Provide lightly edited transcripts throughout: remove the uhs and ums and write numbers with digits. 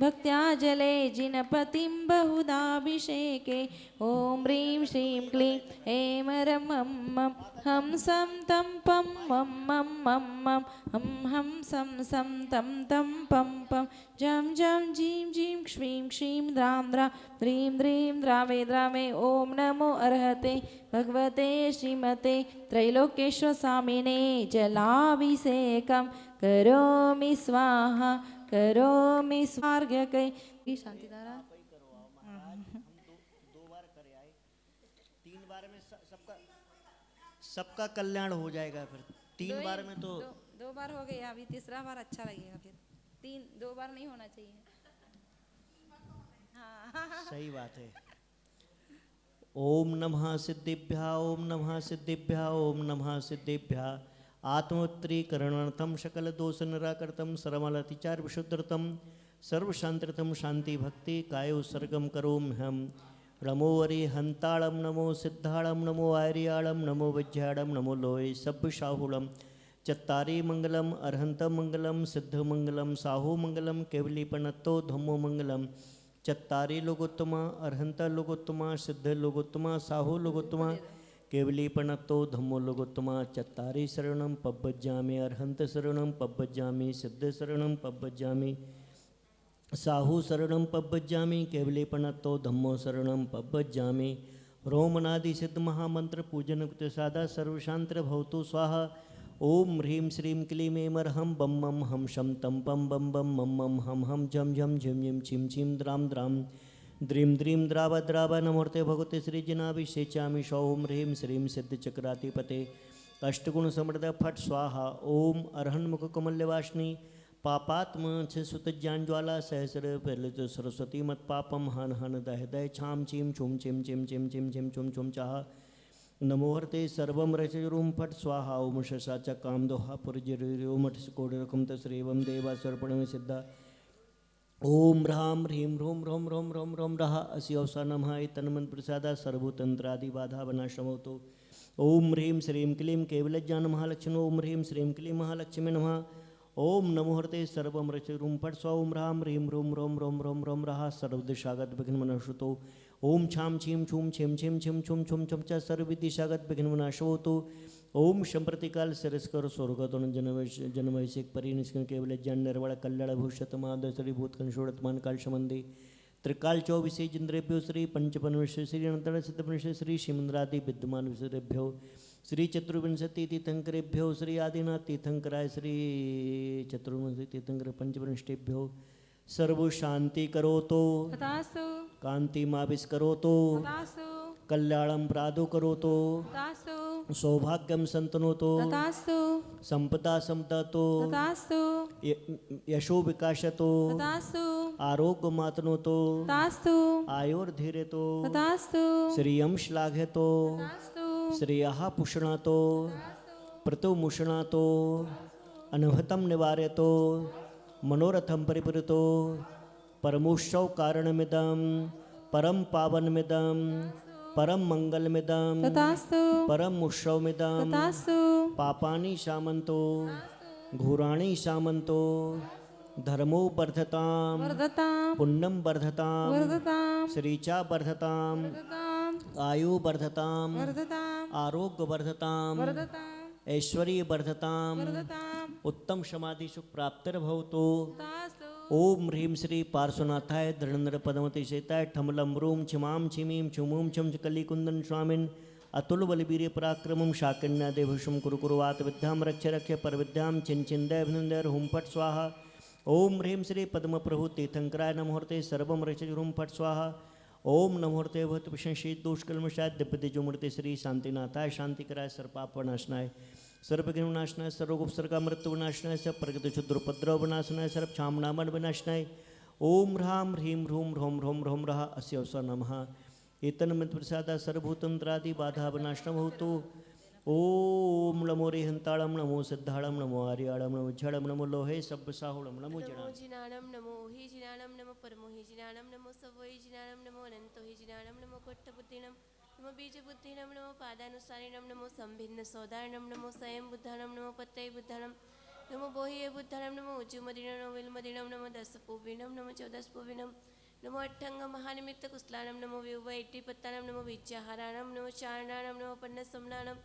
भक्त्या जले जिनपतिं बहुधाभिषेके ॐ ह्रीं श्रीं क्लीं ऐं रं मं हं सं तं पं मं मं हं हं सं तं तं पं पं जं जं जीं जीं क्ष्मीं क्षीं द्रां द्रां द्रीं द्रीं द्रावे द्रावे ॐ नमो अर्हते भगवते श्रीमते त्रैलोक्येश्वर स्वामिने जलाभिषेकं करोमि स्वाहा करोमि स्वार्घ्यकै शांति धारा। दो बार करे आए, 3 बार में सबका सबका कल्याण हो जाएगा। फिर 3 बार में तो दो बार हो गया, अभी तीसरा बार अच्छा लगेगा। फिर 2 बार नहीं होना चाहिए। हाँ। सही बात है। ओम नमः सिद्धिभ्या ओम नमः सिद्धिभ्या ओम नमः सिद्धिभ्या आत्मोत्तरीकरणार्थम सकल दोष निराकर्तम सर्वमलतिचार विशुद्धतम सर्वशांतिर्थम शांति भक्ति कायो सर्गम करोम हम नमो वरि हंताड़म नमो सिद्धाड़म नमो आर्याड़म नमो विज्ञाड़म नमो लोय सभ्यशाहुलम चत्तारी मंगलम अर्हंत मंगलम सिद्ध मंगलम साहु मंगलम केवलीपनत्तो धम्मो मंगलम चत्तारी लोकोत्तमा अर्हंत लोकोत्तमा सिद्ध लोकोत्तमा साहु लोकोत्तमा केवलीपनत्तो धम्मो लोकोत्तमा चत्तारी शरणं पब्बज्जामि अर्हंत शरणं पब्बज्जामि सिद्ध शरणं पब्बज्जामि साहु शरणं पब्बज्जामि केवलीपनत्तो धम्मो शरणं पब्बज्जामि रोमनादि सिद्ध महामंत्र पूजन सादा सर्वशांत्र भवतु स्वाहा ओम ह्रीं श्रीं क्लीं ऐमर्हं बम मम हम शम तम पम बम बम मम मम हम हम झम झम झिम झिम छिम छिम द्रां द्रां द्रीं द्रीं द्राव द्राव नमोर्ते भगवते श्रीजनाभिषेचामि सौम ह्रीं श्रीं सिद्धचक्राधिपते अष्टगुण समृद्ध फट स्वाहा ओम अर्हन मुख कमल्यवासिनी पापात्म सुत ज्ञान ज्वाला सहस्र फलित सरस्वती मत पापम हन हन दह दह छाम चीम छुम चिम चिम चिम चिम चिम चुम चुम चाह नमोहर्ते सर्वम रचरूम फट स्वाहा ओम शशाचा काम दोहा पुरजोमठ कोड रकम तस्रेवम देवा सर्पण सिद्धा ओम ह्राम ह्रीं ह्रूम रोम रोम रोम रोम रहा असी अवसा नमः तन्मन प्रसादा सर्वतंत्रादि बाधा बनाशमोतो ओम ह्रीं श्रीं क्लीं केवलज्ञान महालक्ष्मी ओम ह्रीं श्रीं क्लीं महालक्ष्मी नमः ओम नमोहर्ते सर्वम रचरूम फट स्व ओम ह्राम ह्रीं ह्रूम रोम रोम रोम रोम रहा सर्वदिशागत विघ्न मनश्रुतो ओम छाम छीम छूम छिम छिम छिम छुम छुम छुम च सर्वदिशागत विघ्न विनाशोतो ओम संप्रतिकाल सरस्कर स्वर्गतोन जनवैशिक परिनिष्कन केवल ज्ञान निर्वळ कल्याण भूषत मादसरी भूतकंशोड़तमान काल संबंधी त्रिकाल 24 इंद्रेभ्यो श्री पंचपनविश्व श्री अनंतण सिद्धपनिश्व श्री शिमंद्रादि विद्यमान विश्वेभ्यो श्री चतुर्विंशति तीर्थंकरेभ्यो श्री आदिनाथ तीर्थंकराय श्री चतुर्विंशति तीर्थंकर पंचपनिष्ठेभ्यो सर्व शांति करो तो तथास्तु कांति माविस करो तो तथास्तु कल्याणम प्रादो करो तो तथास्तु सौभाग्यम संतनो तो तथास्तु संपदा समता तो तथास्तु यशो विकास तो तथास्तु आरोग्य मातनो तो तथास्तु आयोर धीरे तो तथास्तु श्रियम श्लाघे तो तथास्तु श्रेया पुषणा तो प्रतो मुषणा तो अनहतम निवार्य तो मनोरथम परिपूरितो परमोत्सव कारणमिदं परम पावनमिदं परम मंगलमिदं तथास्तु परम उत्सवमिदं तथास्तु पापानि शामन्तो घोराणि शामन्तो धर्मो वर्धताम वर्धतां पुण्यम वर्धताम वर्धतां श्रीचा वर्धताम वर्धतां आयु वर्धताम वर्धतां आरोग्य वर्धताम वर्धतां ऐश्वर्य वर्धताम वर्धतां उत्तम समाधि सुख प्राप्तिर्भवतु तथास्तु ओम ह्रीं श्री पार्श्वनाथाय धरणन्द्र पदमति शेताय ठमलम रूम छिमाम छिमीम छुमूम छम कलिकुंदन स्वामिन अतुल बलवीर पराक्रमम शाकन्यादेभुषम कुरुकुरुवात विद्याम रक्ष रक्ष पर विद्याम चिन्चिंदय अभिनंदय हुम फट स्वाहा ओम ह्रीं श्री पद्म प्रभु तीर्थंकराय नमोहर्ते सर्वम रक्ष हुम फट स्वाहा ओम नमोहर्ते भूत विशंषित दोषकल्मषाय दिव्यतेजोमूर्ति श्री शांतिनाथाय शांतिकराय सर्वपाप विनाशनाय सर्वविघ्न विनाशनाय सर्वोपसर्गा मृत्यु विनाशनाय सब प्रगत क्षुद्रोपद्रव विनाशनाय सर्व क्षामनामन विनाशनाय ओम ह्रां ह्रीं ह्रूं रोम रोम रोम रहा अस्य अवसर नमः एतन्मत प्रसादा सर्वभूतंत्रादि बाधा विनाशनम होतु ओम नमो रेहंताड़म नमो सिद्धाड़म नमो आर्याड़म नमो झड़म नमो लोहे सब साहुड़म नमो जिनानम नमो हि जिनानम नमो परमो हि जिनानम नमो सवो हि जिनानम नमो अनंतो हि जिनानम नमो कोट्टबुद्धिनम नमो बीजबुद्धिनम नमो पादानुसारिणम नमो संभिन्न सौदारणम नमो स्वयं बुद्धानम नमो पत्तये बुद्धानम नमो बोहि बुद्धानम नमो उज्जुमदिनम नमो विलमदिनम नमो दसपूविनम नमो चौदसपूविनम नमो अट्ठंग महानिमित्त कुशलानम नमो विवैटिपत्तानम नमो विज्जाहाराणम नमो चारणानम नमो पन्नसमनानम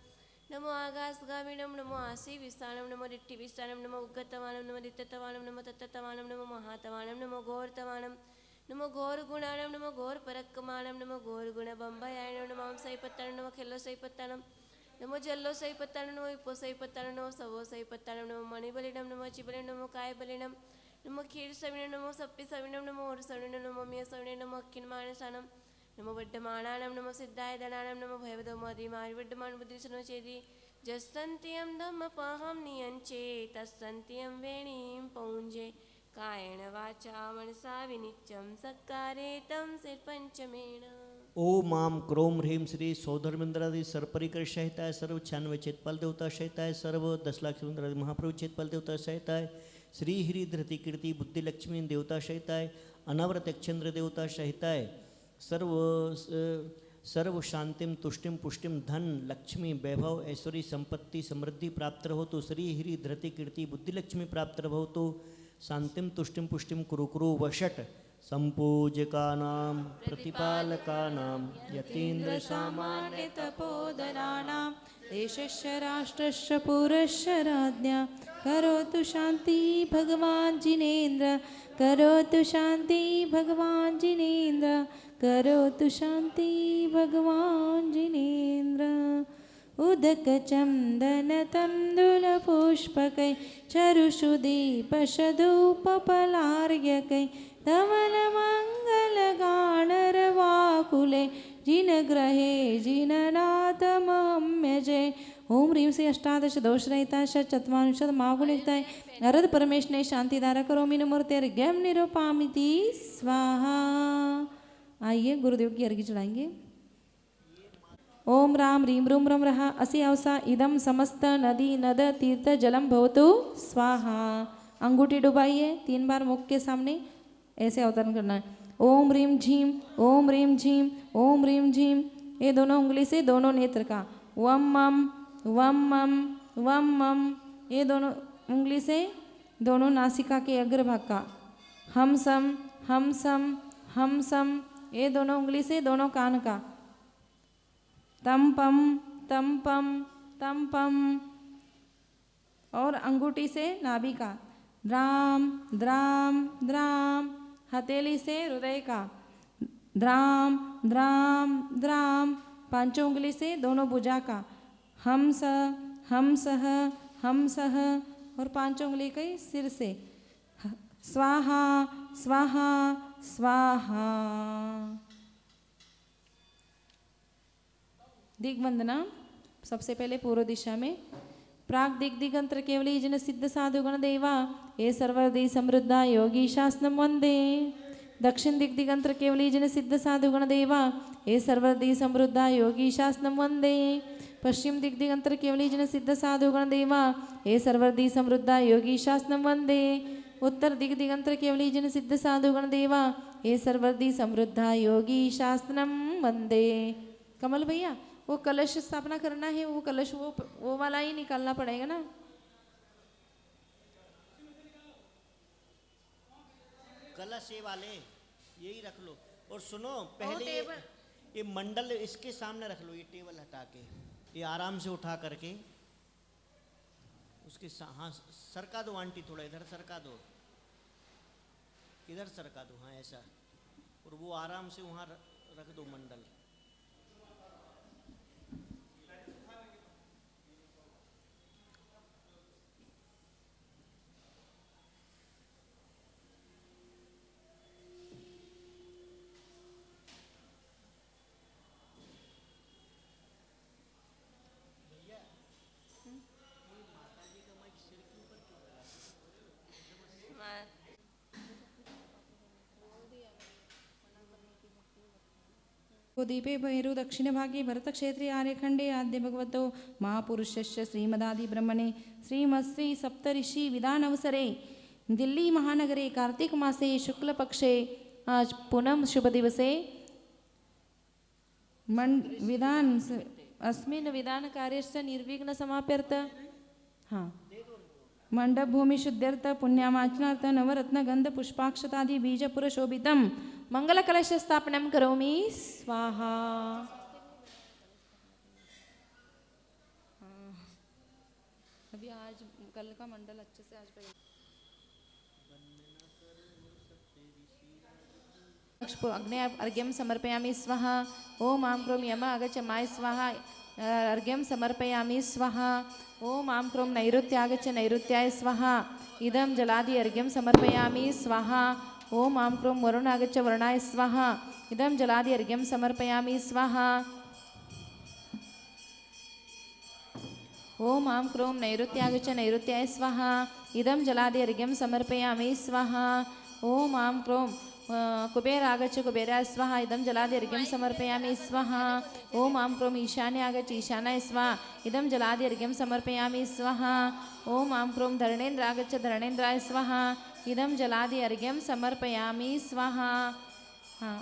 नमो आगासगामिनम नमो आसी विस्तानम नमो रिट्टि विस्तानम नमो उग्गतवानम नमो दित्ततवानम नमो तत्ततवानम नमो महातवानम नमो घोरतवानम नमो घोर गुणानम नमो घोर परक्कमानम नमो घोर गुण बंबायायनम नमो ओम सैपत्तानम नमो खिल्लो सैपत्तानम नमो जल्लो सैपत्तानम नमो विप्पो सैपत्तानम नमो सवो सैपत्तानम नमो मणिबलिनम नमो चिबलिनम नमो कायबलिनम नमो क्षीर सविनम नमो सप्पि सविनम नमो ओर सविनम नमो मिय सविनम नमो अक्किनमानसानम नमो वड्डमानानम नमो सिद्धाय धनानम नमो भयवदो मदिमारि वड्डमान बुद्धिसनो चेदि जस्सन्त्यं धम्मपहं नियञ्चे तस्सन्त्यं वेणीं पौञ्जे कायेन वाचा मनसा विनित्यं सत्कारे तं सिर्पञ्चमेन ओम आम क्रोम ह्रीम श्री सौधर्मेंद्रादि सर्वपरिकर सहिताय सर्व 96 चेतपाल देवता सहिताय सर्व 10 लाख सुंदरादि महाप्रभु चेतपाल देवता सहिताय श्री हिरी धृति कीर्ति बुद्धि लक्ष्मी देवता सहिताय अनावृत यक्षेंद्र देवता सहिताय सर्व शांतिम तुष्टिम पुष्टिम धन लक्ष्मी वैभव ऐश्वर्य संपत्ति समृद्धि प्राप्त होतु श्री हिरी धृति कीर्ति बुद्धि लक्ष्मी प्राप्त होतु शांतिम तुष्टिम पुष्टिम कुरु कुरु वषट संपूजकानां प्रतिपालकानां यतीन्द्र सामान्य तपोधनानां देशस्य राष्ट्रस्य पुरस्य राज्ञा करोतु शान्ति भगवान् जिनेन्द्र करोतु शान्ति भगवान् जिनेन्द्र करोतु शान्ति भगवान् जिनेन्द्र उदकचन्दनतण्डुलपुष्पकै चरुषुदीपशधूपपलार्यकै धवलमङ्गलगानरवाकुले जिनग्रहे जिननाथमम्यजे ओम ह्रीं श्री अष्टादश दोषरहिताय चत्वारिंशत् महागुणयुक्ताय नरद परमेशने शांतिदारा करोमि नमूर्तेर्घ्यं निरूपामिति स्वाहा। आइए गुरुदेव की अर्घ्य चढ़ाएंगे। ओम राम ह्रीं रूम रम रहा असि अवसा इदम समस्त नदी नद तीर्थ जलम भवतु स्वाहा। अंगूठी डुबाइए 3 बार मुख के सामने ऐसे अवतरण करना है। ओम ह्रीं झीम ओम ह्रीं झीम ओम ह्रीं झीम। ये दोनों उंगली से दोनों नेत्र का वम मम वम मम वम मम। ये दोनों उंगली से दोनों नासिका के अग्रभाग का हम सम हम सम हम सम। ये दोनों उंगली से दोनों कान का तम पम तम पम तम पम। और अंगूठी से नाभि का द्राम द्राम द्राम। हथेली से हृदय का द्राम द्राम द्राम। पांचों उंगली से दोनों भुजा का हम सह हम सह। और पांचों उंगली के सिर से स्वाहा स्वाहा स्वाहा। दिग्वंदना सबसे पहले पूर्व दिशा में प्राग दिग्दिगंत्र केवली जन सिद्ध साधुगण देवा ये सर्वदि समृद्धा योगी शासनम वंदे। दक्षिण दिग्दिगंत्र केवली जन सिद्ध साधुगण देवा ये सर्वदि समृद्धा योगी शासनम वंदे। पश्चिम दिग्दिगंत्र केवली जन सिद्ध साधुगण देवा ये सर्वदि समृद्धा योगी शासनम वंदे। उत्तर दिग्दिगंत्र केवली जन सिद्ध साधुगण देवा ये सर्वदि समृद्धा योगी शासनम वंदे। कमल भैया वो कलश स्थापना करना है, वो कलश वो वाला ही निकालना पड़ेगा ना। कलश ये वाले यही रख लो। और सुनो पहले ये मंडल इसके सामने रख लो। ये टेबल हटा के ये आराम से उठा करके उसके हाँ सरका दो आंटी, थोड़ा इधर सरका दो, इधर सरका दो, हाँ ऐसा। और वो आराम से वहाँ रख दो मंडल। दीपे भैरु दक्षिण भागे भरत क्षेत्रे आर्यखंडे आद्य भगवतो महापुरुषस्य श्रीमदादि ब्रह्मणे श्रीमश्री सप्तऋषि विधान अवसरे दिल्ली महानगरे कार्तिक मासे शुक्ल पक्षे आज पूनम शुभ दिवसे विधान अस्मिन् विधान कार्यस्य निर्विघ्न समाप्यर्थ। हाँ मंडप भूमि शुद्ध्यर्थ पुण्यामाचनार्थ नवरत्न गंध पुष्पाक्षतादि बीजपुर शोभितम मंगल कलश स्थापनम करोमि स्वाहा। अभी आज कल का मंडल अच्छे से आज अग्नि अर्घ्यम समर्पयामि स्वाहा। ओम आम क्रोम यम आगच्छ माय स्वाहा अर्घ्यम समर्पयामि स्वाहा। ओम आम क्रोम नैऋत्य आगच्छ नैऋत्याय स्वाहा इदं जलादि अर्घ्यम समर्पयामि स्वाहा। ओम आम क्रोम वरुण आगच्छ वरुणाय स्वाहा इदं जलादि अर्घ्यम समर्पयामि स्वाहा। ओम आम क्रोम नैऋत्य आगच्छ नैऋत्याय स्वाहा इदं जलादि अर्घ्यम समर्पयामि स्वाहा। ओम आम क्रोम कुबेर आगच्छ कुबेराय स्वाहा इदं जलादि अर्घ्यं समर्पयामि स्वाहा। ओम आम क्रोम ईशान्य आगच्छ ईशानाय स्वाहा इदं जलादि अर्घ्यं समर्पयामि स्वाहा। ओम आम क्रोम धरणेन्द्र आगच्छ धरणेन्द्राय स्वाहा इदं जलादि अर्घ्यं समर्पयामि स्वाहा। हाँ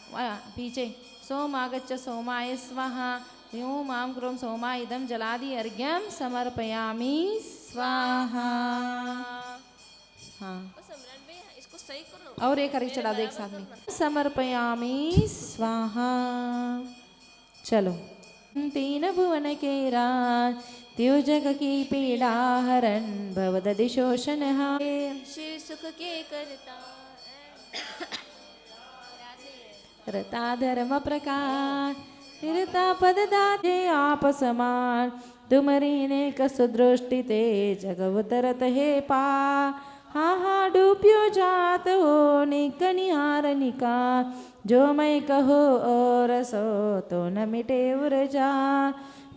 पीछे सोम आगच्छ सोमाय स्वाहा। ओम आम क्रोम सोमाय इदं जलादि अर्घ्यं समर्पयामि स्वाहा। हाँ समरण भाई इसको सही कर लो और एक अर्घ्य चढ़ा दो एक साथ में। समर्पयामि स्वाहा। चलो। तीन भुवन के राज त्यो जग की पीड़ा हरन भवदधि शोषण हाय शिव सुख के करता करता धर्म प्रकार तिरता पद दाते आप समान तुमरी ने कसु दृष्टि ते जग उतरत हे पा। हा हा डूब्यो जात हो निकनिहार निका जो मैं कहो और सो तो न मिटे उर्जा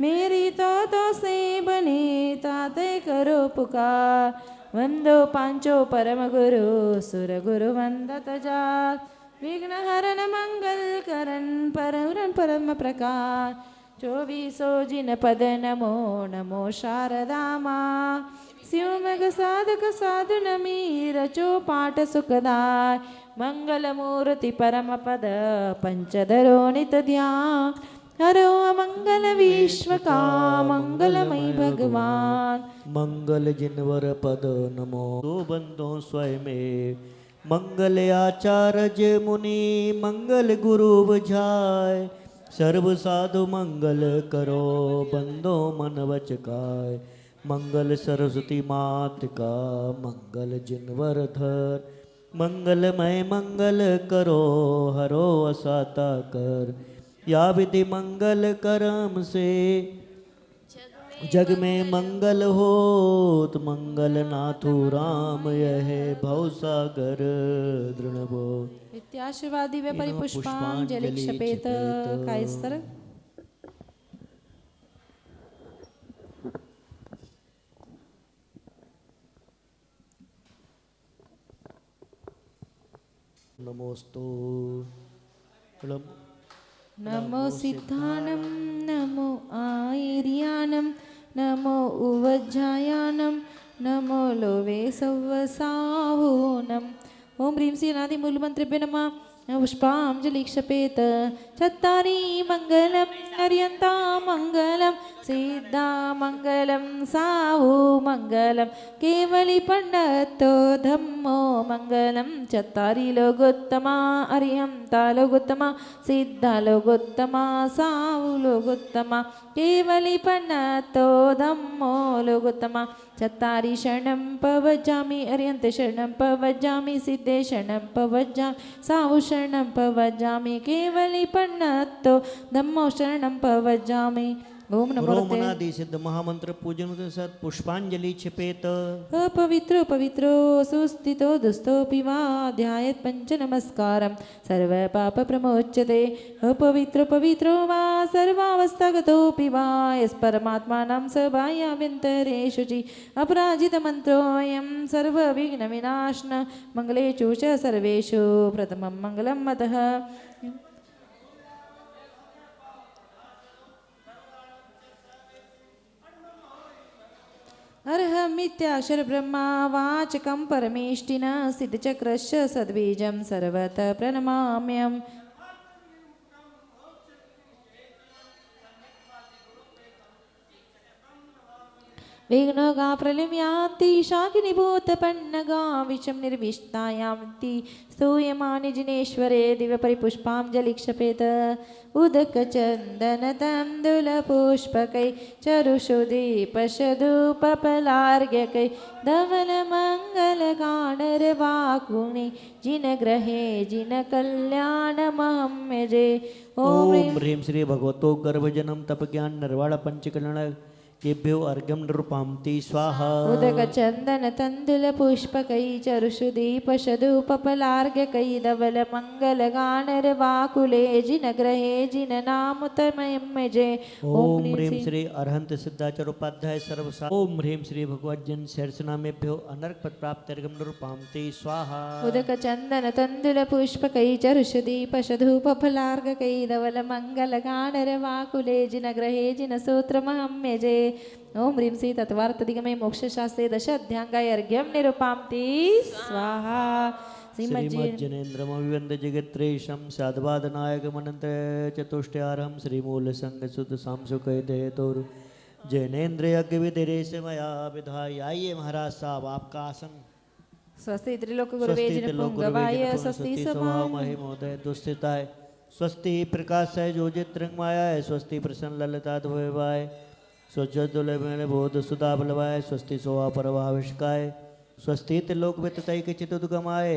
मेरी तो से बनी ताते करो पुकार वंदो पांचो परम गुरु सुर गुरु वंदत जात विघ्न हरन मंगल करन परम प्रकार चौबीसो जिन पद नमो नमो शारदा माँ शिवमग साधक साधु नमी रचो पाठ सुखदाय मंगल मूर्ति परम पद पंचधरो नित ध्यान हरो मंगल विश्व का मंगलमय भगवान मंगल जिनवर पद नमो दो बंदो स्वयं मंगल आचार्य मुनि मंगल गुरु बुझाय सर्व साधु मंगल करो बंदो मन वचकाय मंगल सरस्वती मात का मंगल जिनवर धर मंगलमय मंगल करो हरो असाता कर या विधि मंगल करम से जग में मंगल होत मंगल नाथु राम यह भवसागर दृढ़बो इत्याशीर्वादी वे परिपुष्पांजलि क्षपेत कायस्तर नमोस्तु नमो सिद्धानं नमो आयर्यानं नमो उवज्जायानं नमो लोवे सव्वसाहूनम् ओम ह्रीं श्री अनादि मूलमन्त्रेभ्यो नमः पुष्पांजलि क्षपेत चत्तारि मङ्गलं हर्यन्ता मङ्गलं सिद्धा मङ्गलं साहू मङ्गलं केवली पंडितो धम्मो मङ्गलं चत्तारि लोकोत्तमा हर्यन्ता लोकोत्तमा सिद्धा लोकोत्तमा साहू लोकोत्तमा केवली पंडितो धम्मो लोकोत्तमा चत्तारि शरणं पवज्जामि हर्यन्ते शरणं पवज्जामि सिद्धे शरणं पवज्जामि साहू शरणं पवज्जामि केवली पंडितो धम्मो शरणं पवज्जामि ओम नमो रोमनादि सिद्ध महामंत्र पूजन के साथ पुष्पांजलि क्षिपेत अपवित्रो पवित्रो सुस्थितो दुस्तोऽपि वा ध्यायेत् पंच नमस्कारं सर्व पाप प्रमोच्यते अपवित्रो पवित्रो वा सर्वावस्थागतोऽपि वा यस्परमात्मानं स बाह्याभ्यन्तरेषु चि अपराजितमन्त्रोऽयं सर्वविघ्नविनाशन मङ्गलेषु च सर्वेषु प्रथमं मङ्गलं मतः अर्हमित्याक्षर ब्रह्मा वाचकं परमेष्टिना सिद्धचक्रस्य सद्बीजं सर्वतः प्रणमाम्यम् विघ्नगा प्रलिम्यान्ति शाकिनिभूतपन्नगा विषं निर्विष्टायान्ति स्तूयमानि जिनेश्वरे दिव्यपरिपुष्पाञ्जलिक्षपेत उदकचन्दनतण्डुलपुष्पकै चरुषुदीपशदूपफलार्घ्यकै धवलमङ्गलगानरवाकुनि जिनग्रहे जिनकल्याणमहं यजे ओम ह्रीं श्री भगवतो गर्भजनम तप ज्ञान निर्वाण पंचकरण केभ्यो अर्घ्यम निरूपांति स्वाहा उदकचन्दनतण्डुलपुष्पकै चरुषुदीपशदूपफलार्घ्यकै धवलमङ्गलगानरवाकुले जिनग्रहे जिननामुतमयं यजे ओम ह्रीं श्री अरहंत सिद्धाचार्योपाध्याय सर्वसा ओम ह्रीं श्री भगवज्जन शीर्षनामेभ्यो अनर्क प्राप्त अर्घ्यम निरूपांति स्वाहा उदकचन्दनतण्डुलपुष्पकै चरुषुदीपशदूपफलार्घ्यकै धवलमङ्गलगानरवाकुले जिनग्रहे जिनसूत्रमहं यजे ओम ह्रीं श्री तत्वार्थदिगमे मोक्षशास्त्रे दशाध्याङ्गाय अर्घ्यं निरूपांति स्वाहा श्रीमज्जनेन्द्रमविवन्द जगत्रेशं साधवादनायकमनन्त चतुष्टयारं श्रीमूलसंगसुत सांसुकैतेतोर जैनेन्द्र यज्ञ विधिरेश मया विधाय। आइए महाराज साहब आपका आसन। स्वस्ति त्रिलोक गुरुवे जिनपुंगवाय स्वस्ति स्वभाव महोदय दुस्थिताय स्वस्ति प्रकाशाय ज्योतिर्मायाय स्वस्ति प्रसन्न ललिता ध्ववाय स्वज्वलमेन बोध सुधा बलवाय स्वस्ति शोभा परभाविष्काय स्वस्ति त्रिलोक विततैक चितुदगमाय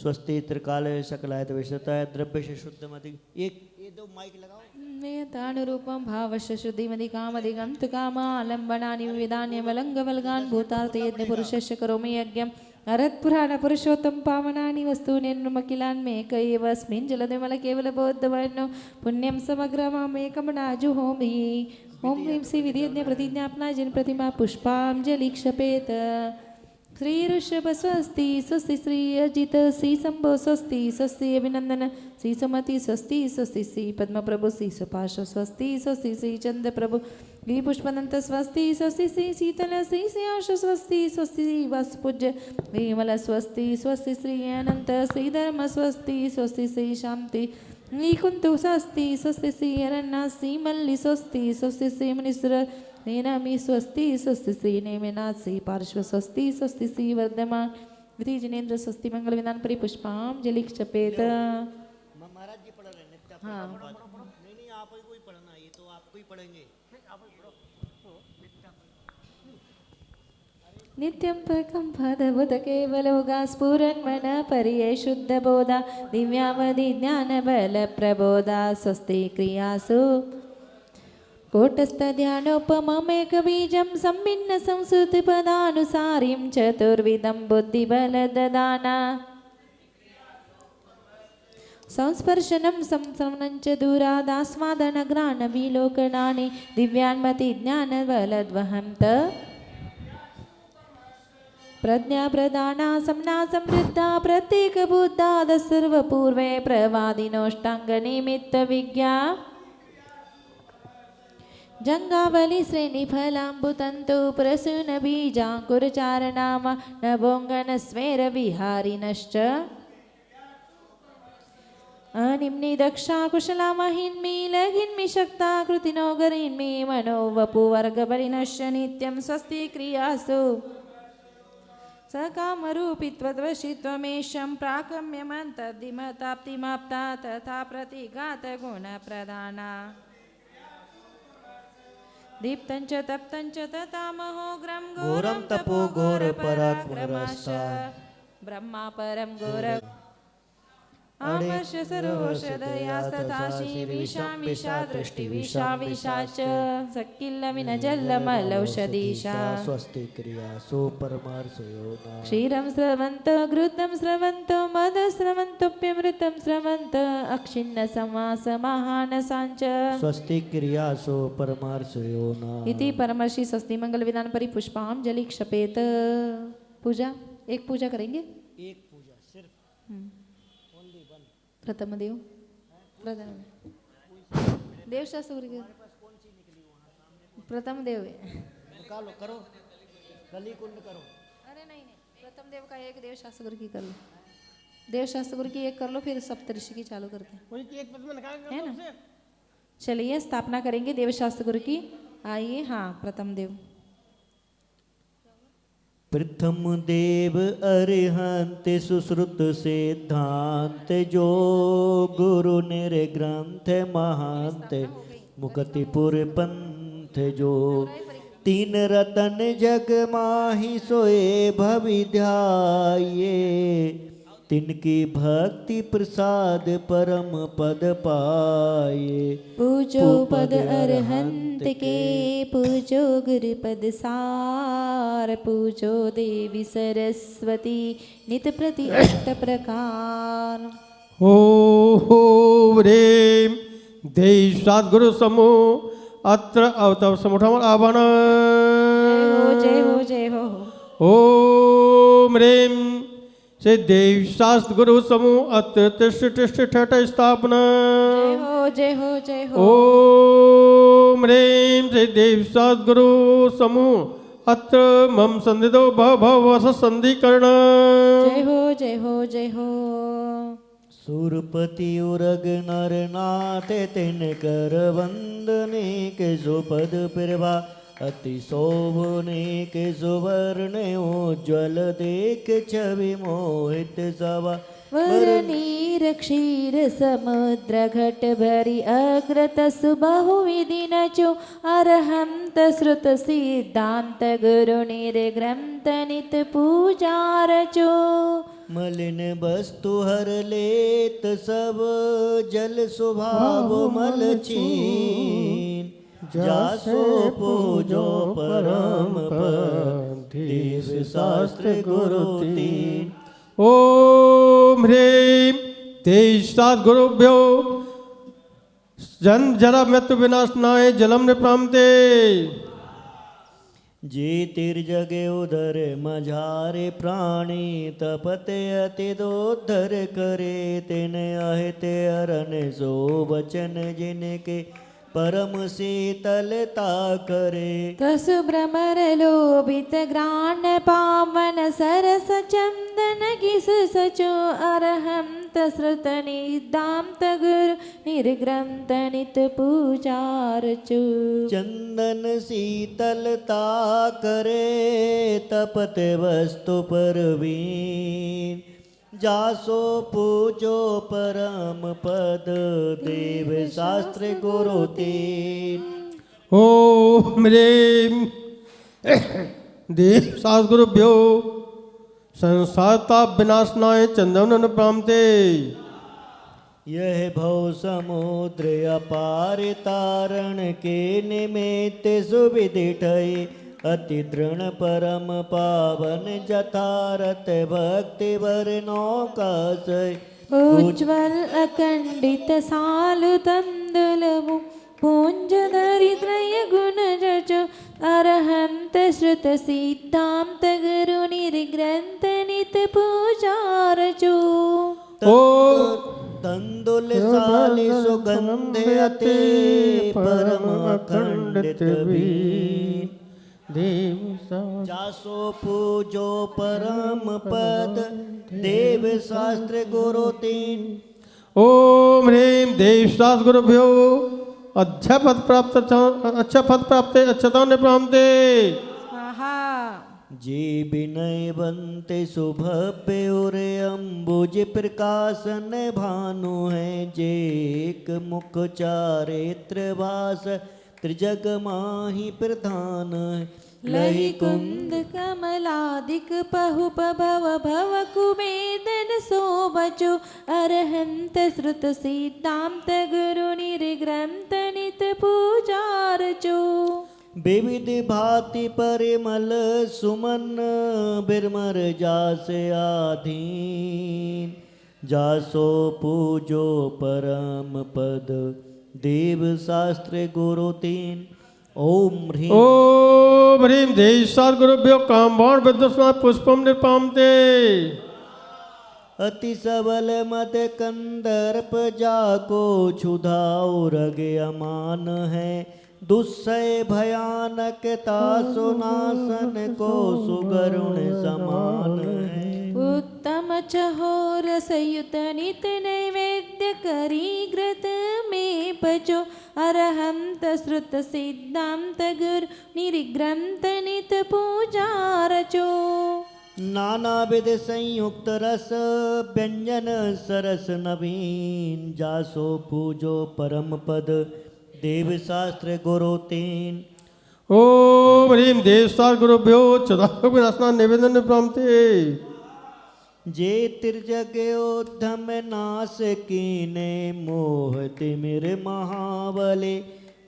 स्वस्ति त्रिकाल सकलायत विशताय द्रव्य से शुद्धमति। एक ये दो माइक लगाओ। वेदानुरूपं भावस्य शुद्धिमति कामदिगन्त कामालम्बनानि विविधान्यमलङ्गवल्गान् भूतार्थ यज्ञपुरुषस्य करोमि यज्ञम् अरत्पुराणपुरुषोत्तम पावनानि वस्तूनि निर्मकिलान् मे कैवस्मिन् जलदिमल केवल बोद्धवर्णो पुण्यं समग्रममेकमनाजुहोमि। ओम ह्रीं श्री विधियज्ञ प्रतिज्ञापना जिन प्रतिमा पुष्पाञ्जलिक्षपेत श्री ऋषभ स्वस्ति स्वस्ति श्री अजित श्री शंभो स्वस्ति स्वस्ति अभिनंदन श्री सुमति स्वस्ति स्वस्ति श्री पद्मप्रभु श्री सुपाश स्वस्ति स्वस्ति श्री चंद्र प्रभु श्री पुष्पदंत स्वस्ति स्वस्ति श्री शीतल श्री श्रेयांश स्वस्ति स्वस्ति श्री वसुपूज्य विमल स्वस्ति स्वस्ति श्री अनंत श्री धर्म स्वस्ति स्वस्ति श्री शांति नीकुंतु स्वस्ति स्वस्ति श्री अरण्य श्री मल्लि स्वस्ति स्वस्ति श्री मुनीश्वर नेनामी स्वस्ति स्वस्ति श्री नेमिनाथ श्री पार्श्व स्वस्ति स्वस्ति श्री वर्धमान विधि जिनेन्द्र स्वस्ति मंगल विधान परिपुष्पाञ्जलिक्षपेत। महाराज जी पढ़ रहे नित्य। हाँ नहीं आप ही कोई पढ़ना, ये तो आपको ही पढ़ेंगे। नित्यं परकं पदबुध केवलोगा स्फुरन्मन पर्ये शुद्धबोधा दिव्यावधि ज्ञानबलप्रबोधा स्वस्ति क्रियासु कोटस्थध्यानोपममेकबीजं सम्भिन्न संस्कृतिपदानुसारीं चतुर्विधं बुद्धिबलददाना संस्पर्शनं संश्रवणं च दूरादास्वादनग्राणविलोकनानि दिव्यान्मति ज्ञानबलद्वहं त प्रज्ञा प्रदाना समना समृद्धा प्रत्येक बुद्धाद सर्वपूर्वे प्रवादिनोष्टांगनिमित्त विज्ञा जंगावली श्रेणी फलांबुतंतु प्रसून बीजांकुरचारणाम नभोंगन स्मेर विहारिनश्च अनिम्नि दक्षा कुशला महिन्मी लघिन्मि शक्ता कृतिनो गरिन्मि मनो वपुवर्गबलिनश्च नित्यं स्वस्ति क्रियासु सकामरूपित्वद्वशित्वमेषं प्राकम्यमन्तर्दिमताप्तिमाप्ता तथा प्रतिघातगुणप्रधाना दीप्तं च तप्तं च तथा महोग्रं घोरं तपो घोरपराक्रमाश्च ब्रह्मा परं घोर आमर्ष सर्वोषधयास्तथा श्रीविषां विषा दृष्टिविषा विषाच सकिल्लविनजल्लमलौषधीशा स्वस्ति क्रियासु परमार्शयोना क्षीरं स्रवन्त घृतं स्रवन्त मद स्रवन्तोऽप्यमृतं स्रवन्त अक्षिण्ण समासमाहानसाञ्च स्वस्ति क्रियासु परमार्शयोना इति परमर्षि स्वस्ति मंगल विधान परिपुष्पाञ्जलि क्षपेत। पूजा एक पूजा करेंगे। एक पूजा सिर्फ प्रथम देव देव शास्त्र प्रथम देव निकालो करो कली कुंड करो। अरे नहीं प्रथम देव का एक देव शास्त्र की कर लो, देव शास्त्र की एक कर लो, फिर सप्तऋषि की चालू करते हैं है ना। चलिए स्थापना करेंगे देव शास्त्र की। आइए हाँ प्रथम देव प्रथम देव अरिहंत सुश्रुत सिद्धांत जो गुरु निर्ग्रंथ महांत मुक्तिपुर पंथ जो तीन रतन जग माही सोए भवि ध्याये तिनकी भक्ति प्रसाद परम पद पाए। पूजो पद अरहंत के पूजो गुरुपद सार पूजो देवी सरस्वती नित प्रति अष्ट प्रकार। ओम ह्रीं देव सद्गुरु समूह अत्र अवतव समुठम आवन। जय हो जय हो। ओम ह्रीं श्री देव शास्त्र गुरु समूह अत्र तिष्ठ तिष्ठ ठठ स्थापना। जय हो जय हो जय हो। ओम ह्रीं श्री देव शास्त्र गुरु समूह अत्र मम संदिदो भव भव वस संधिकरण। जय हो जय हो जय हो। सुरपति उरग नर नाथ तिन कर वंदने के सुपद प्रभा अति शोभने के सुवर्ण उज्ज्वल देख छवि मोहित सवा। वरनीर क्षीर समुद्र घट भरी अग्रतस बहुविधि नचो अरहंत श्रुत सिद्धांत गुरु निर्ग्रंथ नित पूजा रचो। मलिन वस्तु हर लेत सब जल स्वभाव मल चीन जासो पूजो परम पद देव शास्त्र गुरु तीन। ओम ह्रीं तेज गुरुभ्यो जन्म जरा मृत्यु विनाशनाय जलम निप्रामते। जे तिर जगे उधर मझारे प्राणी तपते अति दोधर करे तिन अहिते अरन सो वचन जिनके परम शीतलता करे। तस भ्रमर लोभित ग्राण पावन सरस चंदन किस सचो अरहंत श्रुत निदांत गुरु निर्ग्रंथ नित पूजा रचो। चंदन शीतलता करे तपत वस्तु परवीन जासो पूजो परम पद देव शास्त्र गुरु तीन। ओम ह्रीं देव शास्त्र गुरुभ्यो संसारता विनाशनाय चंदन निप्रामते। यह भव समुद्र अपार तारण के निमित्त सुविधि ठय अति दृढ़ परम पावन जथारथ भक्ति वर नौका सय। उज्ज्वल अखंडित सालु तंदुलमु पुंज दरिद्रय गुण जचो अरहंत श्रुत सिद्धांत गुरु निर्ग्रंथ नित पूजा रचो। तंदुल साली सुगंध अति परम अखंडित भी जासो पूजो परम पद देव शास्त्र गुरु तीन। ओम ह्रीं देव शास्त्र गुरुभ्यो अच्छा पद प्राप्त अच्छता निप्रामते। जे विनय बंते सुभव्य उर अम्बुज प्रकाशन भानु है जे एक मुख चारित्र वास त्रिजग माही प्रधान है। लहि कुंद कमलादिक पहुप भव भव कुबेदन शोभचो अरहंत श्रुत सिद्धांत गुरु निर्ग्रंथ नित पूजा रचो। विविध भांति परिमल सुमन बिरमर जासे आधीन जासो पूजो परम पद देव शास्त्र गुरु तीन। ओम ह्रीं देव शास्त्र गुरुभ्यो कामबाण विद्वस्नाथ पुष्पम निपामते। अति सबल मत कंदर्प जाको क्षुधा उरग अमान है दुस्सह भयानकता सुनासन को सुगरुण समान है। उत्तम छहोर संयुत नित नैवेद्य करी ग्रत में पचो अरहंत श्रुत सिद्धांत गुरु निर्ग्रंथ नित पूजा रचो। नानाविध संयुक्त रस व्यंजन सरस नवीन, जासो पूजो परम पद देव शास्त्र गुरु तीन। ओम ह्रीं देवसार गुरुभ्यो चदास्ना निवेदन प्राप्ते। जे तिर्जगयोद्धम नाश कीने, मोह तिमिर महाबले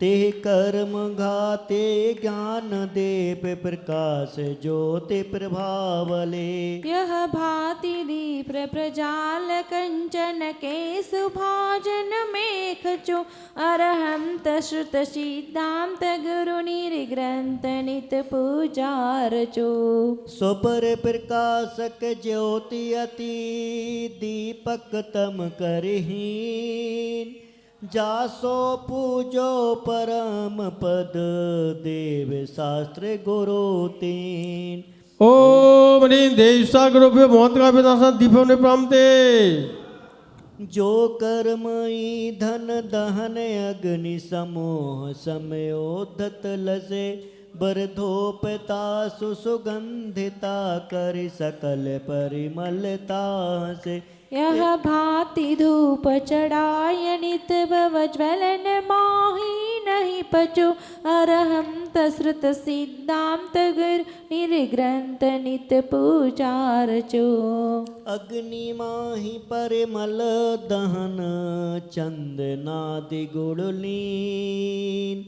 तेह कर्म घाते, ज्ञान देव प्रकाश ज्योति प्रभावले। यह भाति दीप प्रजाल कंचन के सुभाजन मेख चो, अरहंत श्रुत सिद्धांत गुरु निर्ग्रंथ नित पूजा रचो। स्वपर प्रकाशक ज्योति अति दीपक तम करहीन, जासो पूजो परम पद देव शास्त्र गुरु तीन। ओम ह्रीं देवसार गुरुभ्यो मोहत का विनाशा दीपो ने प्राप्ते। जो कर्म ईंधन दहन अग्नि समोह समयोधत लसे, बरधोपता सुसुगंधिता कर सकल परिमलता से। यह भांति धूप चढ़ाय नित भव ज्वलन माही नहीं पचो, अरहंत श्रुत सिद्धांत गुरु निर्ग्रंथ नित पूजा रचो। अग्नि माहि परिमल दहन चंदनादि गुण लीन,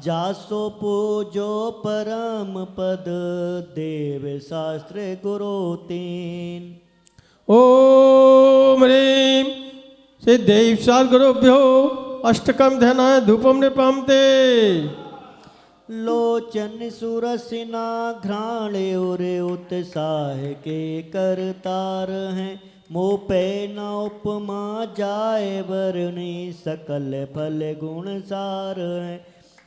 जासो पूजो परम पद देव शास्त्र गुरु तीन। ओम ह्रीं श्री देवसार गुरुभ्यो अष्टकम ध्यानाय धूपम ने प्राप्ते। लोचन सुरसिना घ्राणे उरे उत्साह के करतार हैं, मोह पे न उपमा जाए वरणी सकल फल गुण सार हैं।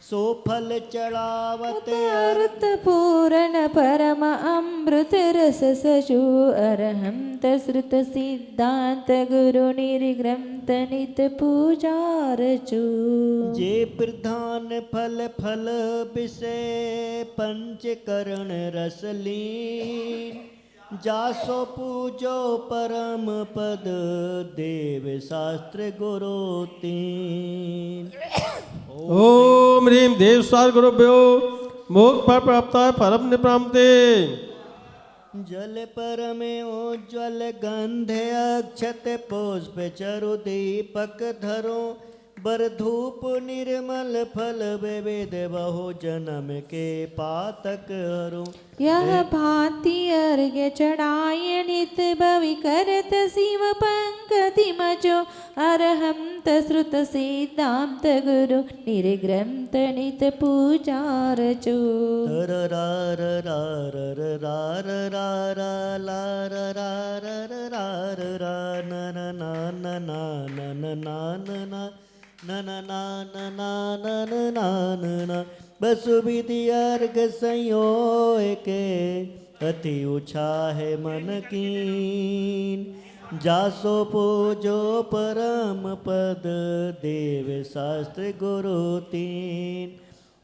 सो फल चढ़ावत अर्थ पूर्ण परम अमृत रस सचो, अरहंत श्रुत सिद्धांत गुरु निर्ग्रंथ नित पूजा रचो। जे प्रधान फल फल विषय पंचकरण रस लीन, जासो पूजो परम पद देव शास्त्र गुरु तीन। ओम ह्रीं देवसार गुरुभ्यो मोक्ष फल प्राप्ताय परम ने प्राप्ते। जल परमे उज्ज्वल गंध अक्षत पुष्प चरु दीपक धरो, बर धूप निर्मल फल विविध बहु जन्म के पातक हरो। यह भांति अर्घ्य चढ़ाय नित भवि करत शिव पंकति मचो, अरहंत श्रुत सिद्धांत गुरु निर्ग्रंथ नित पूजा रचो। र रा र रा र र रा र रा रा ला र रा र र रा र रा न न ना न ना न न ना न ना न न ना न ना न न ना न ना। बसु विधि अर्घ संयोग के अति उछाह मन कीन, जासो पूजो परम पद देव शास्त्र गुरु तीन।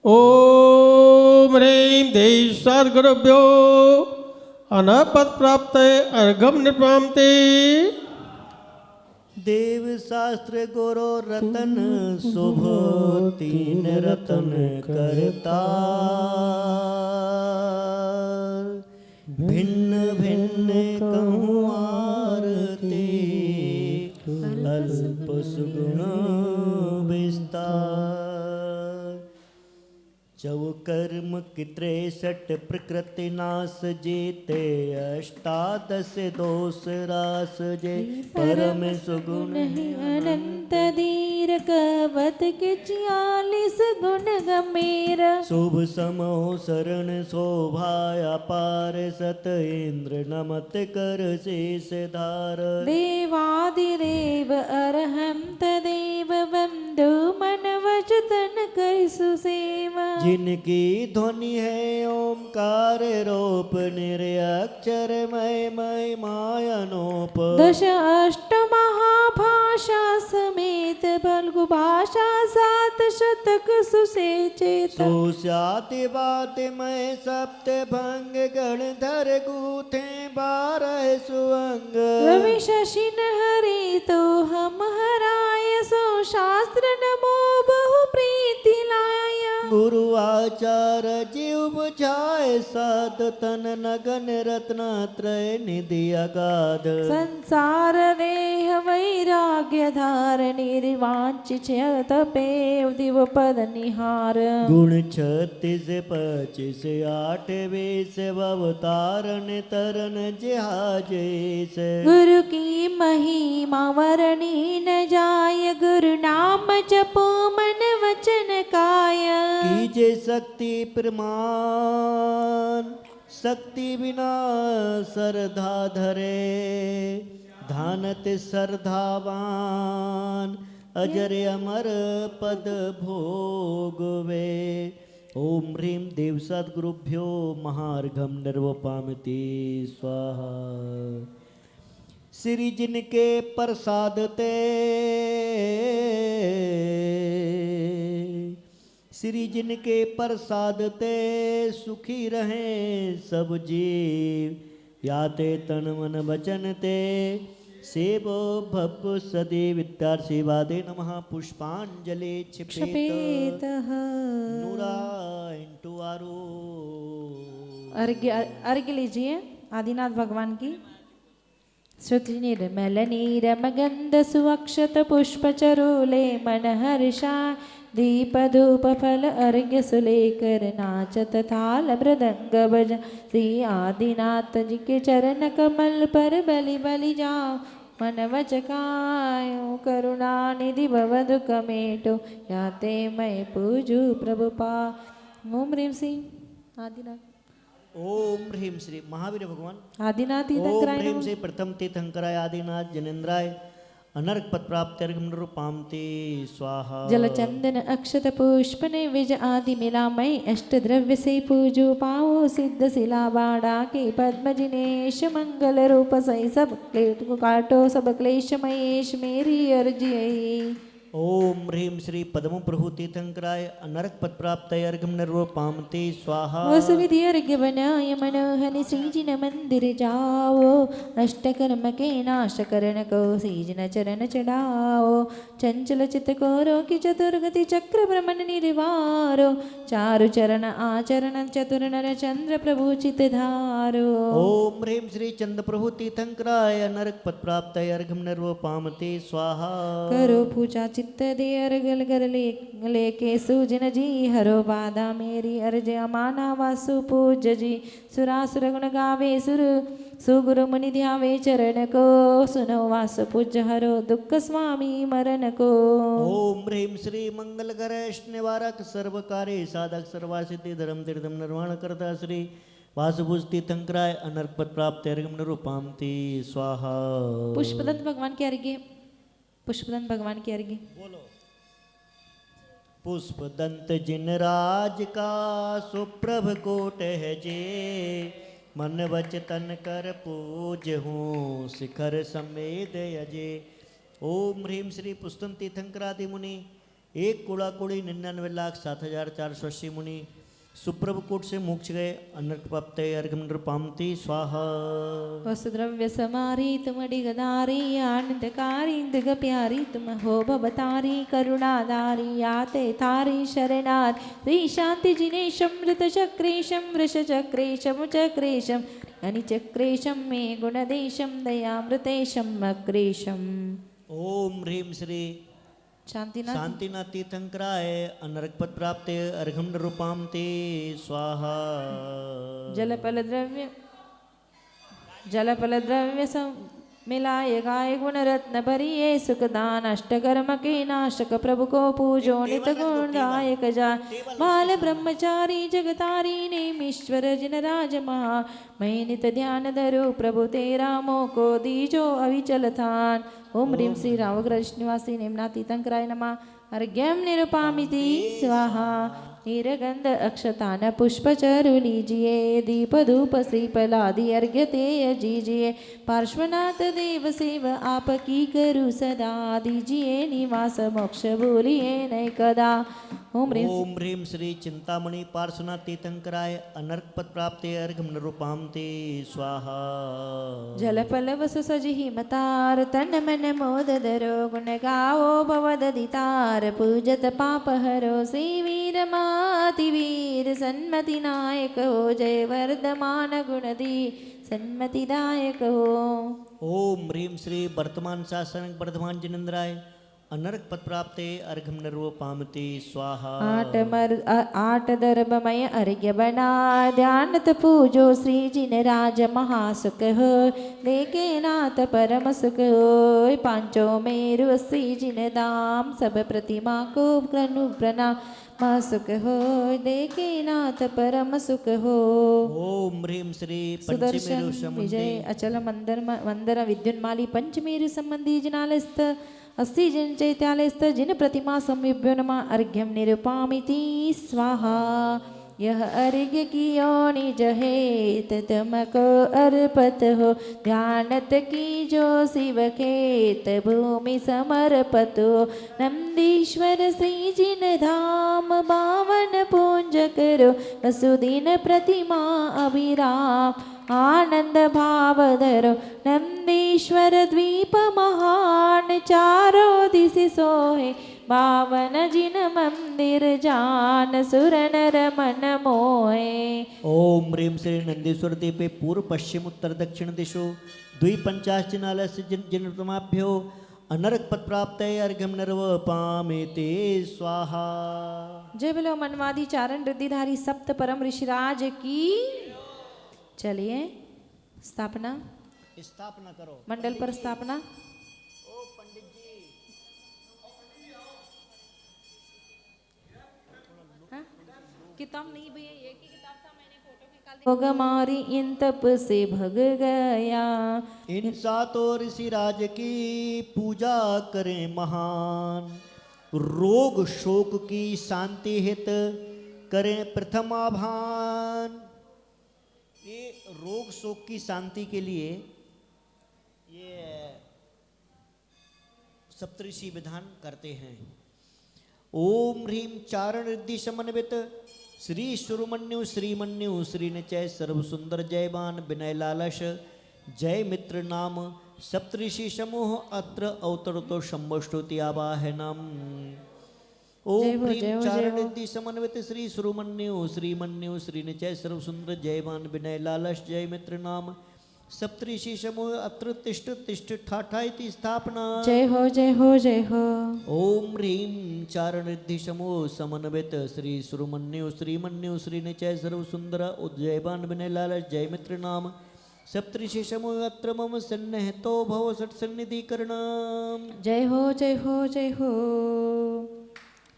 ओम ह्रीं देवसार गुरुभ्यो अनपद प्राप्ते अर्घम ने प्राप्ते। देव शास्त्र गुरु रतन शुभ तीन रतन करता, भिन्न भिन्न कहूँ आरती अल्प सुगुण विस्तार। चौ कर्म की 63 प्रकृति नाश जेते, अष्टादश दोष रास जे परम सुगुण अनंत धीर कवत के 46 गुण गंभीर। शुभ समो शरण शोभाया पार, सत इंद्र नमत कर शेष धार। देवादिदेव अरहंत देव बंधु मन वचन कर सुसेवा। जिनकी ध्वनि है ओंकार रूप, निरक्षर मय मायानोप। दश अष्ट महाभाषा समेत समेत भल्गु भाषा सात शतक सुसेचेत सुस्याति बात मैं सप्त भंग गणधर गूथे 12 सुअंग रवि शशिन हरि तो हम हराय सो शास्त्र नमो बहु प्रीति लाय गुरु आचार जीव बुझाए साध तन नगन रत्नात्रय निधि अगाध संसार देह वैराग्य धार निर्वांचित तपेव दिव पद निहार गुण 36 25 8 20 अवतारण तरन जहाजे से गुरु की महिमा वर्णी न जाय गुरु नाम जपो मन वचन काय कीजे शक्ति प्रमाण शक्ति बिना श्रद्धा धरे धानत श्रद्धावान अजर अमर पद भोगवे ओम ह्रीं देव सद्गुरुभ्यो महार्घम निर्वपामिति स्वाहा श्री जिनके प्रसाद ते श्री जिनके प्रसाद ते सुखी रहें सब जीव याते तन मन वचन ते सेवो भव सदैव विद्यार सेवादे नमः पुष्पांजलि क्षिपेत क्षपेतः नूरा इंटू आरो अर्घ्य लीजिए आदिनाथ भगवान की श्रुति निर्मल नीरम गंध सुअक्षत पुष्प चरोले मन हर्षा दीप धूप फल अर्घ्य सुलेकर नाचत थाल मृदंग बज श्री आदिनाथ जी के चरण कमल पर बलि बलि जाओ मन वचकायो करुणा निधि भव दुख मेटो याते मैं पूजू प्रभु पा ओम ह्रीं सिंह आदिनाथ ओम ह्रीं श्री महावीर भगवान आदिनाथ ओम तीर्थंकराय ह्रीं नमः। से प्रथम तीर्थंकराय आदिनाथ जनेन्द्राय अनर्क पद प्राप्त निरूपामते स्वाहा जलचंदन अक्षत पुष्प नैवेद्य आदि मिलामय अष्ट द्रव्य से पूजो पाओ सिद्ध शिला बाड़ा के पद्म जिनेश मंगल रूप सही सब काटो सब क्लेश महेश मेरी अर्जी आई ओम ह्रीं श्री पद्म प्रभु तीर्थंकराय अनर्क पद प्राप्त अर्घम निरूपामते स्वाहा वसुविधि अर्घ्य बनाय मनोहर श्रीजिन मंदिर जाओ अष्टकर्म के नाश करण को सीजन चरण चढ़ाओ चंचल चित को रोकी चतुर्गति चक्र भ्रमण निर्वारो चारु चरण आचरण चतुर नर चंद्र प्रभु चित धारो ओम ह्रीं श्री चंद्र प्रभु तीर्थंकराय अनर्क पद प्राप्त अर्घम निरूपामते स्वाहा करो पूजा चित्त दे अर्गल कर लेके सूजन जी हरो बाधा मेरी अर्ज अमाना वासु पूज जी सुरासुर गुण गावे सुर सुगुरु मुनि ध्यावे चरण को सुनो वास पूज हरो दुख स्वामी मरण को ओम ह्रीं श्री मंगल गणेश निवारक सर्व कार्य साधक सर्वासिद्धि धर्म तीर्थम निर्वाण करता श्री वासुभुज तीर्थंकराय अनर्क पद प्राप्त अर्घम निरूपामते स्वाहा पुष्पदंत भगवान के अर्घ्य पुष्पदंत भगवान के अर्घ्य बोलो पुष्प दंत जिन राज का सुप्रभ कोट है जे मन वच तन कर पूज हूँ शिखर समेत अजे ओम ह्रीं श्री पुष्पदंत तीर्थंकरादि मुनि 1,99,07,480 मुनि सुप्रभ कोट से मोक्ष गए अनर्क प्राप्त अर्घम निरूपामते स्वाहा वसुद्रव्य समारी तुम डिगदारी आनंदकारी दिग प्यारी तुम हो भवतारी करुणाधारी आते थारी शरणार श्री शांति जिनेशम मृत चक्रेशम वृष चक्रेशम चक्रेशम अनि चक्रेशम मे गुणदेशम दयामृतेशम अक्रेशम ओम ह्रीं श्री शांतिनाथ शांतिनाथ तीर्थंकराय अनर्क पद प्राप्त अर्घम निरूपामते स्वाहा जलपल द्रव्य सम मिलाय गाय गुण रत्न भरिये सुखदान अष्टकर्म के नाशक प्रभु को पूजो नित गुणदायक जा बाल ब्रह्मचारी जगतारी नेमीश्वर जिन राज महा मैं नित ध्यान धरो प्रभु तेरा मोको दीजो अविचल थान ओम ह्रीं श्री रावग्रह निवासी नेमनाथ तीर्थंकराय नमः अर्घ्यम निरूपामिति स्वाहा हीरगंध अक्षतान पुष्प चरु लीजिए, दीप धूप श्रीफलादि अर्घ्य तेय जीजिए। पार्श्वनाथ देव सेव आपकी करूँ सदा, दीजिए निवास मोक्ष भूलिए नहीं कदा। ओम ह्रीं ओम ह्रीं श्री चिंतामणि पार्श्वनाथ तीर्थंकराय अनर्क पद प्राप्ते अर्घम निरूपाम ते स्वाहा। जल पल वसु सजि हिमतार, तन मन मोद धरो गुण गाओ भवदधितार। पूजत पाप हरो श्री वीर माति वीर, सन्मति नायक हो जय वर्धमान गुणदी सन्मतिदायक हो। ओम ह्रीं श्री वर्तमान शासन वर्धमान जिनेन्द्राय अनर्क पद प्राप्ते अर्घम निरूपाम ते स्वाहा। आठ दर्भमय अर्घ्य बना, ध्यानत पूजो श्री जिन राज महासुख हो। देखे नाथ परम सुख हो, पांचों मेरु श्री जिन धाम। सब प्रतिमा को क्रनु प्रणाम, महासुख हो देखे नाथ परम सुख हो। ओम ह्रीं श्री सुदर्शन पंचमेरु विजय अचल मंदर विद्युन्माली पंचमेरु संबंधी जिनालस्त अस्ति जिन चैत्यालयस्थ जिन प्रतिमा संयुभ्यो नमः अर्घ्यम निरूपामिति स्वाहा। यह अर्घ्य की निज हेत तुमको अर्पत हो, ध्यानत की जो शिव खेत भूमि समर्पत हो। नंदीश्वर श्री जिन धाम बावन पूंज करो, वसुदीन प्रतिमा अभिराम आनंद भाव धरो। नंदीश्वर द्वीप महान चारों दिशि सोहे, बावन जिन मंदिर जान सुर नर मन मोहे। ओम ह्रीं श्री नंदीश्वर दीपे पूर्व पश्चिम उत्तर दक्षिण दिशो द्विपंचाश्चिनालस्य जिनतमाभ्यो अनर्क पद प्राप्त अर्घ्यम निरूपामि ते स्वाहा। जय बोलो मनवादी चारण रिद्धिधारी सप्त परम ऋषिराज की। चलिए स्थापना करो मंडल पर स्थापना। ओ पंडित जी हाँ? किताब नहीं भैया, एक ही किताब था, मैंने फोटो निकाल दी। भोग मारी इन तप से भग गया, इन सातों ऋषिराज की पूजा करें महान। रोग शोक की शांति हित करें प्रथम आभान। ये रोग शोक की शांति के लिए ये सप्तऋषि विधान करते हैं। ओम ह्रीं चारण रिद्धि समन्वित श्री सुरमन्यु श्रीमन्यु श्री निचय सर्व सुंदर जयवान विनय लालश जय मित्र नाम सप्तऋषि समूह अत्र अवतरतो शंभुष्टुति आवाहनम। ओम ह्रीं चारण रिद्धि समन्वित श्री सुरमन्यु श्रीमन्यु श्री निचय सर्व सुंदर जयवान विनय लालश जय मित्र नाम सप्तऋषि समूह अत्र तिष्ठ तिष्ठ ठाठा इति स्थापना। जय हो जय हो जय हो। ओम ह्रीं चारण रिद्धि समूह समन्वित श्री सुरमन्यु श्रीमन्यु श्री निचय सर्व सुंदर उज्जयवान विनय लालच जय मित्र नाम सप्तऋषि समूह अत्र मम सन्निहितो भव षट सन्निधि करणाम। जय हो जय हो जय हो।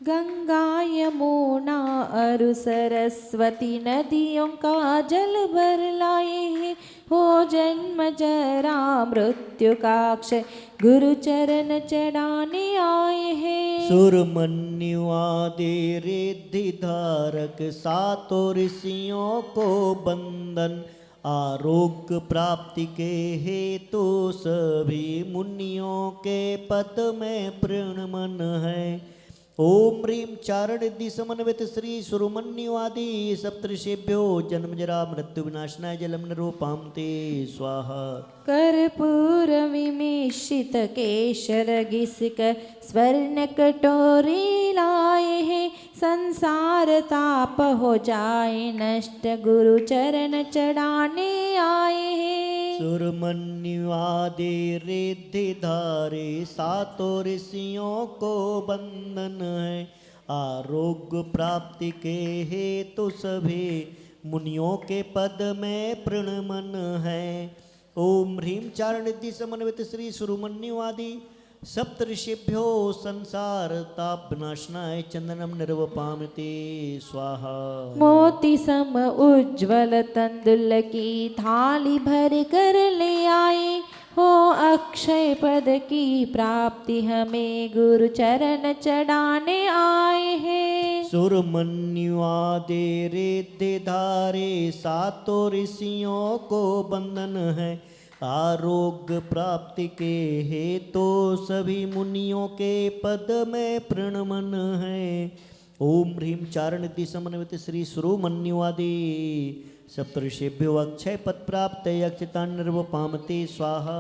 गंगा यमुना अरु सरस्वती नदियों का जल भर लाए हैं, हो जन्म जरा मृत्यु का अक्षय गुरु चरण चढ़ाने आए हैं। सुरमन्यु आदि रिद्धि धारक सातों ऋषियों को बंधन आरोग्य प्राप्ति के हेतु सभी मुनियों के पद में प्रणमन है। ओम ह्रीं चारण रिद्धि समन्वित श्री सुरमन्यु आदि सप्तऋषिभ्यो जन्म जरा मृत्यु विनाशनाय जलम निरूपां ते स्वाहा। कर्पूर विमिश्रित केशर घिसक स्वर्ण कटोरी लाए हैं, संसार ताप हो जाए नष्ट गुरु चरण चढ़ाने आए हैं। सुरमन्यु आदि रिद्धि धारे सातों ऋषियों को बंधन है, आरोग्य प्राप्ति के हेतु सभी मुनियों के पद में प्रणमन है। ओम ह्रीं चारण रिद्धि समन्वित श्री सुरमन्यु आदि सप्तऋषिभ्यो संसार ताप विनाशनाय चंदनम निरूपामि ते स्वाहा। मोती सम उज्ज्वल तंदुल की थाली भर कर ले आए, हो अक्षय पद की प्राप्ति हमें गुरु चरण चढ़ाने आए हैं। सुरमन्युआदि रिद्धि धारे सातों ऋषियों को बंधन है, आरोग्य प्राप्ति के हेतु सभी मुनियों के पद में प्रणमन है। ओम ह्रीं चारणति समन्वित श्री सुरमन्युआदि सप्तऋषिभ्यो अक्षय पद प्राप्त यक्षतान्निर्वपामते स्वाहा।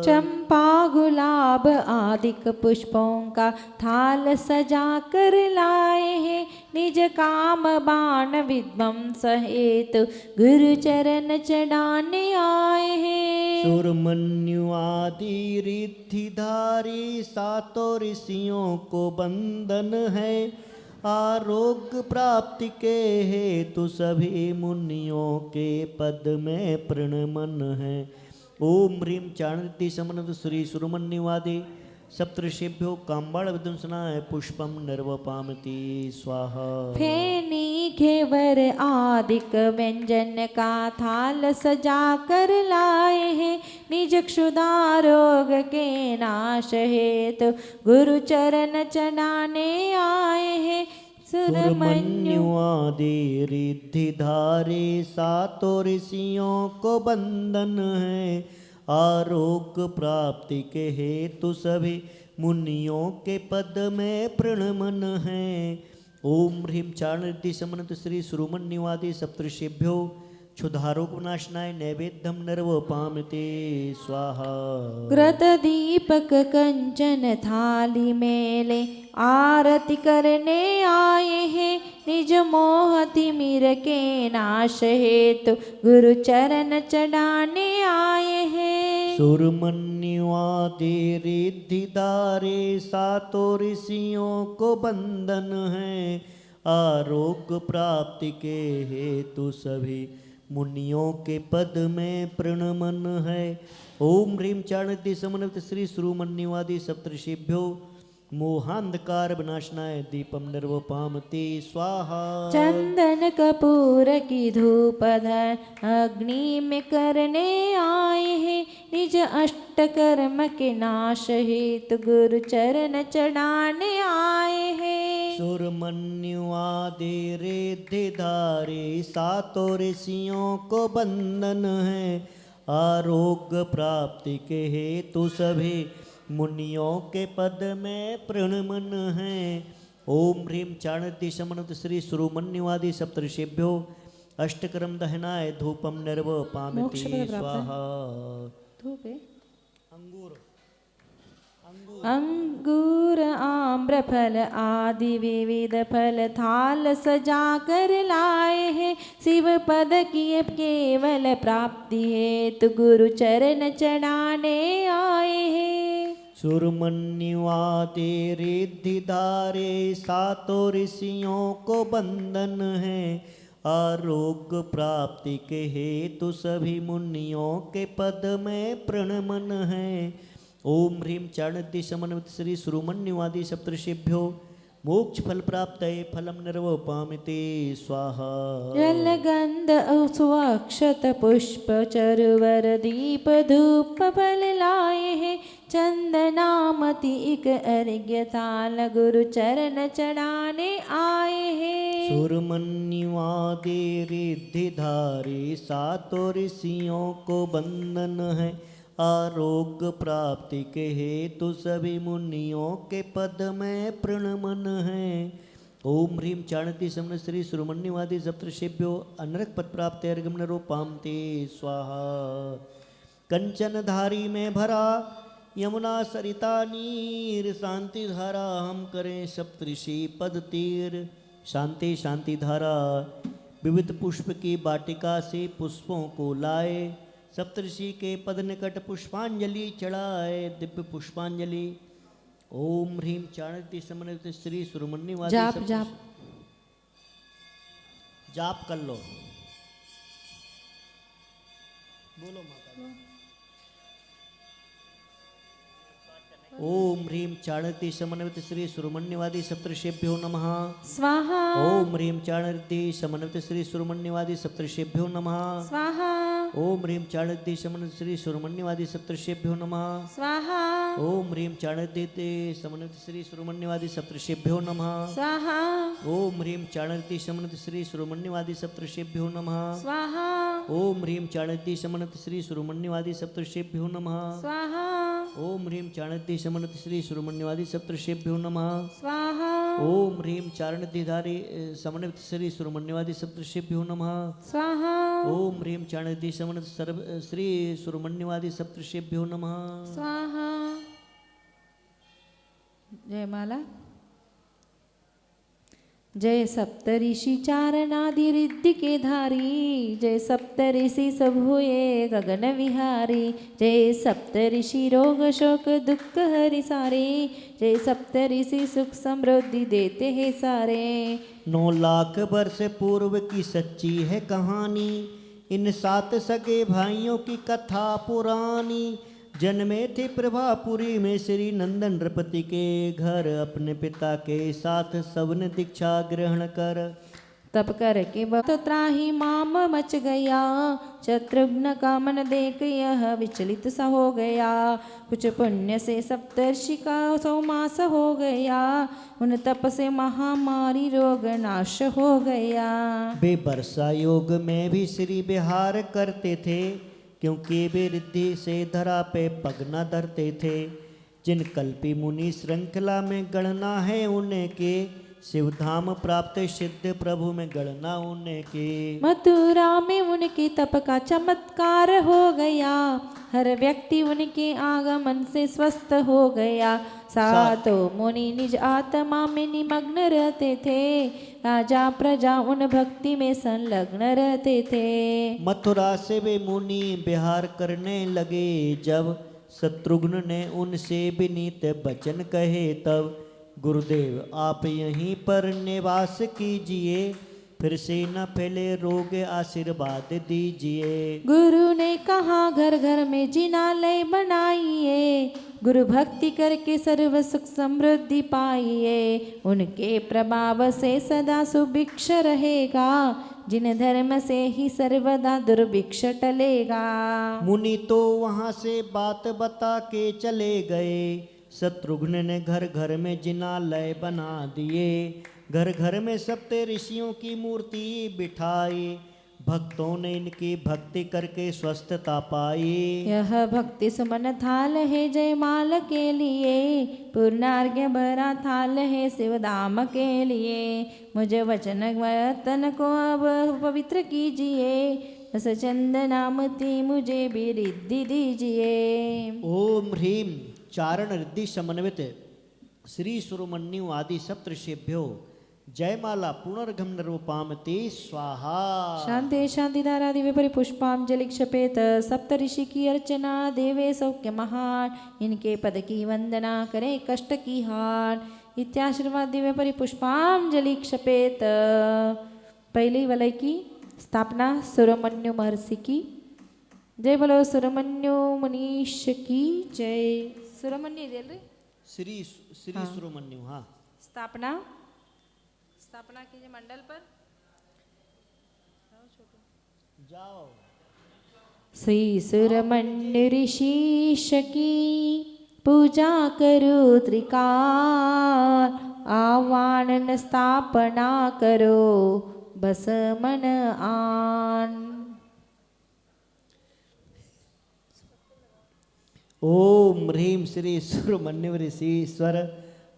चंपा गुलाब आदिक पुष्पों का थाल सजा कर लाए हैं, निज काम बाण विध्वंस हेतु गुरु चरण चढ़ाने आए हैं। सुरमन्यु आदि रिद्धिधारी सातों ऋषियों को बंधन है, आरोग्य प्राप्ति के हेतु सभी मुनियों के पद में प्रणमन है। ओम ह्रीं चाणति समन्वित श्री सुरमन्युवादि सप्तऋषिभ्यो काम्बाल विध्वंसनाय पुष्पम निर्वपामति स्वाहा। फेनी घेवर आदिक व्यंजन का थाल सजा कर लाए हैं, निज क्षुधा रोग के नाश हेतु गुरु चरण चढ़ाने आए हैं। सुरमन्यु आदि रिद्धिधारी सातों ऋषियों को बंधन है, आरोग्य प्राप्ति के हेतु सभी मुनियों के पद में प्रणमन है। ओम ह्रीं चाणति समन्वित श्री सुरमन्युवादि सप्तऋषिभ्यो क्षुधारोग विनाशनाय नैवेद्यम निर्वपामते स्वाहा। कृत दीपक कंचन थाली मेले आरती करने आए हैं, निज मोह तिमिर के नाश हेतु गुरु चरण चढ़ाने आए हैं। सुरमन्यु आदि रिद्धिधारे सातों ऋषियों को बंधन है, आरोग्य प्राप्ति के हेतु सभी मुनियों के पद में प्रणमन है। ओम ह्रीं चाणति समन्वित श्री सुरमन्युवादि सप्तऋषिभ्यो मोहांधकार विनाशनाय दीपम निर्वपामते स्वाहा। चंदन कपूर की धूप धर अग्नि में करने आए हैं, निज अष्ट कर्म के नाश हेतु गुरु चरण चढ़ाने आए हैं। सुरमन्यु आदि रिद्धिधारी सातों ऋषियों को बंधन है, आरोग्य प्राप्ति के हेतु सभी मुनियों के पद में प्रणमन है। ओम ह्रीं चाणति समन्वित श्री सुरमन्युवादि सप्तऋषिभ्यो अष्टकर्म दहनाय धूपम निर्वपामति स्वाहा। अंगूर आम्र फल आदि विविध फल थाल सजा कर लाए हैं, शिव पद की केवल प्राप्ति हेतु गुरु चरण चढ़ाने आए हैं। सुरमन्यु आदि रिद्धिधारे सातों ऋषियों को बंधन है, आरोग्य प्राप्ति के हेतु सभी मुनियों के पद में प्रणमन है। ओम ह्रीं चाणति समन्वित श्री सुरमन्युवादि सप्तऋषिभ्यो मोक्ष फल प्राप्त फलम निर्वपामते स्वाहा। जल गंध स्वक्षत पुष्प चरुवर दीप धूप फल लाए हैं, चंदनामति एक अर्घ्य थाल गुरु चरण चढ़ाने आए हैं। सुरमन्युवादि रिद्धिधारी सातों ऋषियों को बंधन है, आरोग्य प्राप्ति के हेतु सभी मुनियों के पद में प्रणमन है। ओम ह्रीं चाणति समन्वित श्री सुरमन्युवादि सप्तऋषिभ्यो अनरक पद प्राप्त अर्घ्यम निर्वपामते स्वाहा। कंचन धारी में भरा यमुना सरिता नीर, शांति धारा हम करें सप्तऋषि पद तीर। शांति शांति धारा विविध पुष्प की वाटिका से पुष्पों को लाए, सप्तऋषि के पद निकट पुष्पांजलि चढ़ाए दिव्य पुष्पांजलि। ओम ह्रीं चाणति समन्वित श्री सुरमन्युवादि जाप जाप जाप कर लो, बोलो माता। ओम ह्रीं चाणति समन्वित श्री सुरमन्युवादि सप्तऋषिभ्यो नमः स्वाहा। ओम ह्रीं चाणति समन्वित श्री सुरमन्युवादि सप्तऋषिभ्यो नमः स्वाहा। ओम ह्रीं चाणद्य समन श्री सुब्रह्मण्यवादी सप्तर्षिभ्यो नमः स्वाहा ओम ह्रीं चाणद्य समन श्री सुब्रह्मण्यवादी सप्तर्षिभ्यो नमः स्वाहा ओम ह्रीं चाणद्य समन श्री सुब्रह्मण्यवादी सप्तर्षिभ्यो नमः स्वाहा ओम ह्रीं चाणद्य समन श्री सुब्रह्मण्यवादी सप्तर्षिभ्यो नमः स्वाहा ओम ह्रीं चाणद्य समन श्री सुब्रह्मण्यवादी सप्तर्षिभ्यो नमः स्वाहा ओम ह्रीं चारणधिधारी समन्वित श्री सुब्रह्मण्यवादी सप्तर्षिभ्यो नमः स्वाहा ओम ह्रीं चाणद्य समन श्री सुब्रह्मण्यवादी सप्तर्षिभ्यो नमः स्वाहा। जय माला। जय सप्तऋषि चारणादि रिद्धि के धारी, जय सप्तऋषि सब हुए गगन विहारी, जय सप्तऋषि रोग शोक दुख हरि सारे, जय सप्तऋषि सुख समृद्धि देते हैं सारे। 9 लाख वर्ष पूर्व की सच्ची है कहानी, इन 7 सगे भाइयों की कथा पुरानी। जन्मे थे प्रभापुरी में श्री नंदन नृपति के घर, अपने पिता के साथ सबने दीक्षा ग्रहण कर। तप करके भक्त त्राहि माम मच गया, शत्रुघ्न का मन देख यह विचलित सा हो गया। कुछ पुण्य से सप्तर्षि का 100 मास हो गया, उन तप से महामारी रोग नाश हो गया। वे वर्षा योग में भी श्री विहार करते थे, क्योंकि वे रिद्धि से धरा पे पग न धरते थे। जिन कल्पी मुनि श्रृंखला में गणना है उनके, शिवधाम प्राप्त सिद्ध प्रभु में गणना उनके। मथुरा में उनके तप का चमत्कार हो गया, हर व्यक्ति उनके आगमन से स्वस्थ हो गया। सातों मुनि निज आत्मा में निमग्न रहते थे, राजा प्रजा उन भक्ति में संलग्न रहते थे। मथुरा से वे मुनि विहार करने लगे, जब शत्रुघ्न ने उनसे विनीत वचन कहे तब। गुरुदेव आप यहीं पर निवास कीजिए, फिर से न फैले रोग आशीर्वाद दीजिए। गुरु ने कहा घर घर में जिनालय बनाइए, गुरु भक्ति करके सर्व सुख समृद्धि पाइए। उनके प्रभाव से सदा सुभिक्ष रहेगा, जिन धर्म से ही सर्वदा दुर्भिक्ष टलेगा। मुनि तो वहाँ से बात बता के चले गए, शत्रुघ्न ने घर घर में जिनालय बना दिए। घर घर में सप्त ऋषियों की मूर्ति बिठाई, भक्तों ने इनकी भक्ति करके स्वस्थता पाई। यह भक्ति सुमन थाल है जयमाल के लिए, पूर्णार्घ्य भरा थाल है शिवधाम के लिए। मुझे वचन वतन को अब पवित्र कीजिए, रस चंदनामति मुझे भी रिद्धि दीजिए। ओम ह्रीं चारण रिद्धि समन्वित श्री सुब्रह्मण्यु आदि सप्तऋषिभ्यो जयमाला पुनर्गम नरूपामते स्वाहा। शांति शांति धारा दिव्य परिपुष्पांजलि क्षपेत, सप्त ऋषि की अर्चना देवे सौख्य महान, इनके पद की वंदना करे कष्ट की हार। इत्याशीर्वाद दिव्य परिपुष्पांजलि क्षपेत। पहली वलय की स्थापना सुब्रह्मण्यु महर्षि की जय। बोलो सुब्रह्मण्यु मुनीश की जय। सुब्रह्मण्य दिल रे श्री सुब्रह्मण्यु। हाँ स्थापना स्थापना कीजिए मंडल पर। जाओ। श्री सुब्रह्मण्य ऋषिश की पूजा करो त्रिकाल, आह्वान स्थापना करो बस मन आन। ओम ह्रीं श्री सुब्रह्मण्य ऋषीश्वर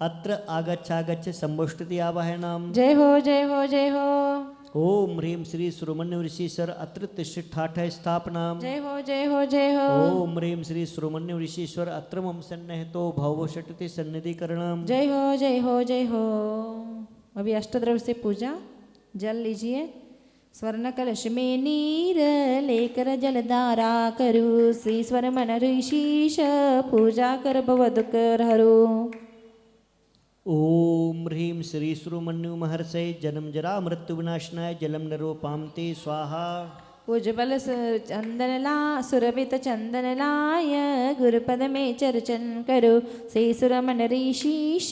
अत्र आगच्छ संबुष्टि आवाहनम। जय हो जय हो जय हो। ओम ह्रीं श्री सुब्रह्मण्य ऋषीश्वर अत्र तिष्ठाठ स्थापना। जय हो जय हो जय हो। ओम ह्रीं श्री सुब्रह्मण्य ऋषीश्वर अत्र मम सन्निहितो भवशक्ति सन्निधिकरणम। जय हो जय हो जय हो। अभी अष्टद्रव्य से पूजा। जल लीजिए। स्वर्ण कलश में नीर लेकर जलधारा करूँ, श्री स्वर मन ऋषीश पूजा कर भवदुख हरो। ओम ह्रीं श्री सुब्रह्मण्यु महर्षे जन्म जरा मृत्यु विनाशनाय जलम नरोपामते स्वाहा। उज्ज्वल चंदन ला सुरभित चंदन लाय, गुरुपद में चर्चन करो, श्री सुरमन ऋषीश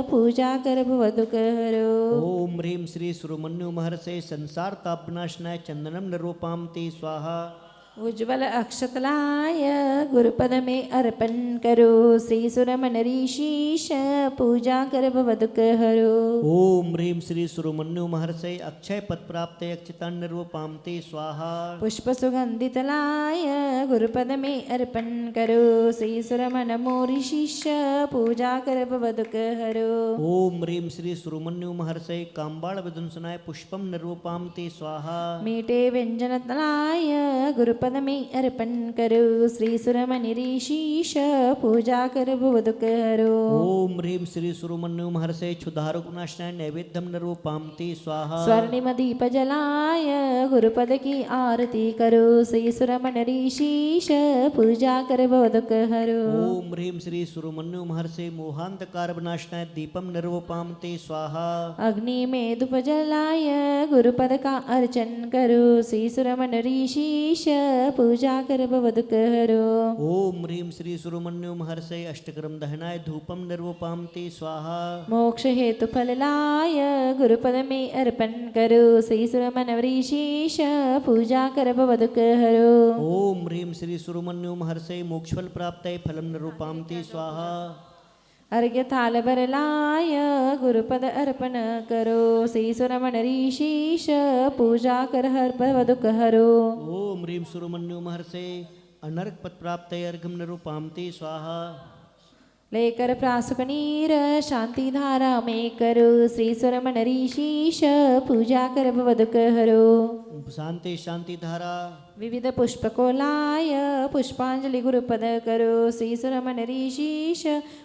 पूजा कर भवदुख हरो। ओम ह्रीं श्री सुब्रह्मण्यु महर्षे संसार ताप विनाशनाय चंदनम नरोपामते स्वाहा। उज्ज्वल अक्षतलाय गुरुपद में अर्पण करो। श्री सुरमन ऋषिश पूजा कर भवदुख हरो। ओम ह्रीं श्री सुरमन्यु महर्षय अक्षय पद प्राप्त अक्षता निर्वपामते स्वाहा। पुष्प सुगंधितलाय गुरुपद में अर्पण करो। श्री सुरमन ऋषिश पूजा कर भवदुख हरो। ओम ह्रीं श्री सुरमन्यु महर्षय काम्बाळ विध्वंसनाय पुष्पम निर्वपामते स्वाहा। मीठे व्यंजन तलाय गुरुपद में अर्पण करो। श्री सुरमनि ऋषिश पूजा कर भवदुख हरो। ओम ह्रीं श्री सुरमन्यु महर्षय क्षुधारो गुणाशनाय नैवेद्यम निर्वपामते स्वाहा। स्वर्णिम दीप जलाय गुरुपद की आरती करो। श्री सुरमन ऋषिश पूजा कर भवदुख हरो। ओम ह्रीं श्री सुरमन्यु महर्षय मोहांधकार विनाशनाय दीपम निर्वपामते स्वाहा। अग्नि में धूप जलाय गुरुपद का अर्चन करो। श्री सुरमन ऋषिश पूजा कर भवदुख हरो। ओम ह्रीं श्री सुरमन्यु महर्षय अष्टकर्म दहनाय धूपम निर्वपामते स्वाहा। मोक्ष हेतु फल लाय गुरुपद में अर्पण करो। श्री सुरमन ऋषिश पूजा कर भवदुख हरो। ओम ह्रीं श्री सुरमन्यु महर्षय मोक्षफल प्राप्तये फलम निर्वपामते स्वाहा। अर्घ्य थाल भर लाय गुरुपद अर्पण करो। श्री सुरमन ऋषिश पूजा कर हर भवदुख हरो। ओम ह्रीं सुरमन्यु महर्षय अनर्क पद प्राप्तये अर्घ्यम निर्वपामते स्वाहा। लेकर प्रासुक नीर शांति धारा में करो। श्री सुरमन ऋषिश पूजा कर भवदुख हरो। शांति शांति धारा विविध पुष्प को लाय पुष्पांजलि गुरुपद करो। श्री सुरमन ऋषिश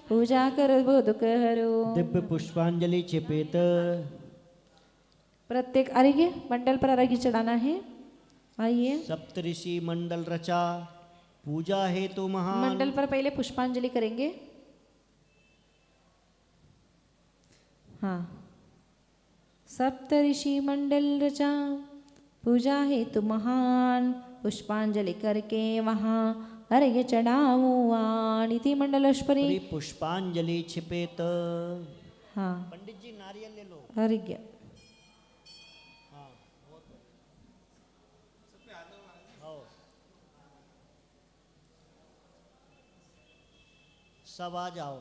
पूजा कर भवदुख हरो। दिव्य पुष्पांजलि छिपेत। प्रत्येक अर्घ्य मंडल पर अर्घ्य चढ़ाना है। आइए सप्तऋषि मंडल रचा पूजा हेतु महान। मंडल पर पहले पुष्पांजलि करेंगे। हाँ, सप्तऋषि मंडल रचा पूजा हेतु महान। पुष्पांजलि करके वहाँ अर्घ्य चढ़ाऊं आनिति मंडलेश्वरी। परी पुष्पांजलि छिपेत। हाँ, पंडित जी नारियल ले लो। अर्घ्य सब आ जाओ।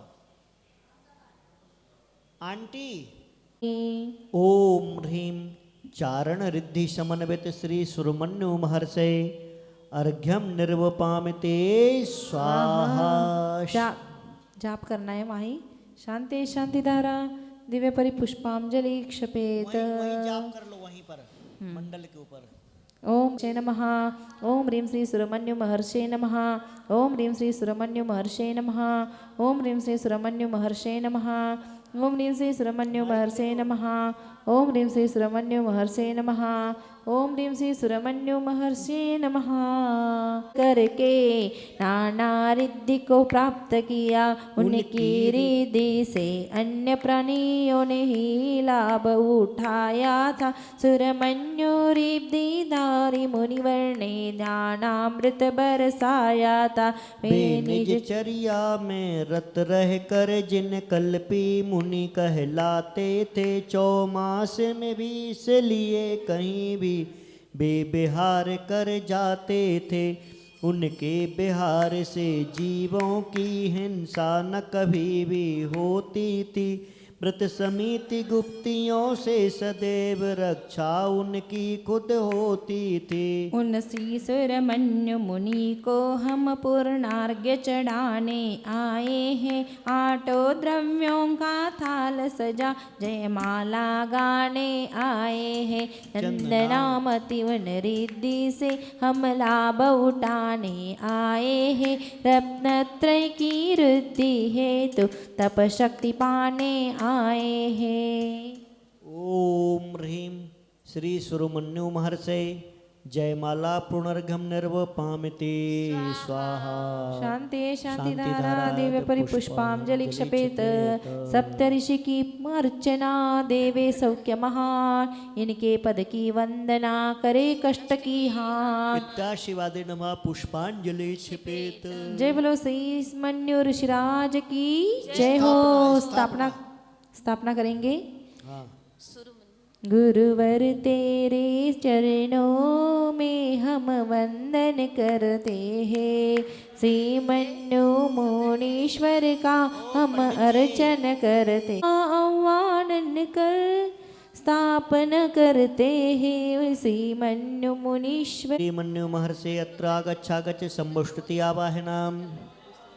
आंटी ओम ह्रीं चारण रिद्धि समन्वित श्री सुरमन्यु महर्षय अर्घ्यम निर्वपामते स्वाहा। जाप करना है माही। शांति शांति धारा दिव्य परि पुष्पांजलि क्षपेत। वहीं जाप कर लो वहीं पर मंडल के ऊपर। ओम जय नमः। ओम ह्रीं श्री सुरमन्यु महर्षे नमः। ओम ह्रीं श्री सुरमन्यु महर्षे नमः। ओम ह्रीं श्री सुरमन्यु महर्षे नमः। ओम ह्रीं श्री सुरमन्यु महर्षे नमः। ओम ह्रीं श्री सुरमन्यु महर्षे नमः। ओम ह्रीं श्री सुरमन्यु महर्षे नमः। करके नाना रिद्धि को प्राप्त किया। उनकी रिद्धि से अन्य प्राणियों ने ही लाभ उठाया था। सुरमन्यु रिद्धिधारी मुनिवर ने ध्यानामृत बरसाया था। वे निज चर्या में रत रह कर जिन कल्पी मुनि कहलाते थे। चौमास में भी इसलिए कहीं भी बेबिहार कर जाते थे। उनके बिहार से जीवों की हिंसा न कभी भी होती थी। व्रत समिति गुप्तियों से सदैव रक्षा उनकी खुद होती थी। उन श्री सुरमन्यु मुनि को हम पूर्णार्घ्य चढ़ाने आए हैं। आठों द्रव्यों का थाल सजा जयमाला गाने आए हैं। चंदनामति वन रिद्धि से हम लाभ उठाने आए हैं। रत्नत्रय की रिद्धि हेतु तप शक्ति पाने आए हैं। ओम ह्रीं श्री सुरमन्यु महर्षय जयमाला पुनर्घम निर्वपामिते स्वाहा। शांति शांति धारा दिव्य परिपुष्पांजलि क्षपेत। सप्तऋषि की अर्चना देवे सौख्य महान। इनके पद की वंदना करे कष्ट की हान। इत्याशिवादे नमः पुष्पांजलि क्षिपेत। जय बोलो श्री मन्यु ऋषिराज की जय हो। स्थापना करेंगे। हाँ गुरुवर तेरे चरणों में हम वंदन करते हैं, श्री मन्नु मुनीश्वर का हम अर्चन करते, आह्वान कर स्थापन करते हैं, श्री मन्नु मुनीश्वर। श्रीमन्यु महर्षि अत्र आगच्छागच्छ संभुष्टि आवाहनाम्।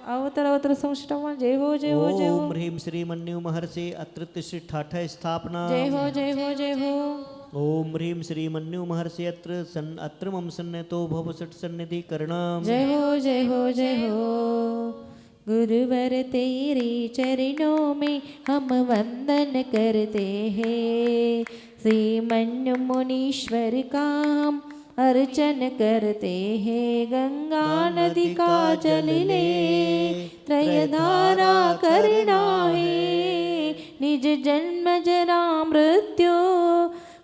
अवतर अवतर संष्टम जय हो जय हो जय हो। ओम ह्रीं श्रीमन्यु महर्षि अत्र तिष्ठाठ स्थापना। जय हो जय हो जय हो। ओम ह्रीं श्रीमन्यु महर्षि अत्र मम सन्निधो भव सट सन्निधि करणम्। जय हो जय हो जय हो। गुरुवर तेरे चरणों में हम वंदन करते हैं, श्री मन्नु मुनीश्वर का हम अर्चन करते हैं, गंगा नदी का जल ले त्रय धारा करना है, निज जन्म जरा मृत्यु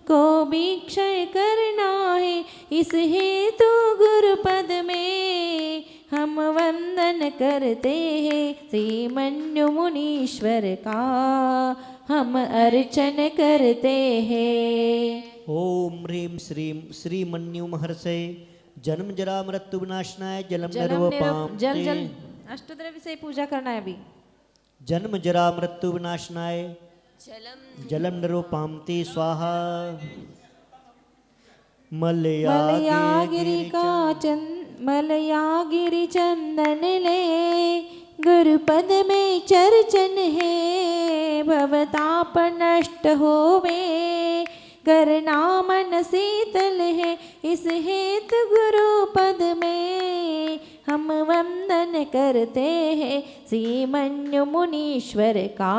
को भी क्षय करना है, इस हेतु गुरुपद में हम वंदन करते हैं, श्री मन्नु मुनीश्वर का हम अर्चन करते हैं। ओम ह्रीं श्रीं श्रीमन्यु महर्षे जन्म जरा मृत्यु विनाशनाय जलम निर्वपाम। जल जल अष्टद्रव्य से पूजा करना है अभी। जन्म जरा मृत्यु विनाशनाय जलम निर्वपामति स्वाहा। मलयागिरि चंदन ले गुरुपद में चर्चन है, भवताप नष्ट होवे करना मन शीतल है, इस हेतु गुरुपद में हम वंदन करते हैं, श्री मन्नु मुनीश्वर का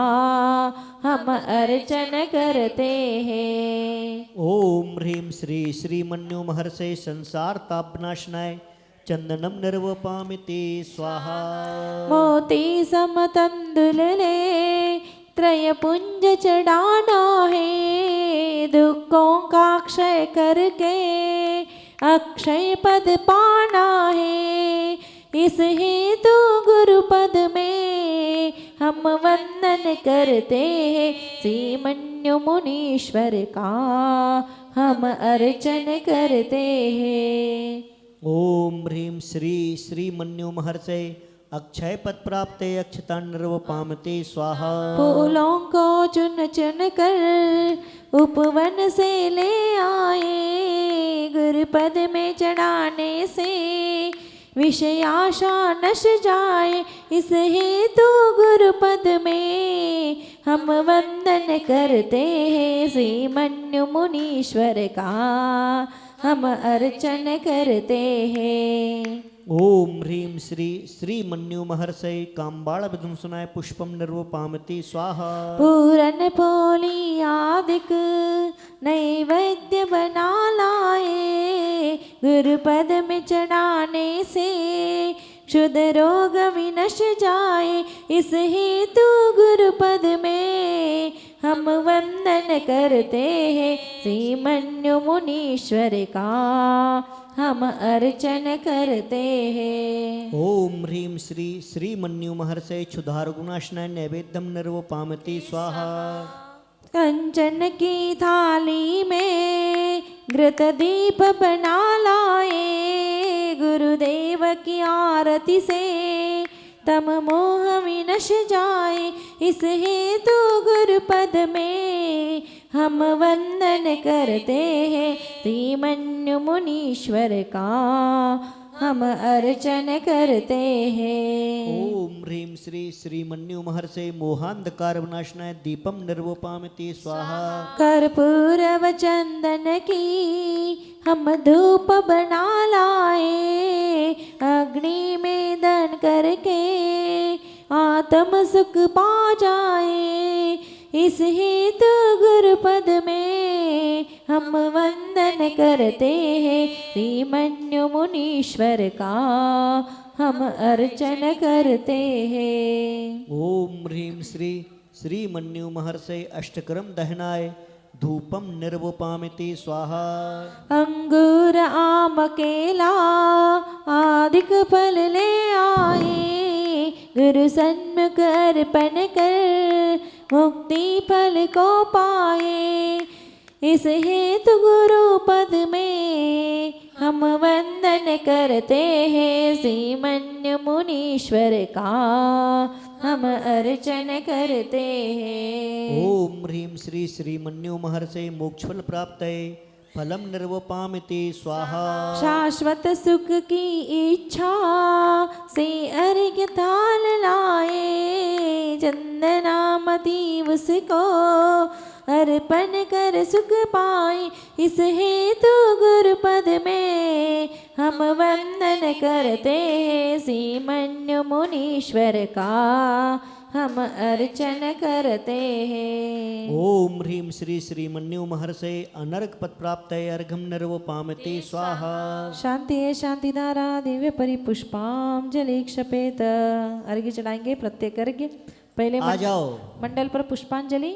हम अर्चन करते हैं। ओम ह्रीं श्री श्रीमन्यु महर्षे संसार तापनाशनाय चंदनम निर्वपामिति स्वाहा। मोती समतंदुल ले त्रय पुंज चढ़ाना है, दुखों का क्षय करके अक्षय पद पाना है, इस हेतु गुरुपद में हम वंदन करते हैं, श्री मन्नु मुनीश्वर का हम अर्चन करते हैं। ओम ह्रीं श्री श्रीमन्यु महर्षे अक्षय पद प्राप्त अक्षता निर्वपामति स्वाहा। फूलों को चुन चुन कर उपवन से ले आए, गुरुपद में चढ़ाने से विषय आशा नश जाए, इस हेतु गुरुपद में हम वंदन करते हैं, श्री मन्नु मुनीश्वर का हम अर्चन करते हैं। ओम ह्रीं श्री श्रीमन्यु महर्षे काम्बाल विध्वंसनाय पुष्पम निर्वपामति स्वाहा। पूरन पोली आदिक नैवेद्य बना लाए, गुरुपद में चढ़ाने से क्षुद रोग विनश जाए, इस हेतु गुरुपद में हम वंदन करते हैं, श्री मन्नु मुनीश्वर का हम अर्चन करते हैं। ओम ह्रीं श्री श्रीमन्यु महर्षे क्षुधार गुणाशनाय नैवेद्यम निर्वपामति स्वाहा। कंचन की थाली में घृत दीप बना लाए, गुरुदेव की आरती से तम मोह विनश जाए, इस हेतु गुरुपद में हम वंदन करते हैं, श्री मन्नु मुनीश्वर का हम अर्चन करते हैं। ओम ह्रीं श्री श्रीमन्यु महर्षे मोहांधकार विनाशनाय दीपम निर्वपामति स्वाहा। कर्पूर व चंदन की हम धूप बना लाए, अग्नि में दन करके आत्म सुख पा जाए, इस हेतु गुरुपद में हम वंदन करते हैं, श्री मन्नु मुनीश्वर का हम अर्चन करते हैं। ओम ह्रीं श्री श्रीमन्यु महर्षे अष्टकरम दहनाय धूपम निर्वपामिति स्वाहा। अंगूर आम केला आदिक फल ले आए, गुरु सन्मुख अर्पण कर मुक्ति फल को पाए, इस हेतु गुरु पद में हम वंदन करते हैं, श्रीमन्य मुनीश्वर का हम अर्चन करते हैं। ओम ह्रीं श्री श्रीमन्यो महर्षे मोक्षफल प्राप्तये फलम निर्वपामिति स्वाहा। शाश्वत सुख की इच्छा से अर्घ्य थाल लाए, चंदनामति उसको अर्पण कर सुख पाए। इस हेतु गुरुपद में हम वंदन करते हैं, श्रीमन्य मुनीश्वर का हम अर्चन करते हैं। ओम ह्रीं श्री श्रीमन्यो महर्षे अनर्घ पद प्राप्तये अर्घम निर्वपामिति स्वाहा। शांति है शांति धारा दिव्य परिपुष्पांजलि क्षपेत। अर्घ्य चढ़ाएंगे प्रत्येक अर्घ्य। पहले आ जाओ मंडल पर पुष्पांजलि।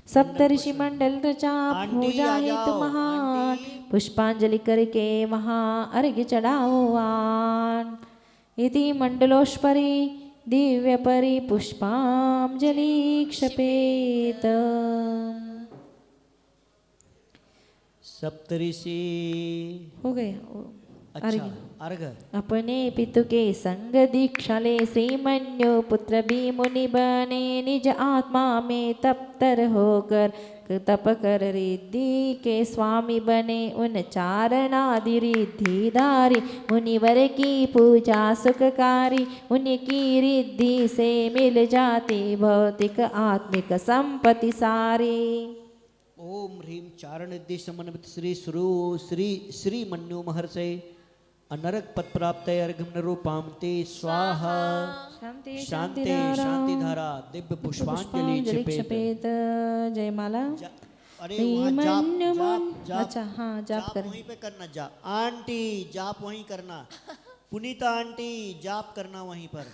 सप्तऋषि मंडल रचा पूजा हेतु महान, पुष्पांजलि करके वहाँ अर्घ्य चढ़ाओ आन। इति मंडलोष्परी दिव्य परि पुष्पांजलि क्षपेत। सप्तऋषि हो गया अच्छा अर्घ। अपने पितु के संग दीक्षा ले, श्रीमन्यो पुत्र भी मुनि बने, निज आत्मा में तप्तर होकर तप कर रिद्धि के स्वामी बने। उन चारणादि रिद्धिधारी मुनिवर की पूजा सुखकारी, उनकी रिद्धि से मिल जाती भौतिक आत्मिक संपत्ति सारी। ओम ह्रीं चारण निधि समन्वित श्री श्रीमन्यो महर्षे अनरक पद प्राप्त अर्घम निरूपामते स्वाहा। शांति शांति शांति धारा दिव्य पुष्पांजलि क्षपेत। जयमाला। अरे वहाँ जाप जाप अच्छा हाँ जाप करें। वहीं पे करना। जाप आंटी जाप वहीं करना। पुनीता आंटी जाप करना वहीं पर।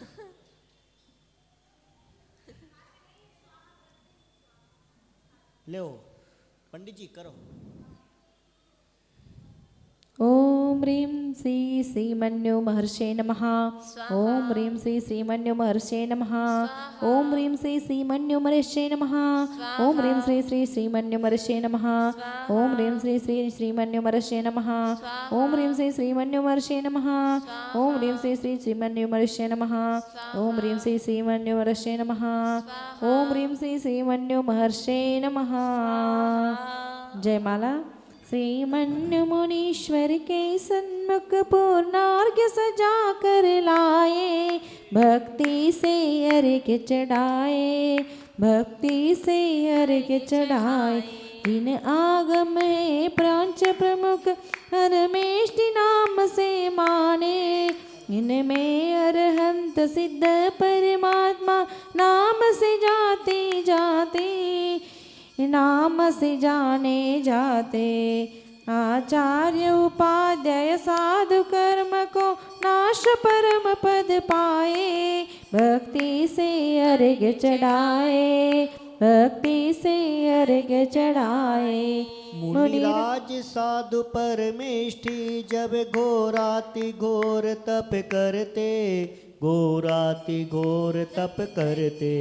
लो पंडित जी करो। ओम ह्रीं श्री श्रीमन्यो महर्षे नमः। ओम ह्रीं श्री श्रीमन्यो महर्षे नमः। ओम ह्रीं श्री श्रीमन्यो महर्षे नमः। ओम ह्रीं श्री श्रीमन्यो महर्षे नमः। ओम ह्रीं श्री श्रीमन्यो महर्षे नमः। ओम ह्रीं श्री श्रीमन्यो महर्षे नमः। ओम ह्रीं श्री श्रीमन्यो महर्षे नमः। ओम ह्रीं श्री श्रीमन्यो महर्षे नमः। ओम ह्रीं श्री श्रीमन्यो महर्षे नमः। जयमाला। श्रीमन्य मुनीश्वर के सन्मुख पूर्णार्घ्य सजा कर लाए, भक्ति से अर्घ्य चढ़ाए, भक्ति से अर्घ्य चढ़ाए। जिन आगम है प्रांच प्रमुख परमेष्टि नाम से माने, इनमें अरहंत सिद्ध परमात्मा नाम से जाते जाते, नाम से जाने जाते। आचार्य उपाध्याय साधु कर्म को नाश परम पद पाए, भक्ति से अर्घ्य चढ़ाए, भक्ति से अर्घ्य चढ़ाए। मुनिराज साधु परमेष्टि जब घोराति घोर तप करते, घोराति घोर तप करते।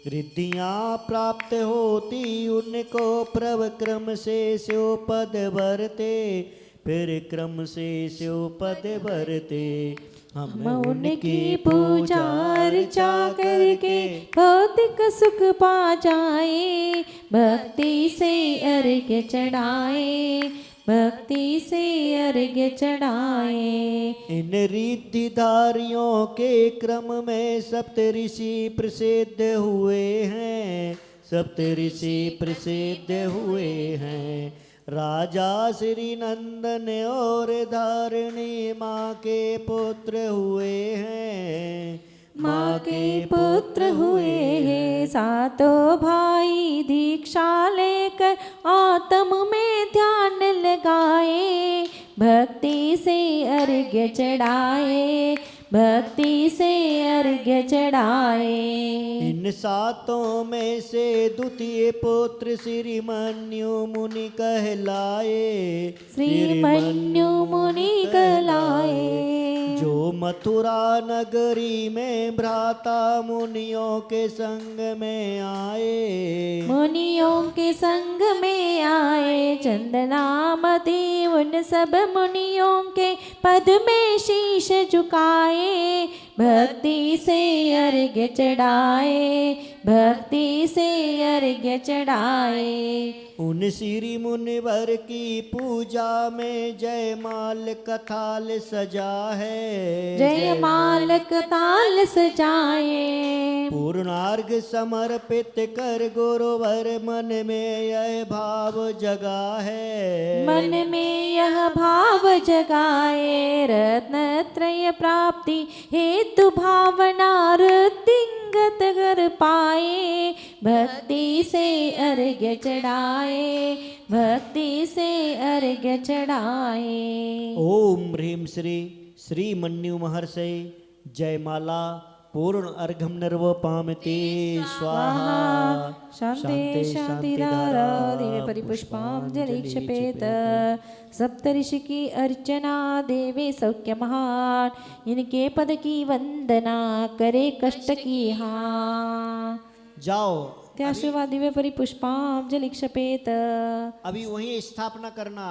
रिद्धियाँ प्राप्त होती उनको प्रभ क्रम से स्यो पद भरते, फिर क्रम से स्यो पद भरते। हम उनकी पूजा अर्चा करके भौतिक सुख पा जाए, भक्ति से अर्घ्य चढ़ाए, भक्ति से अर्घ्य चढ़ाए। इन रिद्धिधारियों के क्रम में सप्तऋषि प्रसिद्ध हुए हैं, सप्तऋषि प्रसिद्ध हुए हैं। राजा श्री नंदन और धारिणी माँ के पुत्र हुए हैं, माँ के पुत्र हुए हैं। सातों भाई दीक्षा लेकर आत्म में ध्यान लगाए, भक्ति से अर्घ्य चढ़ाए, भक्ति से अर्घ्य चढ़ाए। इन सातों में से द्वितीय पुत्र श्रीमन्यु मुनि कहलाए, श्रीमन्यु मुनि कहलाए। जो मथुरा नगरी में भ्राता मुनियों के संग में आए, मुनियों के संग में आए। चंदनामति उन सब मुनियों के पद में शीश झुकाए, भक्ति से अर्घ्य चढ़ाए, भक्ति से अर्घ्य चढ़ाए। उन श्री मुनिवर की पूजा में जयमाल कथाल सजा है, जयमाल कताल सजाए। पूर्णार्घ समर्पित कर गुरुवर मन में यह भाव जगा है, मन में यह भाव जगाए। रत्नत्रय प्राप्ति हेतु भावना रुद्धिंगत कर पाए, भक्ति से अर्घ्य चढ़ाए, भक्ति से अर्घ्य चढ़ाए। ओम ह्रीं श्री श्री मन्यु महर्षि जयमाला पूर्ण अर्घम निर्वपामते स्वाहा। शांति शांतिधारा दिव्य परिपुष्पांजलि क्षपेत। सप्तऋषि की अर्चना देवे सौख्य महान, इनके पद की वंदना करे कष्ट की हां। जाओ त्याशिवाद दिव्य परिपुष्पांजलि क्षपेत। अभी वहीं स्थापना करना।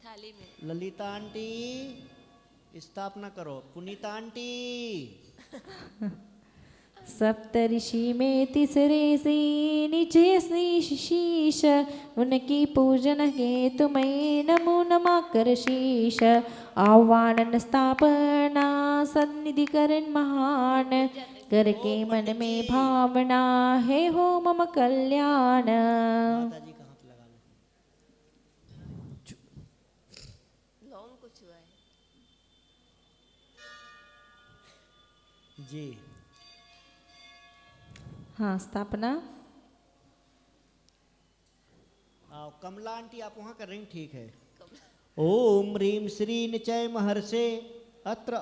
थाली में ललिता आंटी स्थापना करो। पुनीता आंटी सप्तऋषि में तीसरे से नीचे श्री शीश, उनकी पूजन के तुम्हें नमो नमा कर शीश। आह्वान स्थापना सन्निधि करण महान, करके मन में भावना है हो मम कल्याण। माताजी का हाथ लगा लो। लौंग कुछ हुआ है। जी हाँ स्थापना। आओ कमला आंटी आप वहां कर रही हैं, ठीक है। ओम ह्रीं श्री निचय महर्षे अत्र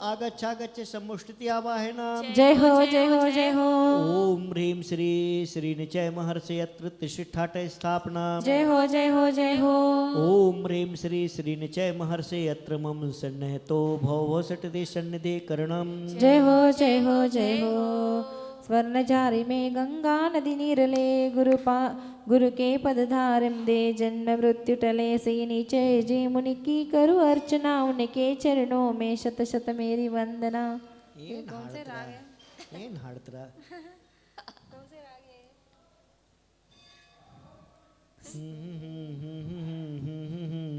आगच्छ समुष्टि आवाहना। जय हो जय हो जय हो। ओम ह्रीं श्री श्री निचय महर्षे अत्र त्रिशिष्ठाट स्थापना। जय हो जय हो जय हो। ओम ह्रीं श्री श्री निचय महर्षे अत्र मम सन्नहतो भव सटदे सन्निधे करणम। जय हो जय हो जय हो। स्वर्ण झारी में गंगा नदी नीरले, गुरु के पदधारम दे जन्म मृत्यु टले। से नीचे जी मुनि की करू अर्चना, उनके चरणों में शत शत मेरी वंदना। ये कौन से राग है? ये नाड़तरा।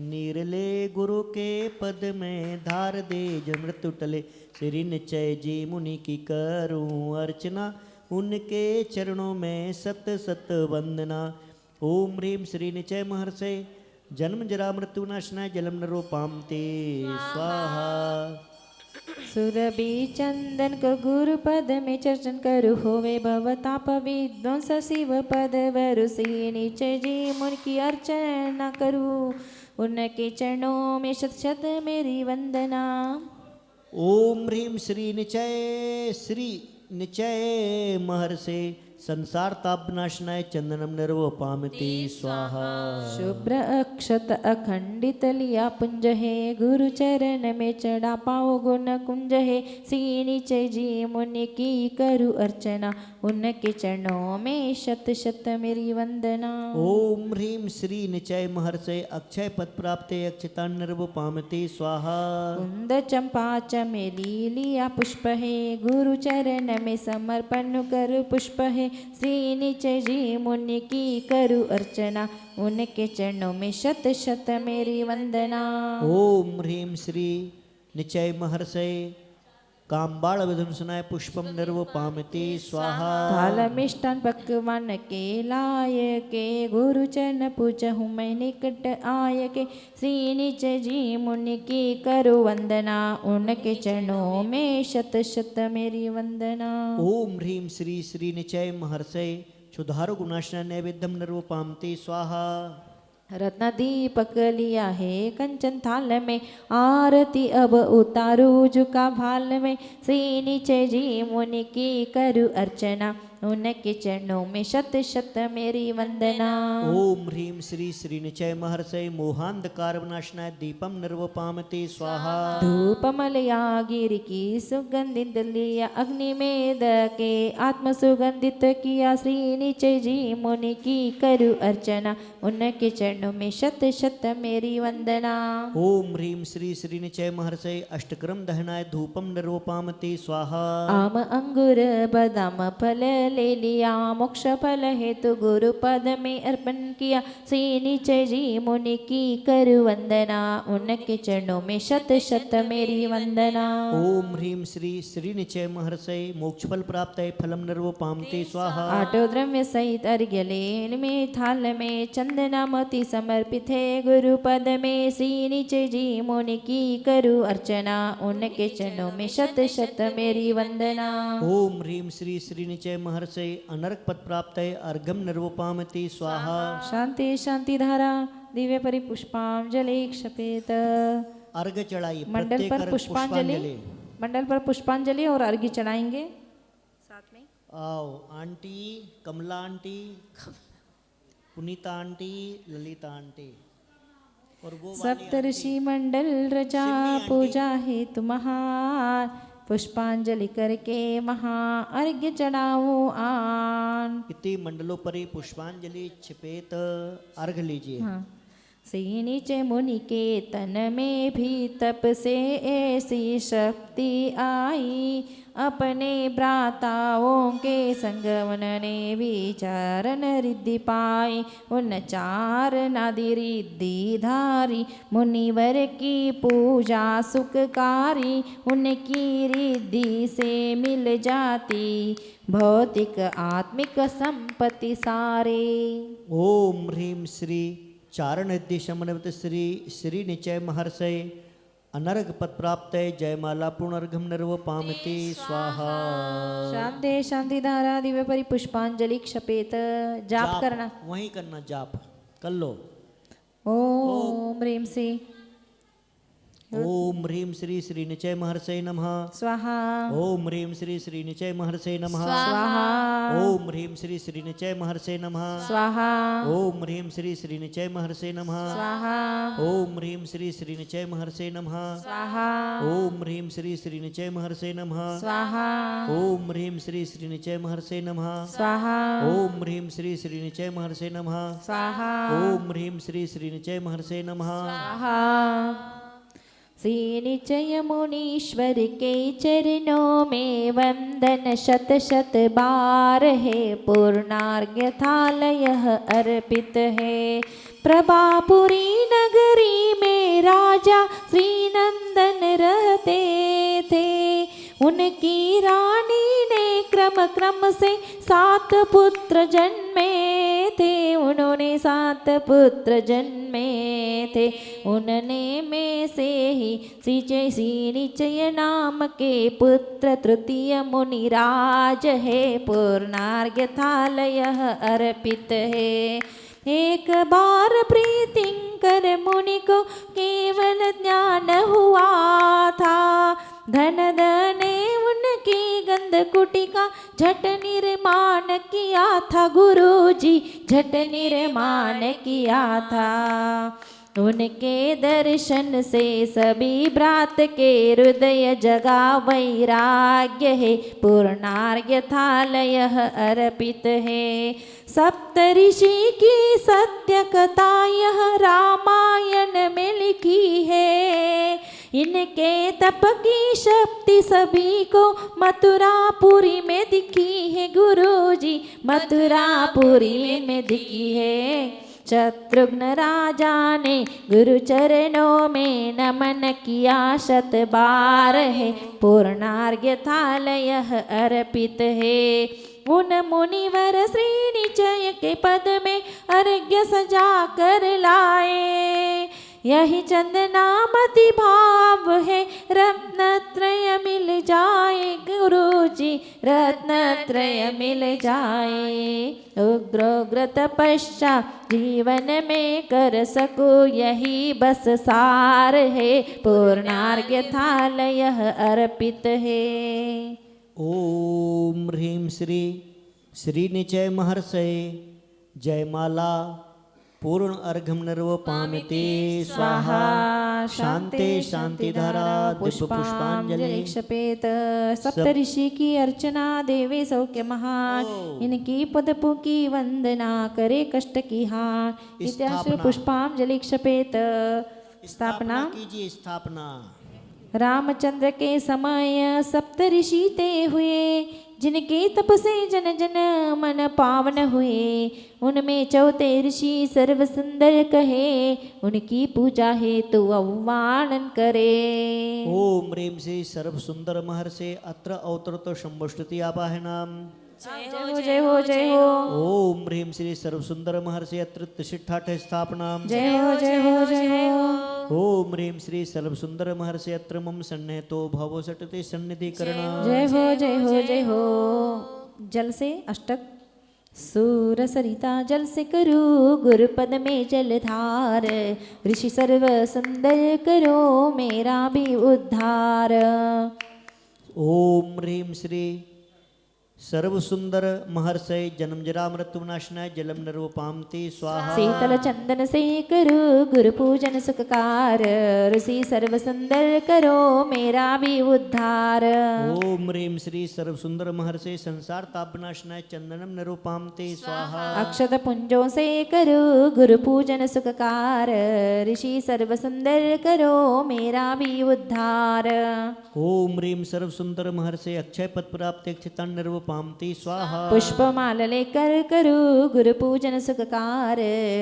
नीरले गुरु के पद में धार दे जन्म मृत्यु टले। श्री निचय जी मुनि की करूं अर्चना, उनके चरणों में सत सत वंदना। ओम ह्रीं श्री निचय महर्षे जन्म जरा मृत्यु नाशनाय जलम नरोपामते स्वाहा। सुरभि चंदन को गुरु पद में चर्चन करु, होवे भवताप विध्वंस शिव पद वरु। श्री नीचे जी मुनि की अर्चना करूं, उनके चरणों में शत शत मेरी वंदना। ओम ह्रीं श्री निचय महर्षे संसार ताप नाशनाय चंदनम निर्वपामते स्वाहा। शुभ्र अक्षत अखंडित लिया पुंज है, गुरु चरण में चढ़ा पाओ गुण कुंज है। श्री नीचे जी मुनि की करू अर्चना, उनके चरणों में शत शत मेरी वंदना। ओम ह्रीं श्री निचय महर्षे अक्षय पद प्राप्ते अक्षता निर्वपामते स्वाहा। कुंद चंपा चमेली लिया पुष्प है, गुरु चरण में समर्पण कर पुष्प है। श्री नीचे जी मुनि की करू अर्चना, उनके चरणों में शत शत मेरी वंदना। ओम ह्रीं श्री निचय महर्षे काम्बाल विध्वंसनाय पुष्पम निर्वपामते स्वाहा। थाल मिष्टान पकवान के लाय के, गुरु चरण पूजहूँ मैं निकट आय के। श्री नीचे जी मुनि की करो वंदना, उनके चरणों में शत शत मेरी वंदना। ओम ह्रीं श्री श्री निचय महर्षे क्षुधारु गुणाशना नैवेद्यम निर्वपामते स्वाहा। रत्न दीपक लिया है कंचन थाल में, आरती अब उतारू झुका भाल में। श्री नीचे जी मुनि की करू अर्चना, उनके चरणों में शत शत मेरी वंदना। ओम ह्रीं श्री श्री निचय महर्षय मोहांधकार विनाशनाय दीपम निर्वपामते स्वाहा। धूपमलया गिर की सुगंधित लिया अग्निमेद के आत्म सुगंधित किया श्री निचय जी मुनि की करु अर्चना। उनके चरणों में शत शत मेरी वंदना। ओम ह्रीं श्री श्री निचय महर्षय अष्टक्रम दहनाय धूपम निर्वपामते स्वाहा। आम अंगूर बदाम फल ले लिया मोक्ष फल हेतु गुरु पद में अर्पण किया श्री निचय जी मुनि की करु वंदना। उनके चरणों में शत शत मेरी वंदना। ओम ह्रीं श्री श्री निचय महर्षय मोक्ष फल प्राप्त फलम निर्वपामते स्वाहा। आटो द्रव्य सहित अर्घ्य लेन में थाल में चंदना मोती समर्पित है गुरु पद में श्री निचय जी मुनि की करु अर्चना। उनके चरणों में शत शत मेरी वंदना। ओम ह्रीं श्री श्री निचय महर्षय अनर्क पद प्राप्त अर्घम निर्वपामते स्वाहा। शांति शांति धारा दिव्य परि पुष्पांजलि क्षपेत। अर्घ चढ़ाइए मंडल प्रत्येक पर अर्घ पुष्पांजलि, मंडल पर पुष्पांजलि और अर्घ्य चढ़ाएंगे साथ में। आओ आंटी, कमला आंटी, पुनीता आंटी, ललिता आंटी और वो वाली सप्तऋषि मंडल रचा पूजा हेतु महान पुष्पांजलि करके महा अर्घ्य चढ़ाओ आन। इति मंडलों परि पुष्पांजलि छिपेत। अर्घ लीजिए। हाँ। श्री नीचे मुनि के तन में भी तप से ऐसी शक्ति आई अपने भ्राताओं के संग उन्होंने विचारण रिद्धि पाई। उन चार नादि रिद्धि धारी मुनिवर की पूजा सुखकारी। उनकी रिद्धि से मिल जाती भौतिक आत्मिक संपत्ति सारे। ओम ह्रीं श्री चारण हृदय समन्वित श्री श्री निचय महर्षय अनर्घ पद प्राप्त जयमाला पुनर्घम निर्वपामते स्वाहा। शांति शांति धारा दिव्य परि पुष्पांजलि क्षपेत। जाप करना, वहीं करना जाप कर लो। ओम ह्रीं श्री ओम ह्रीं श्री श्री निचय महर्षय नमः स्वाहा। ओम ह्रीं श्री श्री निचय महर्षय नमः स्वाहा। ओम ह्रीं श्री श्री निचय महर्षय नमः स्वाहा। ओम ह्रीं श्री श्री निचय महर्षय नमः स्वाहा। ओम ह्रीं श्री श्री निचय महर्षय नमः स्वाहा। ओम ह्रीं श्री श्री निचय महर्षय नमः स्वाहा। ओम ह्रीं श्री श्री निचय महर्षय नमः स्वाहा। ओम ह्रीं श्री श्री निचय महर्षय नमः स्वाहा। ओम ह्रीं श्री श्री निचय महर्षय नमः। स्वाहा। श्री निचय मुनीश्वर के चरणों में वंदन शत शत बार है। पूर्णार्घ्य थाल यह अर्पित है। प्रभापुरी नगरी में राजा श्री नंदन रहते थे। उनकी रानी ने क्रम क्रम से 7 पुत्र जन्मे थे। उन्होंने 7 पुत्र जन्मे थे। उनने में से ही श्री निचय नाम के पुत्र तृतीय मुनिराज है। पूर्णार्घ्य थाल यह अर्पित है। एक बार प्रीतिंकर मुनि को केवल ज्ञान हुआ था। धन ने उनकी गंध कुटी का झट निर्माण किया था। गुरुजी झट निर्माण किया था। उनके दर्शन से सभी भ्रात के हृदय जगा वैराग्य है। पूर्णार्घ्य थाल यह अर्पित है। सप्तऋषि की सत्य कथा यह रामायण में लिखी है। इनके तप की शक्ति सभी को मथुरापुरी में दिखी है। गुरुजी मथुरापुरी में दिखी है। शत्रुघ्न राजा ने गुरु चरणों में नमन किया 100 बार है। पूर्णार्घ्य थाल यह अर्पित है। उन मुनिवर श्री निचय के पद में अर्घ्य सजा कर लाए। यही चंदनामति भाव है। रत्नत्रय मिल जाए गुरुजी रत्नत्रय मिल जाए। उग्र तपस्या जीवन में कर सकूं यही बस सार है। पूर्णार्घ्य थाल यह अर्पित है। ओम ह्रीं श्री श्री निचय महर्षय जयमाला पूर्ण अर्घम नर्व पामिते स्वाहा शांते शांतिधारा दिव्य पुष्पांजलि क्षपेत सप्तऋषि की अर्चना देवे सौख्य महान इनकी पदपों की वंदना करे कष्ट की हान इत्याश्र स्थापना। पुष्पांजलि क्षपेत स्थापना कीजिए स्थापना। रामचंद्र के समय सप्तऋषि ते हुए जिनके तप से जन जन मन पावन हुए उनमें चौथे ऋषि सर्व सुंदर कहे उनकी पूजा हेतु अवमानन करे। ओम ह्रीं श्री सर्व सुंदर महर्षे अत्र अवतरतो शंभुस्तुति आवाहनाम। जय जय हो हो जय हो जय हो ओम ह्रीं श्री सर्व सुंदर महर्षि अत्र त्रिशिष्ठाठ स्थापनाम। जय हो जय हो जय हो ओम ह्रीं श्री सर्व सुंदर महर्षि अत्र मम सन्निहितो भवो सटते सन्निधिकरण। जय हो जय हो जय हो। जल से अष्टक सूर सरिता जल से करो गुरुपद में जलधार ऋषि सर्व सुंदर करो मेरा भी उद्धार। ओम ह्रीं श्री सर्व सुंदर महर्षय जन्म जरा मृत्यु विनाशनाय जलम नरोपामते स्वाहा। शीतल चंदन से करो गुरु पूजन सुखकार ऋषि सर्व सुंदर करो मेरा भी उद्धार। ओम ह्रीं श्री सर्व सुंदर महर्षि संसार ताप विनाशनाय चंदनम नरोपामते स्वाहा। अक्षत पुंजों से करो गुरु पूजन सुखकार ऋषि सर्व सुंदर करो मेरा भी उद्धार। ओम ह्रीं सर्व सुंदर महर्षि अक्षय पद प्राप्ति क्षितान नरोपामते स्वाहा। पुष्पमाल लेकर करो गुरु पूजन सुखकार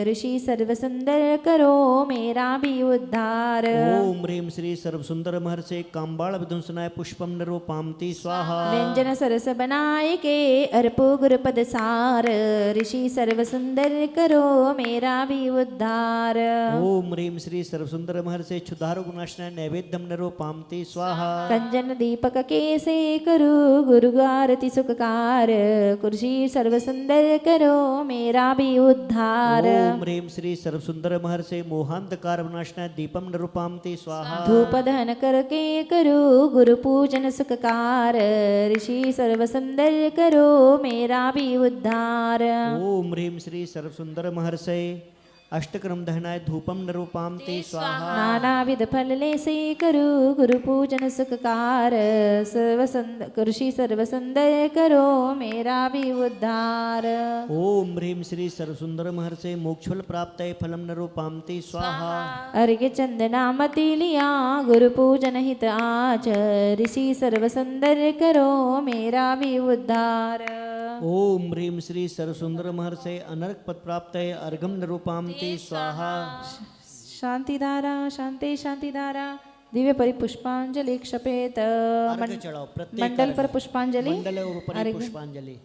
ऋषि सर्व सुंदर करो मेरा भी उद्धार। ओम ह्रीं श्री सर्व सुंदर महर्षि काम्बाल विध्वंसनाय पुष्पम नरोपामते स्वाहा। व्यंजन सरस बनाए के अर्पो गुरुपद सार ऋषि सर्व सुंदर करो मेरा भी उद्धार। ओम ह्रीं श्री सर्व सुंदर महर्षि क्षुधारो गुणाशनाय नैवेद्यम नरोपामते स्वाहा। कंजन दीपक के से करो गुरु आरती सुखकार कुर्सी सर्व सुंदर करो मेरा भी उद्धार। ओम ह्रीं श्री सर्व सुंदर महर्षि मोहांधकार विनाशनाय दीपम नरोपामते स्वाहा। धूप दहन करके करो गुरु पूजन सुखकार ऋषि सर्व सुंदर करो मेरा भी उद्धार। ओम ह्रीं श्री सर्व सुंदर महर्षि अष्टक्रम दहनाय धूपम नरोपामते स्वाहा। नाना विध फल ले से करो गुरु पूजन सुखकार ऋषि सर्व सुंदर करो मेरा भी उद्धार। ओम ह्रीं श्री सर्व सुंदर महर्षि मोक्षफल प्राप्तये फलम नरोपामते स्वाहा। अर्घ्य चंदना मति लिया गुरु पूजन हित आज ऋषि सर्व सुंदर करो मेरा भी उद्धार। ओम ह्रीं श्री सर्व सुंदर महर्षि अनर्क पद प्राप्तये अर्घम नरोपामते स्वाहा। शांतिधारा शांति शांतिधारा दिव्य परि पुष्पांजलि क्षपेत अर्घ चढ़ाओ प्रत्येक मंडल पर अर्घ। पुष्पांजलि मंडल और ऊपर अर्घ। पुष्पांजलि।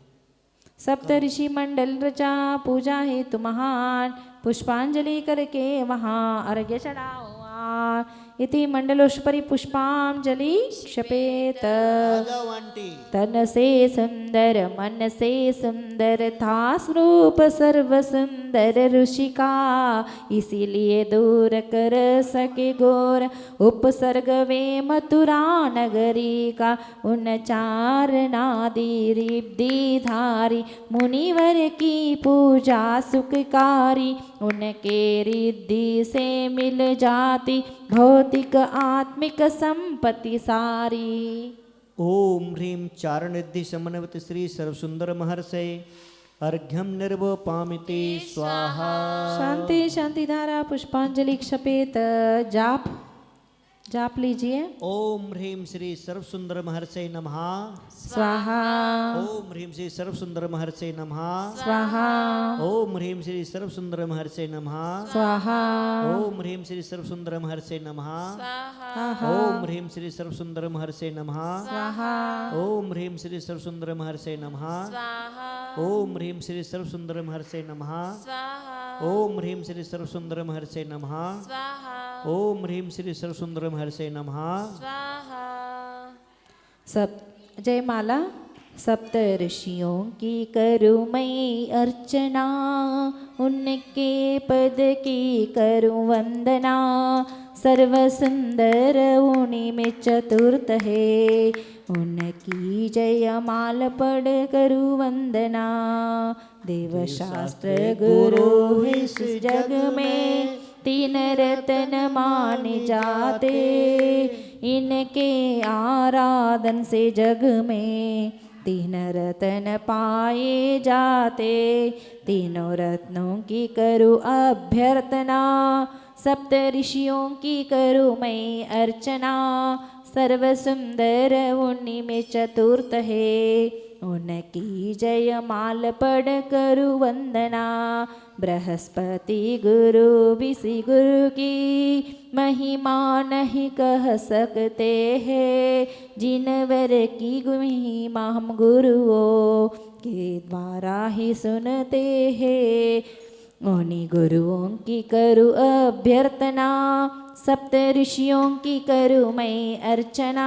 सप्त ऋषि मंडल रचा पूजा हेतु महान पुष्पांजलि करके वहाँ अर्घ्य चढ़ाओ इति मंडलोष्परि पुष्पांजलि क्षपेत। जाओ आंटी। तन से सुंदर मन से सुंदर था स्वरूप सर्व सुंदर ऋषि का इसीलिए दूर कर सके घोर उपसर्ग वे मथुरा नगरी का। उन चार नादी रिद्धि धारी मुनिवर की पूजा सुखकारी उनके रिद्धि से मिल जाती भौतिक आत्मिक संपत्ति सारी। ओम ह्रीं चारणिद्धि समन्वित श्री सर्व सुंदर महर्षि अर्घ्यम निर्वपामिते स्वाहा। शांति शांति धारा पुष्पांजलि क्षपेत। जाप जाप लीजिए। ओम ह्रीं श्री सर्व सुंदर महर्षि नमः स्वाहा ओम ह्रीं श्री सर्व सुंदर महर्षि नमः स्वाहा ओम ह्रीं श्री सर्व सुंदर महर्षि नमः स्वाहा ओम ह्रीं श्री सर्व सुंदर महर्षि नमः स्वाहा ओम ह्रीं श्री सर्व सुंदर महर्षि नमः स्वाहा ओम ह्रीं श्री सर्व सुंदर महर्षि नमः ओम ह्रीं श्री सर्व सुंदर महर्षि नमः ओम ह्रीं श्री सर्व सुंदर महर्षि नमः ओम ह्रीं श्री सर्व सुंदर महर्षि नमः। सब जय माला सप्त ऋषियों की करूँ मैं अर्चना, उनके पद की करूँ वंदना। सर्व सुंदर उन्हीं में चतुर्थ है, उनकी जयमाल पढ़ करूँ वंदना। देव शास्त्र गुरु इस जग में तीन रत्न माने जाते, इनके आराधन से जग में तीन रत्न पाए जाते। तीनों रत्नों की करूँ अभ्यर्थना, सप्त ऋषियों की करूँ मैं अर्चना। सर्व सुंदर उन्हीं में चतुर्थ है, उनकी जयमाल पढ़ करूँ वंदना। बृहस्पति गुरु विषि गुरु की महिमा नहीं कह सकते हैं, जिनवर की महिमा हम गुरुओं के द्वारा ही सुनते हैं। उन्हीं गुरुओं की करूँ अभ्यर्थना, सप्त ऋषियों की करूँ मैं अर्चना।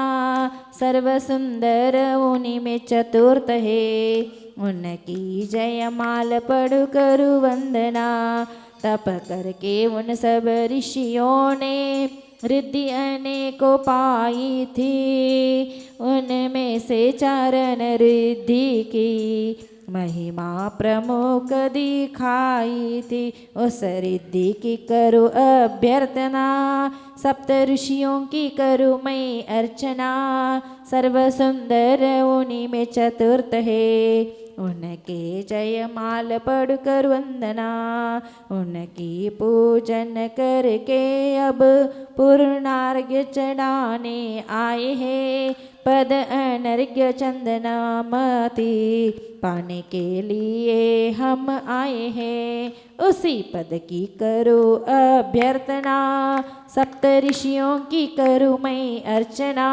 सर्व सुंदर उन्हीं में चतुर्थ है, उनकी जयमाल पढ़ करूँ वंदना। तप करके उन सब ऋषियों ने रिद्धि अनेकों पाई थी, उनमें से चरण रिद्धि की महिमा प्रमुख दिखाई थी। उस रिद्धि की करूँ अभ्यर्थना, सप्त ऋषियों की करूँ मैं अर्चना। सर्व सुंदर उन्हीं में चतुर्थ है, उनके जयमाल पढ़ कर वंदना। उनकी पूजन करके अब पूर्णार्घ्य चढ़ाने आए हैं, पद अनर्घ्य चंदना मति पाने के लिए हम आए हैं। उसी पद की करो अभ्यर्थना, सप्त ऋषियों की करूँ मैं अर्चना।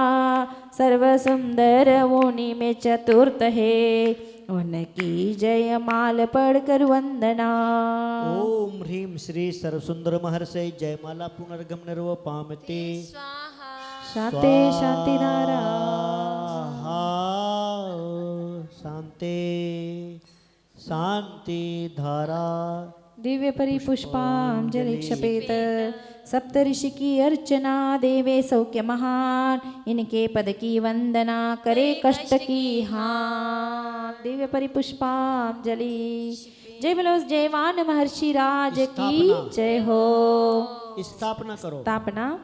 सर्व सुंदर उन्हीं में चतुर्थ है, उनकी जयमाल पढ़कर वंदना। ओम ह्रीं श्री सर्वसुंदर महर्षि जयमाला पुनर्गम निर्व पामते स्वाहा शांति शांति धारा शांति शांति धारा। दिव्य परिपुष्पांजलि क्षपेत। सप्त ऋषि की अर्चना देवे सौख्य महान, इनके पद की वंदना करे कष्ट की हान। दिव्य परिपुष्पांजलि। जय बोलो जयवान महर्षि राज की जय हो। स्थापना करो। स्थापना।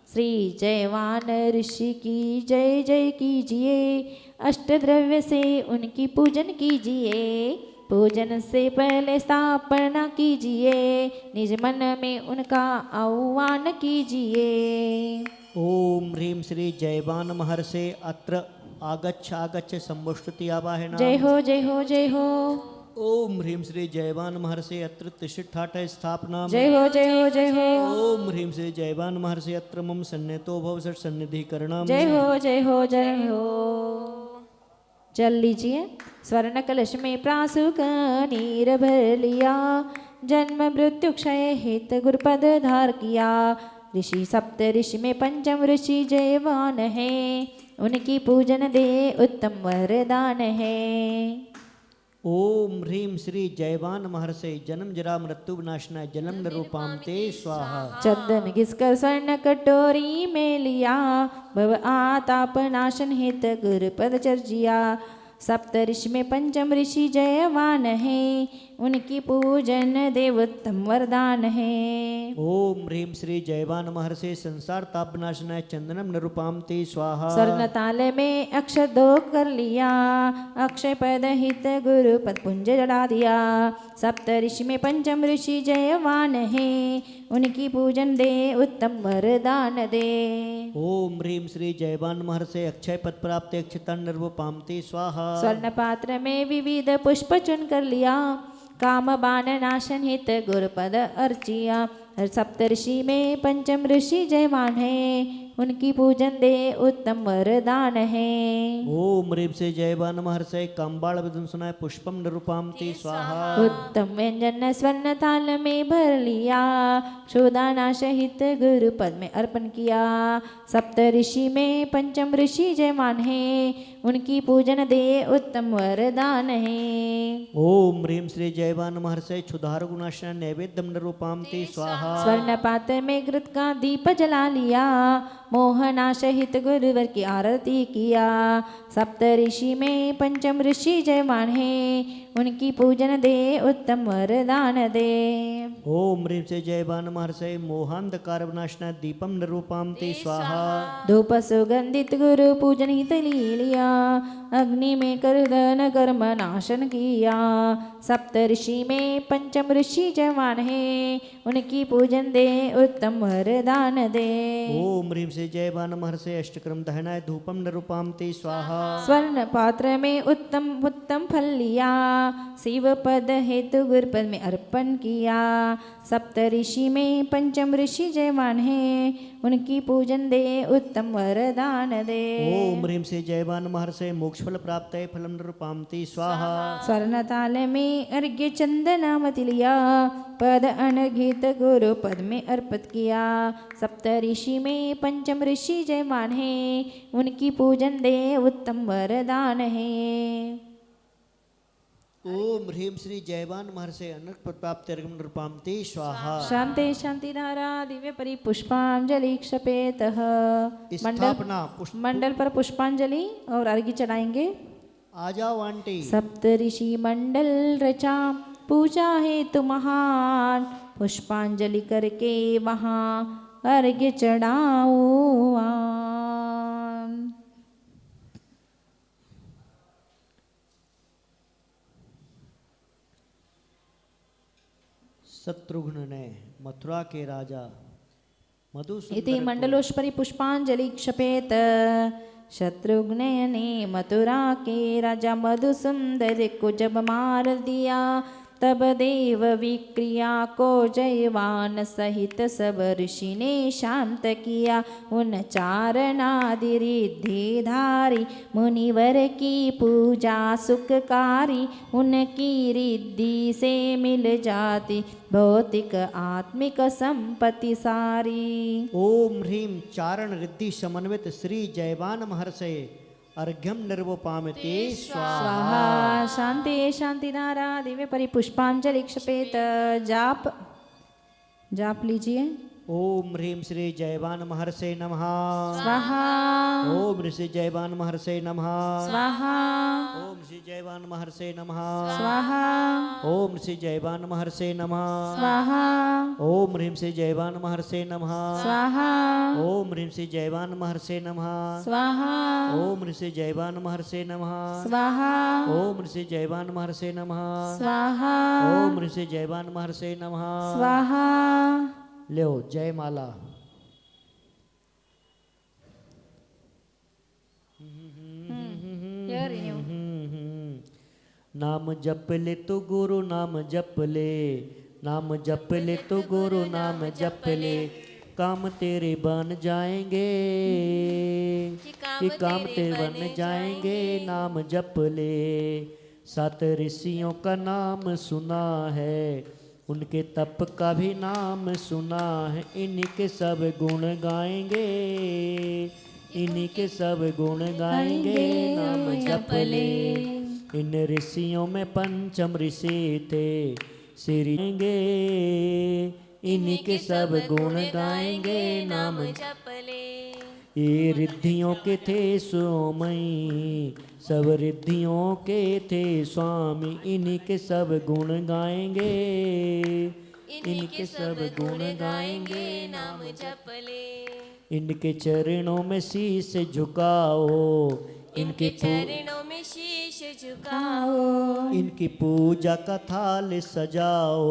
श्री जयवान ऋषि की जय जय कीजिए, अष्टद्रव्य से उनकी पूजन कीजिए। पूजन से पहले स्थापना कीजिए, निज मन में उनका आह्वान कीजिए। ओम ह्रीं श्री जयवान महर्षे अत्र आगच्छ आगच्छ संबुष्टुति आवाहना। जय हो जय हो जय हो। ओम ह्रीं श्री जयवान महर्षे अत्र तिष्ठाठ स्थापना। जय हो जय हो जय हो। ओम ह्रीं श्री जयवान महर्षे अत्र मम सन्निधो भव षट् सन्निधिकरणम। जय हो जय हो जय हो। चल लीजिए। स्वर्ण कलश में प्रासु का नीर भर लिया, जन्म मृत्यु क्षय हित गुरुपद धार किया। ऋषि सप्त ऋषि में पंचम ऋषि जयवान है, उनकी पूजन दे उत्तम वरदान है। ओम ह्रीं श्री जयवान महर्षे जन्म जरा मृत्यु विनाशनाय जन्म निरूपाम ते स्वाहा। चंदन घिसकर स्वर्ण कटोरी में लिया, भव आताप नाशन हित गुरुपद चर्चिया। सप्त ऋषि में पंचम ऋषि जयवान है, उनकी पूजन देव उत्तम वरदान है। ओम ह्रीं श्री जयवान महर्षे संसार ताप विनाशनाय चंदनम निरूपाम ते स्वाहा। स्वर्ण ताले में अक्षर दो कर लिया, अक्षय पद हित गुरु पद पुंज जड़ा दिया। सप्त ऋषि में पंचम ऋषि जयवान है, उनकी पूजन दे उत्तम वरदान दे। ओम ह्रीं श्री जयवान महर्षे अक्षय पद प्राप्त अक्षतन निरूपाम ते स्वाहा। स्वर्ण पात्र में विविध पुष्प चुन कर लिया, काम बाण नाशन हित गुरुपद अर्चिया। सप्त ऋषि में पंचम ऋषि जयवान है, उनकी पूजन दे उत्तम वरदान है। ओम ह्रीं से जयवा नमः हर्षय काम्बाल विदुंसनाय पुष्पम निरूपाम ते स्वाहा। उत्तम व्यंजन स्वर्ण थाल में भर लिया, क्षुदाना सहित गुरु पद में अर्पण किया। सप्त ऋषि में पंचम ऋषि जयमान है, उनकी पूजन दे उत्तम वरदान है। ओम ह्रीं श्री जयवा नमः हर्षय क्षुधार गुणाशय नैवेद्यम निरूपाम ते स्वाहा। स्वर्ण पात्र में घृत का दीप जला लिया, मोहना सहित गुरुवर की आरती किया। सप्त ऋषि में पंचम ऋषि जयमान है, उनकी पूजन दे उत्तम वरदान दे। ओम ह्रीं से जयवा नमः हर्षय मोहांधकार विनाशनाय दीपम निरूपाम ते स्वाहा। धूप सुगंधित गुरु पूजन हित लिया, अग्नि में करदन कर्म नाशन किया। सप्त ऋषि में पंचम ऋषि जयमान है, उनकी पूजन दे उत्तम वरदान दे। ओम ह्रीं से जयवा नमः हर्षय अष्टक्रम दहनाय धूपम निरूपाम ते स्वाहा। स्वर्ण पात्र में उत्तम उत्तम फल लिया, शिव पद हेतु गुरुपद में अर्पण किया। सप्त ऋषि में पंचम ऋषि जयमान है, उनकी पूजन दे उत्तम वरदान दे। ओम ह्रीं से जयवा नमः हर्षय मोक्ष फल प्राप्त है फलम निरूपाम ते स्वाहा। स्वर्ण ताल में अर्घ्य चंदनामति लिया, पद अनघित गुरु पद में अर्पित किया। सप्त ऋषि में पंचम ऋषि जयमान है, उनकी पूजन दे उत्तम वरदान है। ओम ह्रीं श्री जयवान महर्षि अनर्क प्राप्त निरूपाम ते स्वाहा। शांति शांति धारा दिव्य परि पुष्पांजलि क्षपेतः। स्थापना मंडल पर पुष्पांजलि और अर्घ्य चढ़ाएंगे। आ जाओ आंटी। सप्त ऋषि मंडल रचा, पूजा हेतु महान, पुष्पांजलि करके वहाँ अर्घ्य चढ़ाओ आन। शत्रुघ्न ने मथुरा के राजा इति मंडलोष्परि पुष्पांजलि क्षपेत। शत्रुघ्न ने मथुरा के राजा मधुसुंदर को जब मार दिया, तब देव विक्रिया को जयवान सहित सब ऋषि ने शांत किया। उन चारणादि रिद्धिधारी मुनिवर की पूजा सुखकारी, उनकी रिद्धि से मिल जाती भौतिक आत्मिक संपत्ति सारी। ओम ह्रीं चारण रिद्धि समन्वित श्री जयवान महर्षे अर्घ्यम निर्वपामते स्वाहा। स्वाहा। शांति शांति धारा दिव्य परि पुष्पांजलि क्षपेत। जाप लीजिए। ओम ह्रीं श्री जयवान महर्षे नमः स्वाहा। ओम ऋषि जयवान महर्षे नमः स्वाहा। ओम श्री जयवान महर्षे नमः स्वाहा। ओम श्री जयवान महर्षे नमः स्वाहा। ओम ह्रीं श्री जयवान महर्षे नमः स्वाहा। ओम ह्रीं श्री जयवान महर्षे नमः स्वाहा। ओम ऋषि जयवान महर्षे नमः स्वाहा। ओम ऋषि जयवान महर्षे नमः स्वाहा। ओम ऋषि जयवान महर्षे नमः स्वाहा। लो जय माला। नाम जप ले तो गुरु नाम जप ले, नाम जप ले तो गुरु नाम जप ले, काम तेरे बन जाएंगे, ये काम तेरे बन जाएंगे। नाम जप ले। 7 ऋषियों का नाम सुना है, उनके तप का भी नाम सुना है। इन्हीं के सब गुण गाएंगे, इन्हीं के सब गुण गाएंगे। नाम जप ले। इन ऋषियों में पंचम ऋषि थे श्री, इन्हीं के सब गुण गाएंगे। नाम जप ले। ये रिद्धियों के थे सोमई, सब रिद्धियों के थे स्वामी। इन्हीं के सब गुण गाएंगे, इन्हीं के सब गुण गाएंगे। नाम जप ले। इनके चरणों में शीश झुकाओ, इनके चरणों में शीश झुकाओ, इनकी पूजा का थाल सजाओ,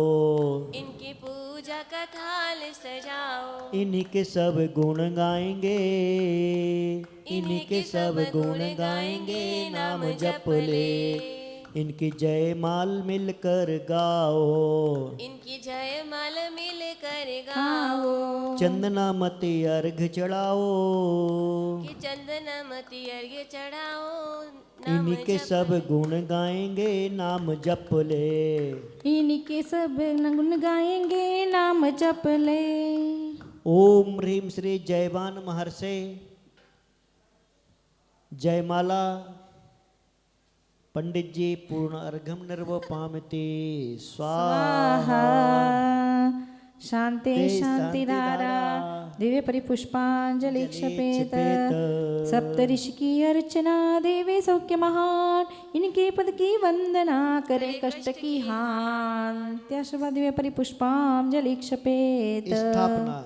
इनकी पूजा का थाल सजाओ। इन्हीं के सब गुण गाएंगे, इन्हीं के सब गुण गाएंगे। नाम जप ले। इनकी जयमाल मिलकर गाओ, इनकी जयमाल मिल कर गाओ। चंदनामती अर्घ चढ़ाओ, कि चंदनमती अर्घ्य चढ़ाओ, नाम इनके जप सब गुण गाएंगे नाम जप ले। इनके सब गुण गाएंगे नाम जप ले। ओम ह्रीं श्री जयवान महर्षे जयमाला। पंडित जी पूर्ण अर्घम निर्वपामति स्वाहा। स्वाहा। शांति ते शांतिधारा दिव्य परिपुष्पांजलि क्षपेत। सप्त ऋषि की अर्चना देवे सौख्य महान, इनके पद की वंदना करे कष्ट की हान। त्याशवा दिव्य परिपुष्पांजलि क्षपेत। स्थापना।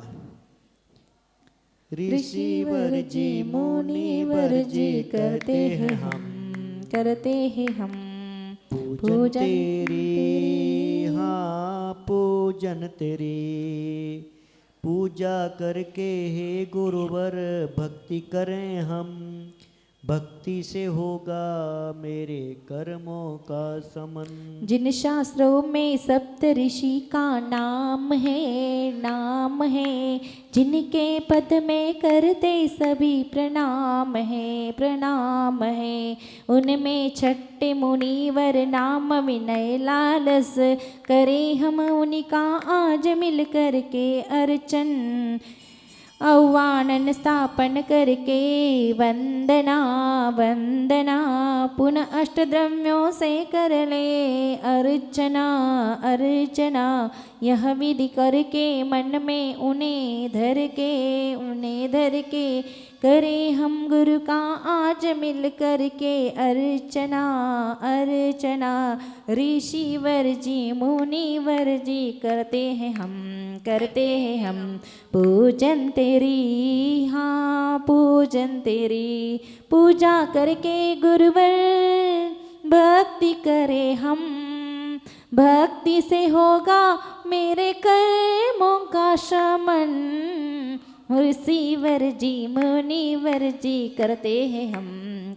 ऋषिवर जी मुनिवर जी करते हैं हम, करते हैं हम पूजन तेरी, हाँ पूजन तेरी। पूजा करके हे गुरुवर भक्ति करें हम, भक्ति से होगा मेरे कर्मों का समन। जिन शास्त्रों में सप्त ऋषि का नाम है, नाम है, जिनके पद में करते सभी प्रणाम है, प्रणाम है। उनमें छठे मुनिवर नाम विनय लालस, करें हम उनका आज मिल कर के अर्चन। आह्वानन स्थापन करके वंदना, वंदना, पुनः अष्टद्रव्यों से कर ले अर्चना, अर्चना। यह विधि करके मन में उन्हें धर के, उन्हें धर के करें हम गुरु का आज मिल कर के अर्चना, अर्चना। ऋषिवर जी मुनिवर जी करते हैं हम, करते हैं हम पूजन तेरी, हाँ पूजन तेरी। पूजा करके गुरुवर भक्ति करें हम, भक्ति से होगा मेरे कर्मों का शमन। ऋषिवर जी मुनिवर जी करते हैं हम,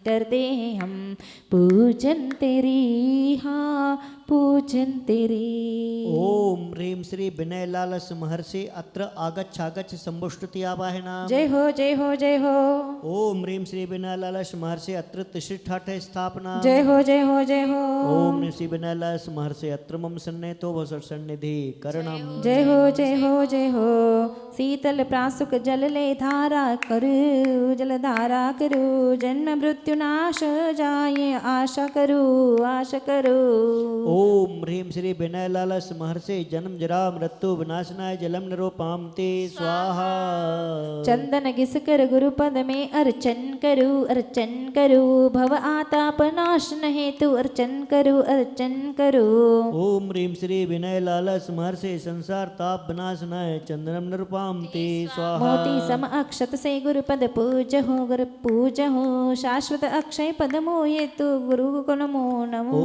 करते हैं हम पूजन तेरी, हाँ पूजन तेरी। ओम ह्रीं श्री विनय लालस महर्षि अत्र आगच्छागच्छ संबुष्टुति आवाहना। जय हो, जय हो, जय हो। ओम ह्रीं श्री विनय लालस महर्षि अत्र तिष्ठठ स्थापना। जय हो, जय हो, जय हो। ओम ऋषि विनय लालस महर्षि अत्र मम सन्नेतो वसर सन्निधि करणम। जय हो, जय हो, जय हो। शीतल प्रासुक जल ले धारा करू, जल धारा करू, जन्म मृत्यु नाश जाए आशा करू, आशा करू। ओम ह्रीं श्री विनय लालस महर्षि जन्म जरा मृत्यु विनाशनाय जलम निरोपामते स्वाहा। चंदन घिस कर गुरुपद में अर्चन करू, अर्चन करू, भव आताप नाशन हेतु अर्चन करू, अर्चन करू। ओम ह्रीं श्री विनय लालस महर्षि संसार ताप विनाशनाय चंदनम निरूपामते स्वाहा। मोती सम अक्षत से गुरुपद पूज हो, गुरु पूज हो, शाश्वत अक्षय पद मोये तु गुरु को नमो नमो।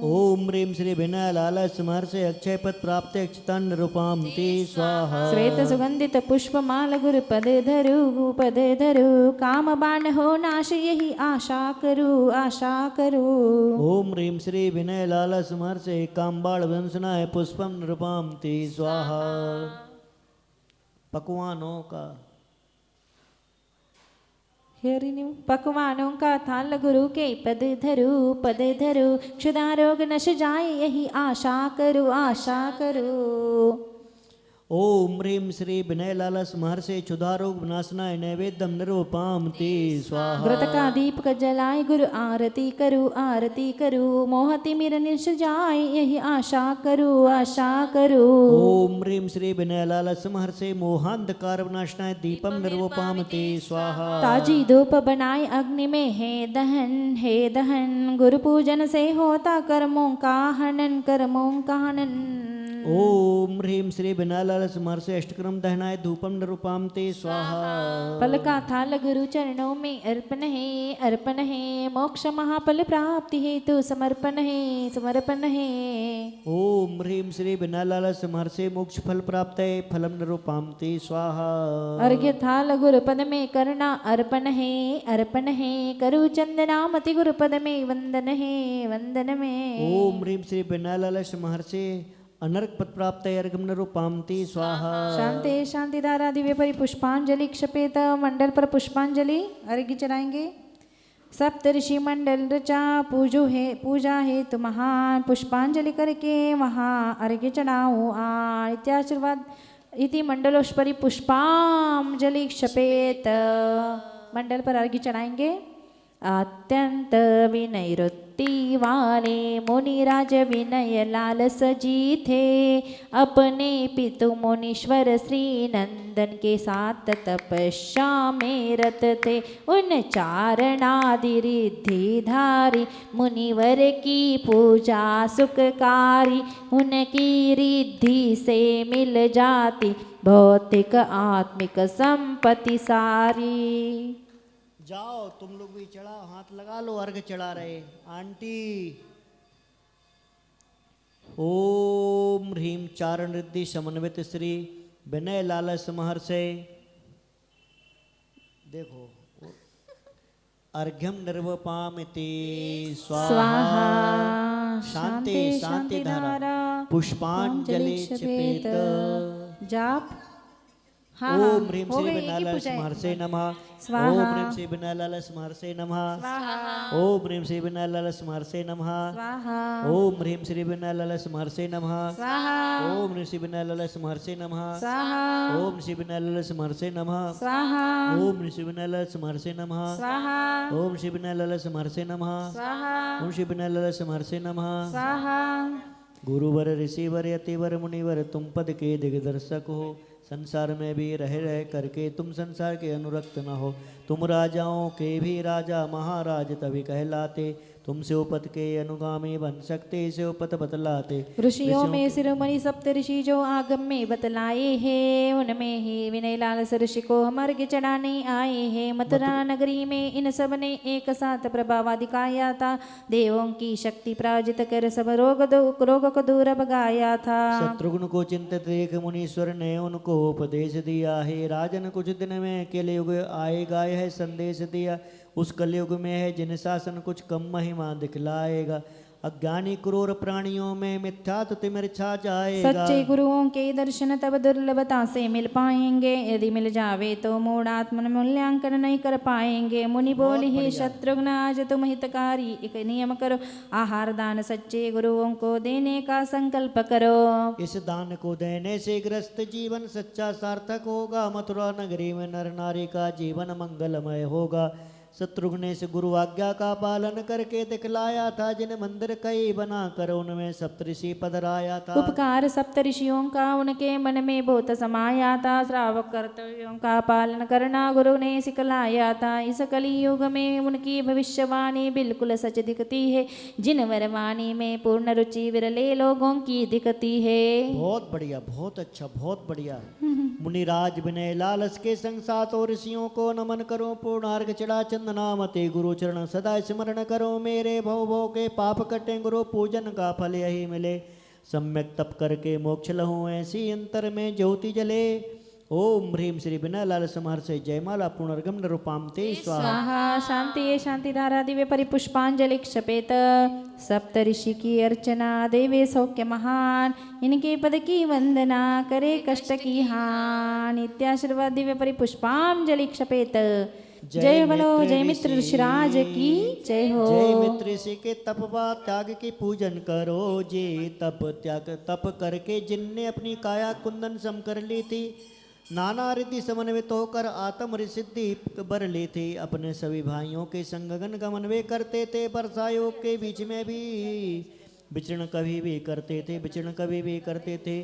ओम ह्रीं श्री विनय लालस महर्षि अक्षय पद प्राप्त अक्षतान निरूपामते स्वाहा। श्वेत सुगंधित पुष्प माल गुरु पद धरु, पद धरु, काम बाण हो नाश यही आशा करू, आशा करू। ओम ह्रीं श्री विनय लालस महर्षि काम्बाड़ वंशनाय पुष्पम निरूपामते स्वाहा। पकवानों का पकवानों का थाल गुरु के पद धरु, पद धरु, क्षुधा रोग नश जाए यही आशा करो, आशा करो। ओम ह्रीं श्री विनय लालस महर्षि क्षुधारोग विनाशनाय नैवेद्यम निरूपामते स्वाहा। व्रत का दीपक जलाए गुरु आरती करू, आरती करू, मोहति मिर निश जाए यही आशा करू, आशा करू। ओम ह्रीं श्री विनय लालस महर्षि मोहांधकार विनाशनाय दीपम निरूपामते स्वाहा। ताजी धूप बनाए अग्नि में है दहन, है दहन, गुरु पूजन से होता कर्मों का हनन, कर्मों का हनन। ओम ह्रीं श्री विनय लालस महर्षि अष्टक्रम दहनाय धूपम निरूपामते स्वाहा। फल का थाल गुरु चरणों में अर्पण है, अर्पण है, मोक्ष महाफल प्राप्ति हेतु समर्पण है, समर्पण है। ओम ह्रीं श्री विनय लालस महर्षि मोक्ष फल प्राप्त है फलम निरूपामते स्वाहा। अर्घ्य थाल गुरु पद में करना अर्पण है, अर्पण है, करु चंदना मति गुरु पद में वंदन है, वंदन में। ओम ह्रीं श्री विनय लालस महर्षि अनर्क पद प्राप्त अर्घम न रूपामती स्वाहा। शांति शांतिधारा दिव्य परि पुष्पांजलि क्षपेत। मंडल पर पुष्पांजलि अर्घ्य चढ़ाएंगे। सप्तऋषि मंडल रचा पूजा हेतु महान पुष्पांजलि करके वहाँ अर्घ्य चढ़ाओ आ इत्याशीर्वाद इति मंडलोष्परि पुष्पांजलि क्षपेत। मंडल पर अर्घ्य चढ़ाएंगे। अत्यंत विनयवृत्ति वाले मुनिराज विनय लालस जी थे। अपने पितु मुनीश्वर श्री नंदन के साथ तपस्या में रत थे। उन चारणादि रिद्धिधारी मुनिवर की पूजा सुखकारी। उनकी रिद्धि से मिल जाती भौतिक आत्मिक संपत्ति सारी। जाओ तुम लोग भी चढ़ाओ, हाथ लगा लो, अर्घ चढ़ा रहे आंटी। ओम ह्रीम चारण रिद्धि समन्वित श्री विनय लालस महर्षे। देखो अर्घ्यम निर्वपामिति स्वाहा। शांति शांति धारा पुष्पांजलि क्षपेत। जाप ओम ह्रीं श्री विनालाल महर्षे नमः। ओम ह्रीं श्री विनालाल महर्षे नमः। ओम ह्रीं श्री विनालाल महर्षे नमः। ओम ह्रीं श्री विनालाल महर्षे नमः। ओम ह्रीं श्री विनालाल महर्षे नमः। ओम श्री विनालाल महर्षे नमः। ओम श्री विनालाल महर्षे नमः। ओम श्री विनालाल महर्षे नमः। ओम श्री विनालाल महर्षे नमः। गुरुवर ऋषिवर यतिवर मुनिवर तुम पद के दिग्दर्शक हो। संसार में भी रह करके तुम संसार के अनुरक्त न हो। तुम राजाओं के भी राजा महाराज तभी कहलाते। तुम शिवपत के अनुगामी बन सकते शिवपत बतलाते। ऋषियों में शिरोमणि सप्त ऋषि जो आगम में बतलाए हैं। उनमें ही विनय लालस ऋषि को हम अर्घ्य चढ़ाने आए हैं। मथुरा नगरी में इन सब ने एक साथ प्रभाव दिखाया था। देवों की शक्ति पराजित कर सब रोग को दूर भगाया था। शत्रुघ्न को चिंतित देख मुनीश्वर ने उनको उपदेश दिया है। राजन कुछ दिन में कलयुग आएगा यह संदेश दिया। उस कलयुग में है जिन शासन कुछ कम महिमा दिखलाएगा। अज्ञानी क्रूर प्राणियों में मिथ्यात्व तिमिर छा जाएगा। सच्चे गुरुओं के दर्शन तब दुर्लभता से मिल पाएंगे। यदि मिल जावे तो मूढ़ात्मन मूल्यांकन नहीं कर पाएंगे। मुनि बोले हे शत्रुघ्न आज तुम हितकारी एक नियम करो। आहार दान सच्चे गुरुओं को देने का संकल्प करो। इस दान को देने से ग्रस्त जीवन सच्चा सार्थक होगा। मथुरा नगरी में नर नारी का जीवन मंगलमय होगा। शत्रुघ्न ने इस गुरु आज्ञा का पालन करके दिखलाया था। जिन मंदिर कई बना कर उनमें सप्तऋषि पधराया था। उपकार सप्तऋषियों का उनके मन में बहुत समाया था। श्रावक कर्तव्यों का पालन करना गुरु ने सिखलाया था। इस कली युग में उनकी भविष्यवाणी बिल्कुल सच दिखती है। जिन वरवाणी में पूर्ण रुचि विरले लोगों की दिखती है। बहुत बढ़िया, बहुत अच्छा, बहुत बढ़िया। मुनिराज विनय लालस के संग सातों ऋषियों को नमन करो। पूर्णार्घ चढ़ा चंदनामते गुरु चरण सदा स्मरण करो। मेरे भव भव के पाप कटे गुरु पूजन का फल यही मिले। सम्यक तप करके मोक्ष लहूं ऐसी अंतर में ज्योति जले। ओम ह्रीं श्री विनय लालस महर्षे जयमाला पुनर्गम निरूपामते स्वाहा। शांति शांति धारा दिव्य परिपुष्पांजलि क्षपेत। सप्त ऋषि की अर्चना देवे सौख्य महान। इनके पद की वंदना करे कष्ट की हान। नित्याशीर्वाद दिव्य परिपुष्पांजलि क्षपेत। जय बोलो जय मित्र ऋषिराज की जय हो। जय मित्र ऋषि के तपवा त्याग की पूजन करो। जे तप करके जिनने अपनी काया कुंदन सम कर ली थी। नाना रिद्धि समन्वित होकर आत्म रिसिद्धि बर ली थी। अपने सभी भाइयों के संगगन गमन वे करते थे। वर्षा योग के बीच में भी विचरण कभी भी करते थे।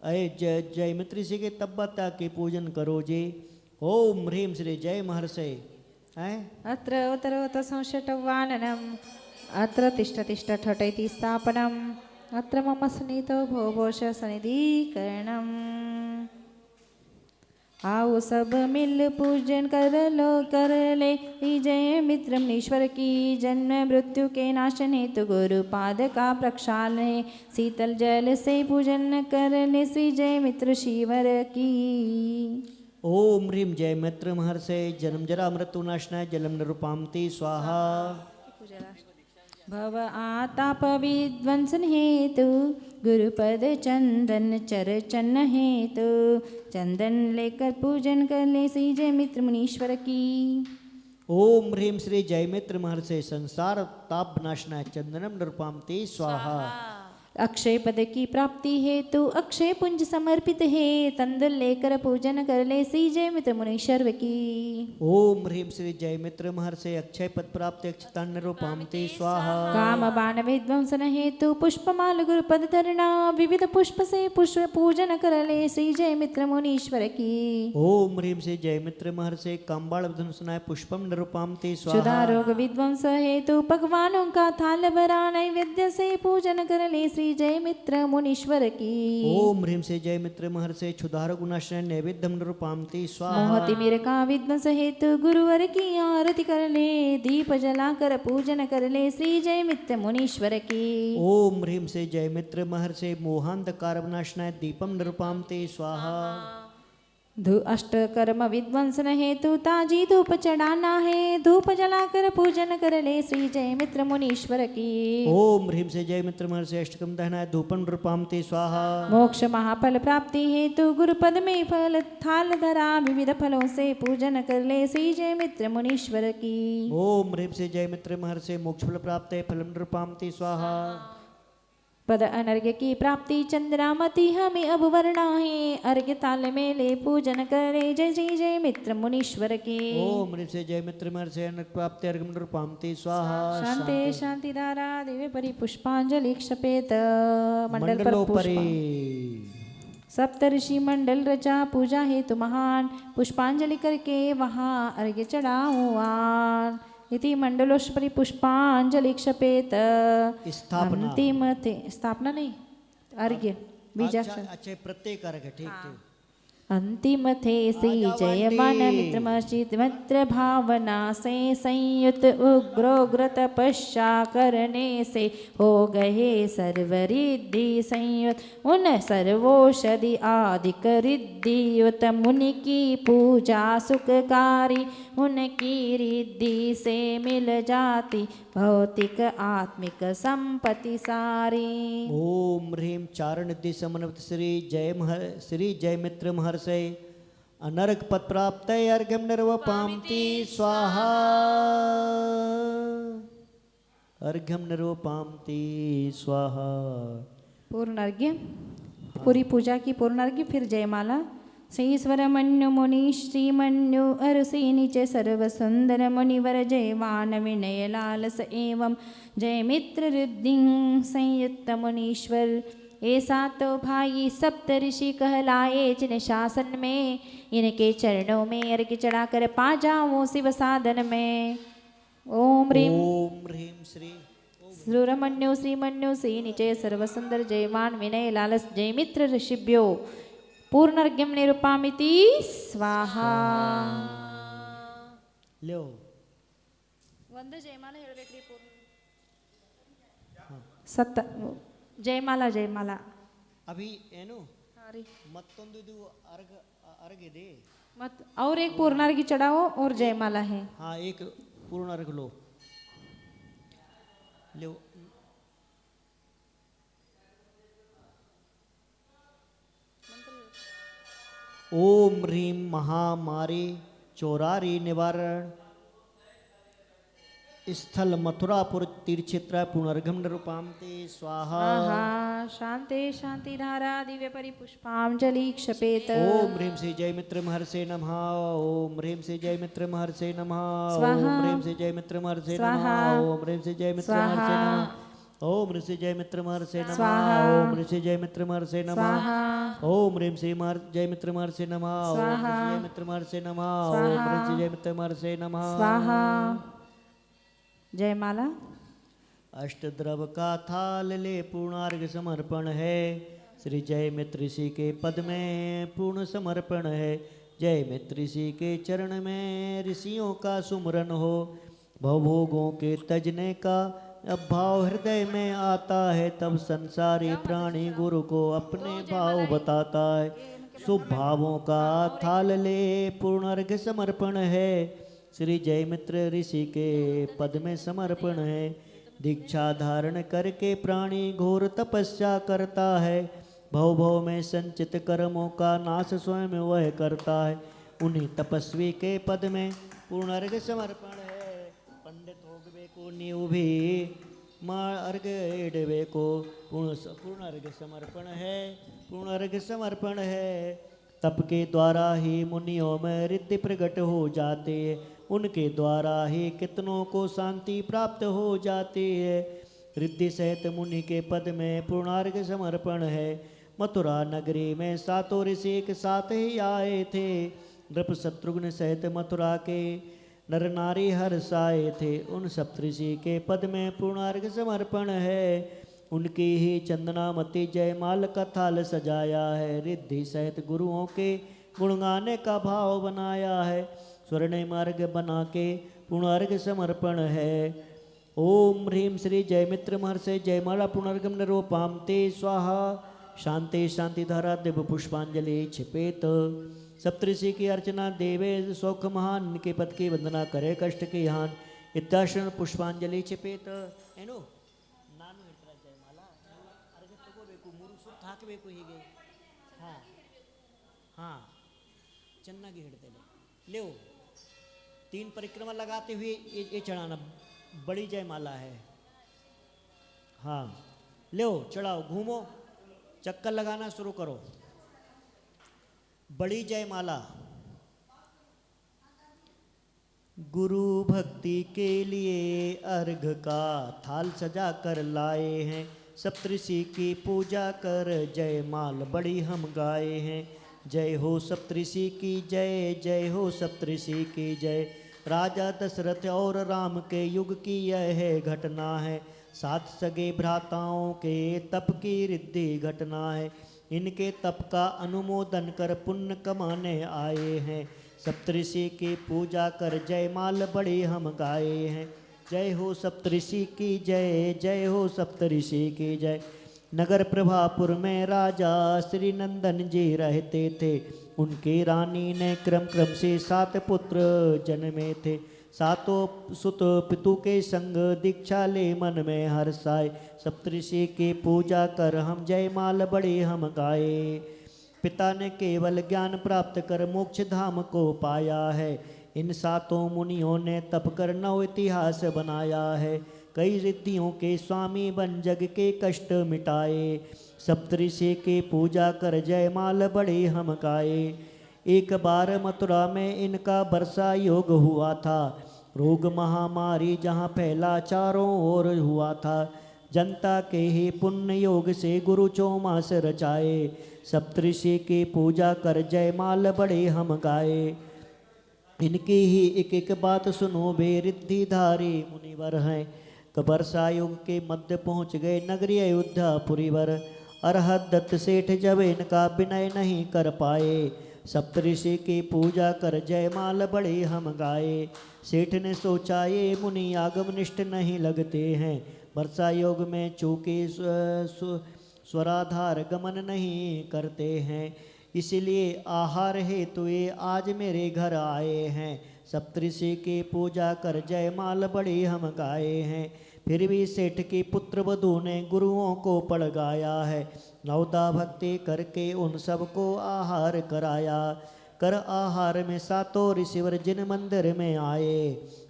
अय जय मित्र ऋषि के तपवा त्याग की पूजन करो जे। ओम ह्रीं श्री जय महर्षे। अत्र उत्तरोत संशटवाननम् अत्र तिष्ठ तिष्ठ ठटैति स्थापनम् अत्र मम सन्निधो भोभोष सनिधिकरणम्। आओ सब मिल पूजन कर ले। जय मित्र मुनीश्वर की जन्म मृत्यु के नाशन हेतु गुरु पाद का प्रक्षालन। शीतल जल से पूजन कर ले श्री जय मित्र शिवर की। ओम ह्रीं जय मित्र महर्षे जन्म जरा मृत्यु नाशनाय जलम निरूपामति स्वाहा। भव आताप विध्वंसन हेतु गुरुपद चंदन चरचन हेतु चंदन लेकर पूजन कर ले श्री जय मित्र मुनीश्वर की। ओम ह्रीं श्री जयमित्र महर्षि संसार ताप नाशनाय चंदनम नृपाम ते स्वाहा। अक्षय पद की प्राप्ति हेतु अक्षय पुंज समर्पित है तंदुल लेकर पूजन कर ले श्री जय मित्र मुनीश्वर की। ओम ह्रीं श्री जयमित्र महर्षि अक्षय पद प्राप्ति अक्षतान्न रूपाम ते स्वाहा। काम बाण विध्वंसन हेतु पुष्पमाल गुरुपद धरना विविध पुष्प से पुष्प पूजन कर ले श्री जय मित्र मुनीश्वर की। ओम ह्रीं श्री जयमित्र महर्षि काम्बाल विध्वंसनाय पुष्पम नृपाम ते क्षुधा स्वाहा। रोग विध्वंस हेतु पकवानों का थाल भरा नैवेद्य से पूजन कर ले श्री जय मित्र मुनीश्वर की। ओम ह्रीं श्री जयमित्र महर्षि क्षुधार गुणाश्रय नैवेद्यम नृपाम ते स्वाहा। मोहतिमिर का विध्वंस हेतु गुरुवर की आरती कर ले दीप जलाकर पूजन कर ले श्री जय मित्र मुनीश्वर की। ओम ह्रीं श्री जयमित्र महर्षि मोहांधकार विनाशनाय दीपम नृपाम ते स्वाहा। अष्टकर्म विध्वंसन हेतु ताजी धूप चढ़ाना है धूप जलाकर पूजन कर ले श्री जय मित्र मुनीश्वर की। ओम ह्रीं श्री जयमित्र महर्षि अष्टकम दहनाय धूपम नृपाम ते स्वाहा। मोक्ष महाफल प्राप्ति हेतु गुरुपद में फल थाल धरा विविध फलों से पूजन कर ले श्री जय मित्र मुनीश्वर की। ओम ह्रीं श्री जयमित्र महर्षि मोक्ष फल प्राप्त फलम नृपाम ते स्वाहा। पद अनर्घ्य की प्राप्ति चंद्रामती हमें अब वरना है अर्घ्य ताल में ले पूजन करे जय श्री जय मित्र मुनीश्वर की। ओम ह्रीं श्री जयमित्र महर्षि अनर्घ्य प्राप्ति अर्घ्यम नृपाम ते स्वाहा। शांति शांति धारा दिव्य परि पुष्पांजलि क्षपेत मंडल पर मंडलोपरि सप्तऋषि मंडल रचा पूजा हेतु महान पुष्पांजलि करके वहाँ अर्घ्य चढ़ाऊआन इति मंडलोपरि पुष्पांजलि क्षपेत। स्थापना अंतिम स्थापना नहीं अर्घ्य बीजाक्षर। अच्छा प्रत्येक अर्घ्य ठीक ठीक। अंतिम थे श्री जयवान मित्र मित्र भावना से संयुत उग्रोग्र तपस्या करने से हो गए सर्वरिद्धि संयुत उन सर्वौषधि आदिक रिद्धियुत मुनि की पूजा सुखकारी उनकी रिद्धि से मिल जाती भौतिक आत्मिक संपत्ति सारी। ओम ह्रीं चारण निधि समन्वित श्री जयमित्र महर्षि अनर्घ पद प्राप्त अर्घ्यम निर्वपाम ते स्वाहा। अर्घ्यम निर्वपाम ते स्वाहा। पूर्ण अर्घ्य पूरी पूजा की पूर्ण अर्घ्य फिर जयमाला। श्रीश्वर मन्यु मुनि श्री मन्यु अरसी नीचे सर्व सुंदर मुनिवर जयवान विनय लालस एवं जय मित्र रिद्धि संयुक्त मुनीश्वर। ऐसा तो भाई सप्त ऋषि कहलाए जिन शासन में इनके चरणों में अर्घ्य चढ़ाकर पा जाऊं शिव साधन में। ओम ह्रीं श्रीमन्यु श्रीमन्यु श्री निचय सर्व सुंदर जयवान विनय लालस जय मित्र ऋषिभ्यो पूर्णर्घ्यम निरूपामिति स्वाहा। लो ಒಂದು ಜಯಮಾಲ ಹೇಳಬೇಕ್ರಿ ಪೂರ್ಣ ಸತ್ತ ಜಯಮಾಲ ಜಯಮಾಲ अभी ಏನು हाँ ರೀ ಮತ್ತೊಂದು ಇದು अर्घ ಇದೆ मत और एक पूर्णार्घ्य चढ़ाओ और जयमाला है। हाँ एक पूर्ण अर्घ लो लो। ओम ह्रीं महामारी चौरारी निवारण स्थल मथुरापुर तीर्थक्षेत्र पुनर्गम निरूपाम ते स्वाहा। शांति शांति धारा दिव्य परि पुष्पांजलि क्षपेत। ओम ह्रीं श्री जयमित्र महर्षे नमः। ओम ह्रीं श्री जयमित्र महर्षे नमः। स्वाहा। ओम ह्रीं श्री जयमित्र महर्षे स्वाहा। नमः। ओम ह्रीं श्री जयमित्र महर्षे नमः। ओम ह्रीं श्री जयमित्र महर्षे नमः। स्वाहा। ओम ह्रीं श्री जयमित्र महर्षे नमः। स्वाहा। ओम ह्रीं श्री जयमित्र महर्षे नमः। ओम स्वाहा। ह्रीं श्री जयमित्र महर्षे नमः। स्वाहा। ओम ह्रीं श्री जयमित्र महर्षे नमः। स्वाहा। जयमाला। अष्टद्रव का थाल ले पूर्णार्घ समर्पण है श्री जय मित्र ऋषि के पद में पूर्ण समर्पण है। जय मित्र ऋषि के चरण में ऋषियों का सुमरन हो भवभोगों के तजने का अब भाव हृदय में आता है तब संसारी प्राणी गुरु को अपने भाव बताता है। शुभ भावों का थाल ले पूर्णार्घ समर्पण है श्री जय मित्र ऋषि के पद में समर्पण है। दीक्षा धारण करके प्राणी घोर तपस्या करता है। भव भव में संचित कर्मों का नाश स्वयं वह करता है। उन्हीं तपस्वी के पद में पूर्ण अर्घ समर्पण है। पंडित होगवे को नीव भी माँ अर्घ एडवे को पूर्ण अर्घ समर्पण है। पूर्ण अर्घ समर्पण है। तप के द्वारा ही मुनियों में रिद्धि प्रकट हो जाते हैं। उनके द्वारा ही कितनों को शांति प्राप्त हो जाती है। रिद्धि सहित मुनि के पद में पूर्णार्घ समर्पण है। मथुरा नगरी में सातों ऋषि एक साथ ही आए थे। नृप शत्रुघ्न सहित मथुरा के नर नारी हर्षाए थे। उन सप्तऋषि के पद में पूर्णार्घ समर्पण है। उनकी ही चंदनामती जयमाल का थाल सजाया है। रिद्धि सहित गुरुओं के गुण गाने का भाव बनाया है। स्वर्ण मार्ग बना के पूर्णार्घ समर्पण है। ओम ह्रीं श्री जय मित्र महर्षे जयमाला पुनर्गम निरोपाम ते स्वाहा। शांति शांतिधारा देव पुष्पांजलि छिपेत। सप्तऋषि की अर्चना देवे सौख महान के पद की वंदना करे कष्ट के हान। इत्याश्रण पुष्पांजलि छिपेत। एनो ನಾನು ಹೇಳ್ತಾರ ಜಯಮಾಲ ಅರ್ಘ ತಗೋಬೇಕು 3 ಸುತ್ತು ಹಾಕಬೇಕು ಹೀಗೆ ಹಾಂ ಹಾಂ ಚೆನ್ನಾಗಿ ಹಿಡ್ತೇನೆ लेओ 3 परिक्रमा लगाते हुए ये चढ़ाना बड़ी जयमाला है। हाँ लेओ चढ़ाओ घूमो चक्कर लगाना शुरू करो। बड़ी जयमाला। गुरु भक्ति के लिए अर्घ का थाल सजा कर लाए हैं। सप्तऋषि की पूजा कर जयमाल बड़ी हम गाए हैं। जय हो सप्तऋषि की जय जय हो सप्तऋषि की जय। राजा दशरथ और राम के युग की यह घटना है। 7 सगे भ्राताओं के तप की रिद्धि घटना है। इनके तप का अनुमोदन कर पुण्य कमाने आए हैं। सप्तऋषि की पूजा कर जयमाल बड़ी हम गाए हैं। जय हो सप्तऋषि की जय जय हो सप्तऋषि की जय। नगर प्रभापुर में राजा श्री नंदन जी रहते थे। उनकी रानी ने क्रम क्रम से 7 पुत्र जन्मे थे। 7 सुत पितु के संग दीक्षा ले मन में हर्षाए। सप्तऋषि की पूजा कर हम जयमाल बड़ी हम गाए। पिता ने केवल ज्ञान प्राप्त कर मोक्ष धाम को पाया है। इन 7 मुनियों ने तप कर नव इतिहास बनाया है। कई रिद्धियों के स्वामी बन जग के कष्ट मिटाए। सप्तऋषि की पूजा कर जयमाल बड़ी हम गाए। एक बार मथुरा में इनका वर्षा योग हुआ था। रोग महामारी जहाँ फैला चारों ओर हुआ था। जनता के ही पुण्य योग से गुरु चौमास रचाए। सप्तऋषि की पूजा कर जयमाल बड़े हम गाए। इनकी ही एक एक बात सुनो वे रिद्धिधारी मुनिवर हैं। वर्षा युग के मध्य पहुँच गए नगरी अयोध्यापुरीवर। अरहत दत्त सेठ जब इनका विनय नहीं कर पाए। सप्तऋषि की पूजा कर जयमाल बड़े हम गाए। सेठ ने सोचा ये मुनि आगमनिष्ठ नहीं लगते हैं। वर्षा योग में चूंकि स्वराधार गमन नहीं करते हैं, इसलिए आहार हेतु ये आज मेरे घर आए हैं। सप्तऋषि की पूजा कर जयमाल बड़ी हम गाए हैं। फिर भी सेठ की पुत्र वधू ने गुरुओं को पड़गाया है। नवदा भक्ति करके उन सबको आहार कराया। कर आहार में 7 ऋषिवर जिन मंदिर में आए।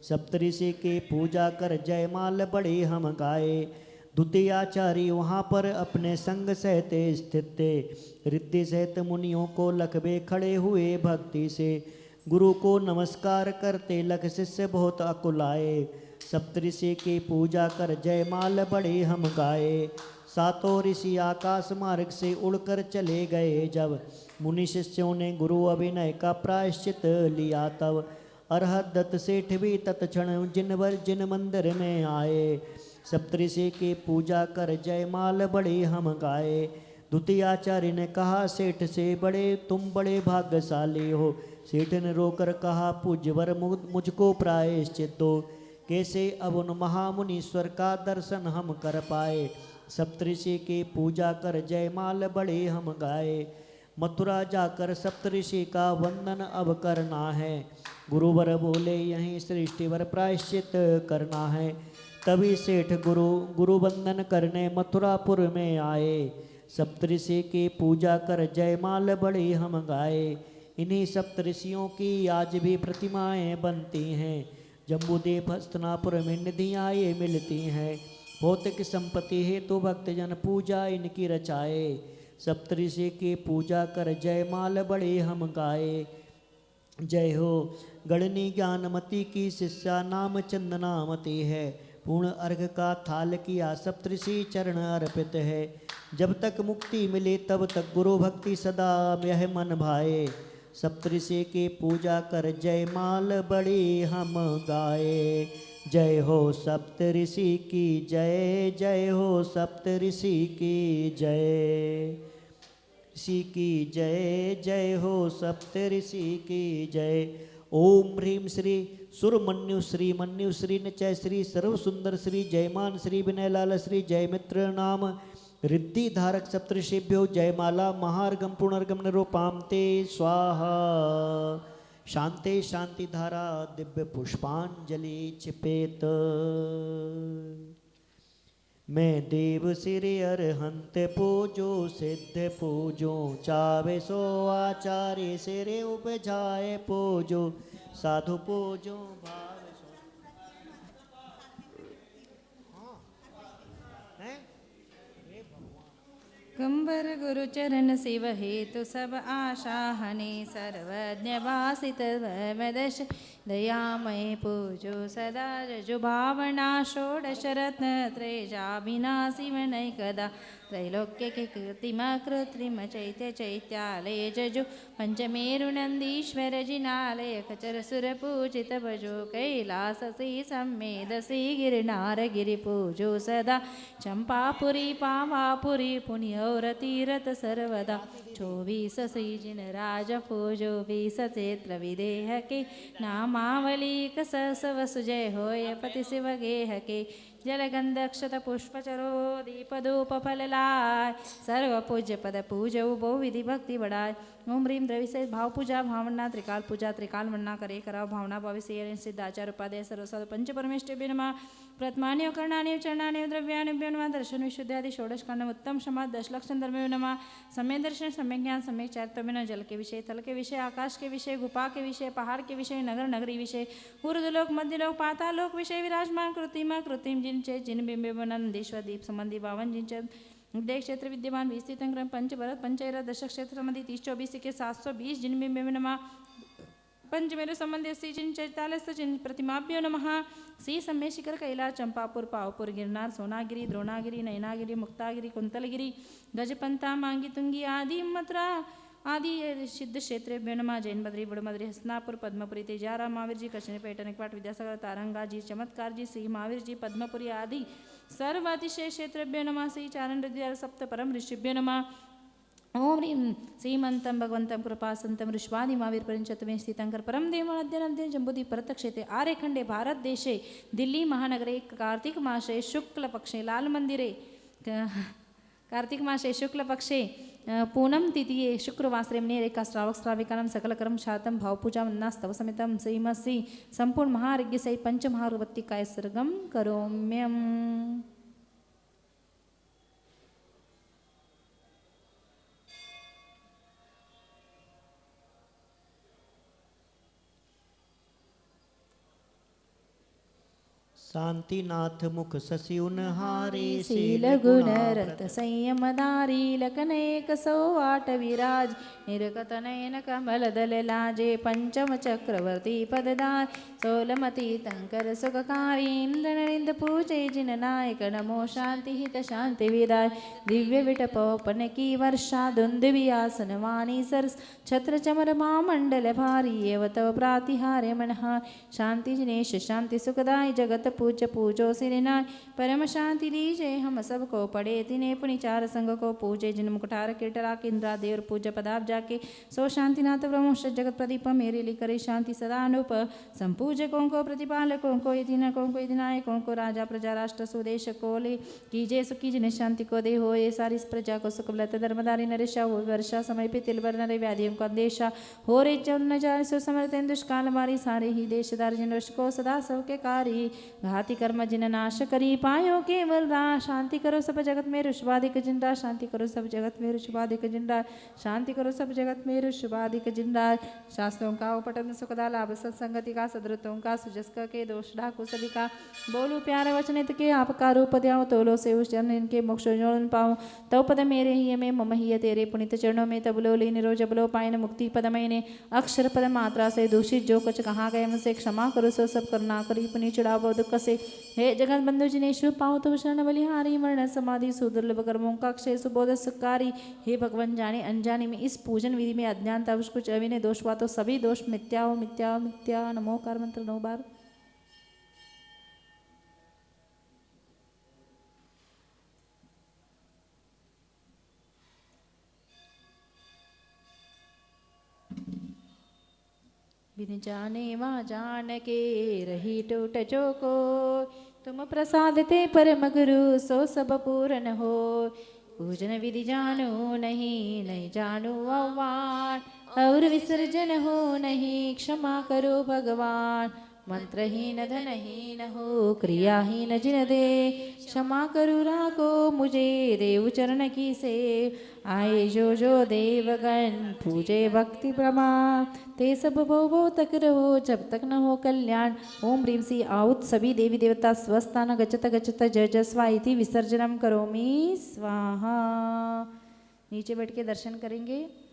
सप्तऋषि की पूजा कर जयमाल बड़ी हम गाए। द्वितीयाचार्य वहाँ पर अपने संग सहित स्थित थे। रिद्धि सहित मुनियों को लखबे खड़े हुए भक्ति से। गुरु को नमस्कार करते लख शिष्य बहुत अकुलाए। सप्तऋषि की पूजा कर जयमाल बड़े हम गाए। 7 ऋषि आकाश मार्ग से उड़कर चले गए जब। मुनि शिष्यों ने गुरु अभिनय का प्रायश्चित लिया तब। अरहत दत्त सेठ भी तत्क्षण जिन मंदिर में आए। सप्तऋषि की पूजा कर जयमाल बड़े हम गाए। द्वितीयाचार्य ने कहा सेठ से बड़े तुम बड़े भाग्यशाली हो। सेठ ने रोकर कहा पूज्यवर मुझको प्रायश्चित दो। कैसे अब उन महामुनीश्वर का दर्शन हम कर पाए। सप्तऋषि की पूजा कर जयमाल बड़े हम गाए। मथुरा जाकर सप्तऋषि का वंदन अब करना है। गुरुवर बोले यहीं सृष्टिवर प्रायश्चित करना है। तभी सेठ गुरु वंदन करने मथुरापुर में आए। सप्तऋषि की पूजा कर जयमाल बड़ी हम गाए। इन्हीं सप्तऋषियों की आज भी प्रतिमाएं बनती हैं। जम्बूद्वीप हस्तिनापुर में नदियाँ ये मिलती हैं। भौतिक संपत्ति हेतु भक्तजन पूजा इनकी रचाए। सप्तऋषि की पूजा कर जयमाल बड़े हम गाए। जय हो गणनी ज्ञानमती की शिष्या नाम चंदनामती है। पूर्ण अर्घ का थाल किया सप्तऋषि चरण अर्पित है। जब तक मुक्ति मिले तब तक गुरु भक्ति सदा यह मन भाए। सप्तऋषि की पूजा कर जयमाल बड़ी हम गाए। जय हो सप्तऋषि की जय, जय हो सप्तऋषि की जय, ऋषि की जय, जय हो सप्तऋषि की जय। ओम ह्रीं श्री सुरमन्यु श्री मन्यु श्री नचय श्री सर्व सुंदर श्री जयमान श्री विनयलाल श्री जयमित्र नाम रिद्धि धारक सप्तऋषिभ्यो जयमाला महार्गम पुनर्गम निरूपाम ते स्वाहा। शांते शांति धारा दिव्य पुष्पांजलि चिपेत। मैं देव सिर अरहंत पूजो सिद्ध पूजो चावे सो आचार्य सिर उपजाए पूजो साधु पूजो भाव सो। कंबर गुरु चरण शिव हेतु सब आशा हने सर्वज्ञ वासित वदश दयामय पूजो सदा जजु भावना षोडश रत्न त्रैजा विनाशी वनय कदा त्रैलोक्य के कृत्रिम कृत्रिम चैत्य चैत्यालय जजु पंचमेरु नंदीश्वर जिनालय खचर सुर पूजित भजो कैलास श्री सम्मेद श्री गिरनार गिरि पूजो सदा चंपापुरी पावापुरी पुण्यौर तीरथ सर्वदा 24 श्री जिन राज पूजो 20 क्षेत्र विदेह के नामावली कस सव सुजय होय पति शिव गेह के जलगंध अक्षत पुष्पचरो दीप धूप फललाय सर्व पूज्य पद पूजो बहु विधि भक्ति बढ़ाय। ओम ह्रीं द्रविशेष भाव पूजा भावना त्रिकाल पूजा त्रिकाल वन्ना करे कराव भावना भविष्य सिद्धाचार उपाध्याय सर्वसाधु पंच परमेष्ठिभ्यो नमः। प्रथमान्यो कर्णान्यो चरणान्यो द्रव्यान्यो नमः। दर्शन विशुद्धादि षोडश कांड उत्तम समाज 10 लक्षण धर्मयो नमः। सम्यक दर्शन सम्यक ज्ञान सम्यक चारित्र्य में जल के विषय थल के विषय आकाश के विषय गुफा के विषय पहाड़ के विषय नगर नगरी विषय ऊर्ध्वलोक मध्यलोक पातालोक विषय विराजमान कृत्रिम कृत्रिम जिनचे जिन बिंबे नंदीश्वर दीप संबंधी 52 जिनचे उद्योग क्षेत्र विद्यमान विस्तृत क्रम पंच भरत पंचैरा दशक क्षेत्र संबंधी 30-24 के 720 जिन बिंबे नमः। पंचमेरु संबंधी 80 जिन 44 जिन प्रतिमाभ्यो नमः। श्री सम्य शिखर कैलाश चंपापुर पावपुर गिरनार सोनागिरी द्रोणागिरी नयनागिरी मुक्तागिरी कुंतलगिरी गजपंता मांगी तुंगी आदि मथुरा आदि सिद्ध क्षेत्रेभ्यो नमः। जैन बद्री बुड़मद्री हसनापुर पद्मपुरी तेजारा महावीर जी कृष्ण पैठन कवाट विद्यासागर तारंगा जी चमत्कार जी श्री महावीर जी पद्मपुरी आदि सर्व अतिशय क्षेत्रेभ्यो नमः। श्री चारण हृदय सप्त परम ऋषिभ्यो नमः। ओम ह्रीं श्रीमंतं भगवंतं कृपासंतं ऋष्वादि महावीर परिचतमे स्थितंकर परम देवाद्य जम्बूद्वीप परतक्षेत्रे आर्यखंडे भारत देशे दिल्ली महानगरे कार्तिक मासे शुक्ल पक्षे लाल मंदिरे कार्तिक मासे शुक्ल पक्षे पूनम तिथिये शुक्रवासरे रेखा श्रावक श्राविकानां सकल कर्म शातं भावपूजा वन्नास्तव समितं श्रीमश्री संपूर्ण महायज्ञ सहित पंच महारुवत्तिकाय सर्गम करोम्यम। शांतिनाथ मुख शशि उनहारी शील गुण रत संयम धारी लखनेक 108 विराज निर्गत नयन कमल दल लाजे पंचम चक्रवर्ती पददार सोलमती तंकर सुखकारी इंद्र नरिंद पूजे जिन नायक नमो शांति हित शांति विदाय दिव्य विटपोपन की वर्षा धुंधवी आसन वाणी सरस छत्र चमर महामंडल भारी एव तव प्रातिहार्य मनहार शांति जिनेश शांति सुखदाय जगत पूज्य पूजो सिरनाय परम शांति दीजे हम सबको पढ़े तिने पुनि चार संग को पूजे जिन मुकुटार किटरा किंद्रा देव पूज्य पदाब जाके सो शांतिनाथ ब्रह्मोष जगत प्रदीप मेरे लिए करे शांति सदा अनुप संपूजकों को प्रतिपालकों को यतिनकों को यतिनायकों को राजा प्रजा राष्ट्र सुदेश को ले कीजे सुखी जिन शांति को दे हो ये सारी प्रजा को सुख लत धर्मदारी नरेशा हो वर्षा समय पे तिलवर नरे व्याधियों का देशा हो रे चौन जाय सो समर्थ दुष्काल मारी सारे ही देशदार जिन को सदा सबके कारी घाति कर्म जिन नाश करी पायो केवल राह। शांति करो सब जगत में ऋषभाधिक जिनरा, शांति करो सब जगत में ऋषभाधिक जिनरा, शांति करो सब जगत में ऋषभाधिक जिनरा। शास्त्रों का उपटन सुखदा लाभ सत्संगति का सदृतों का सुजस के दोष ढाकू सभी का। बोलू प्यारे वचनित के आपका रूप द्याओ, तोलो से उस जन इनके मोक्ष जोड़न पाऊँ। तो पद मेरे ही में मम ही तेरे पुनित चरणों में, तब लो लीन रोज बलो पायन मुक्ति पद मैंने। अक्षर पद मात्रा से दूषित जो कुछ कहा गए मुझसे क्षमा करो, सो सब करना करी पुनि चढ़ावो दुख से। हे जगत बंधु जिन्हें शुभ पाओ तो शरण बलिहारी, मरण समाधि सुदुर्लभ कर्मों का अक्षय सुबोध सुकारी। हे भगवान जाने अनजाने में इस पूजन विधि में अज्ञानता कुछ अविनय दोष हुआ तो सभी दोष मिथ्या हो, मिथ्या मिथ्या। नमो कार मंत्र 9 बार। बिन जाने वा जान के रही टूट जो को, तुम प्रसाद ते परम गुरु सो सब पूर्ण हो। पूजन विधि जानू नहीं, नहीं जानू आह्वान, और विसर्जन हो नहीं, क्षमा करो भगवान। मंत्रहीन धनहीन हो, क्रियाहीन जिन दे, क्षमा करो राखो मुझे देव चरण की से। आए जो देवगण पूजे भक्ति प्रमाण, ते सब भो तक रहो जब तक न हो कल्याण। ओम ह्रीं सी आउत सभी देवी देवता स्वस्थान गच्छत गच्छत जय जय स्वाहा इति विसर्जनम करोमि स्वाहा। नीचे बैठ के दर्शन करेंगे।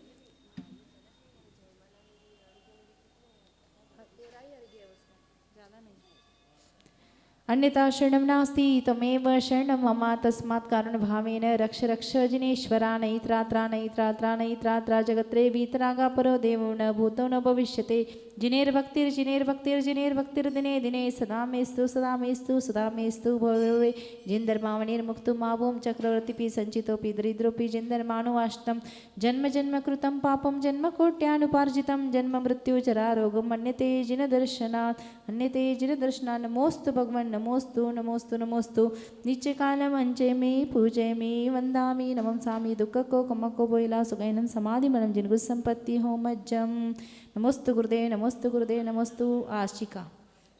अन्यथा शरणं नास्ति त्वमेव शरणं मम, तस्मात् कारण भावेन रक्ष रक्ष जिनेश्वरा। नैत्रात्रा नैत्रात्रा नैत्रात्रा जगत्रे वीतरागा परो देवो न भूतो न भविष्यते। जिनेर्भक्तिर्जिनेर्भक्तिर्जिनेर्भक्तिर् दिने दिने सदा मेस्तु सदा मेस्तु सदा मेस्तु भवे। जिन्दर्मावनिर्मुक्तु मावों चक्रवर्तिपि संचितोपि दरिद्रोपि जिन्दर्मानुवाष्टं। जन्म जन्म कृतं पापं जन्म कोट्यानुपार्जितं, जन्म मृत्यु जरा रोगं मन्यते जिन दर्शनात्, अन्यते जिन दर्शनात्। नमोस्तु भगवन् नमोस्तु नमोस्तु नमोस्तु। नित्य काल मंचे में पूजे में वंदामी नमम सामी दुख को कम को बोला सुगैनम समाधि मनम जिनको संपत्ति हो मज्जम। नमोस्तु गुरुदेव नमोस्तु गुरुदेव नमोस्तु। आशिका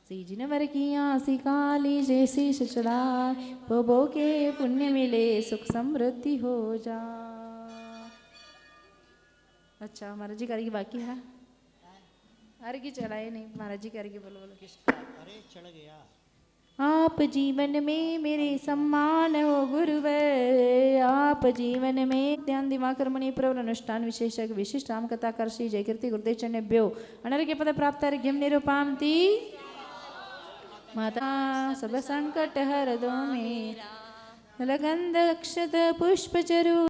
श्री जिनवर की आशिका लीजे शीश चढ़ा, बो के पुण्य मिले सुख समृद्धि हो जा। अच्छा महाराज जी करेगी बाकी है, अरे की चढ़ाए नहीं महाराज जी करेगी। बोलो बोलो। अरे चढ़ गया। आप जीवन में मेरे सम्मान हो गुरुवर, आप जीवन में ध्यान दिमाग कर्मणि प्रवर अनुष्ठान विशेषक विशिष्ट राम कथा कर श्री जय कीर्ति गुरुदेव चरणेभ्यो अनर्घ्य पद प्राप्त अर्घ्यम निरूपांति। माता सब संकट हर दो मेरा, लगंध अक्षत पुष्प चरु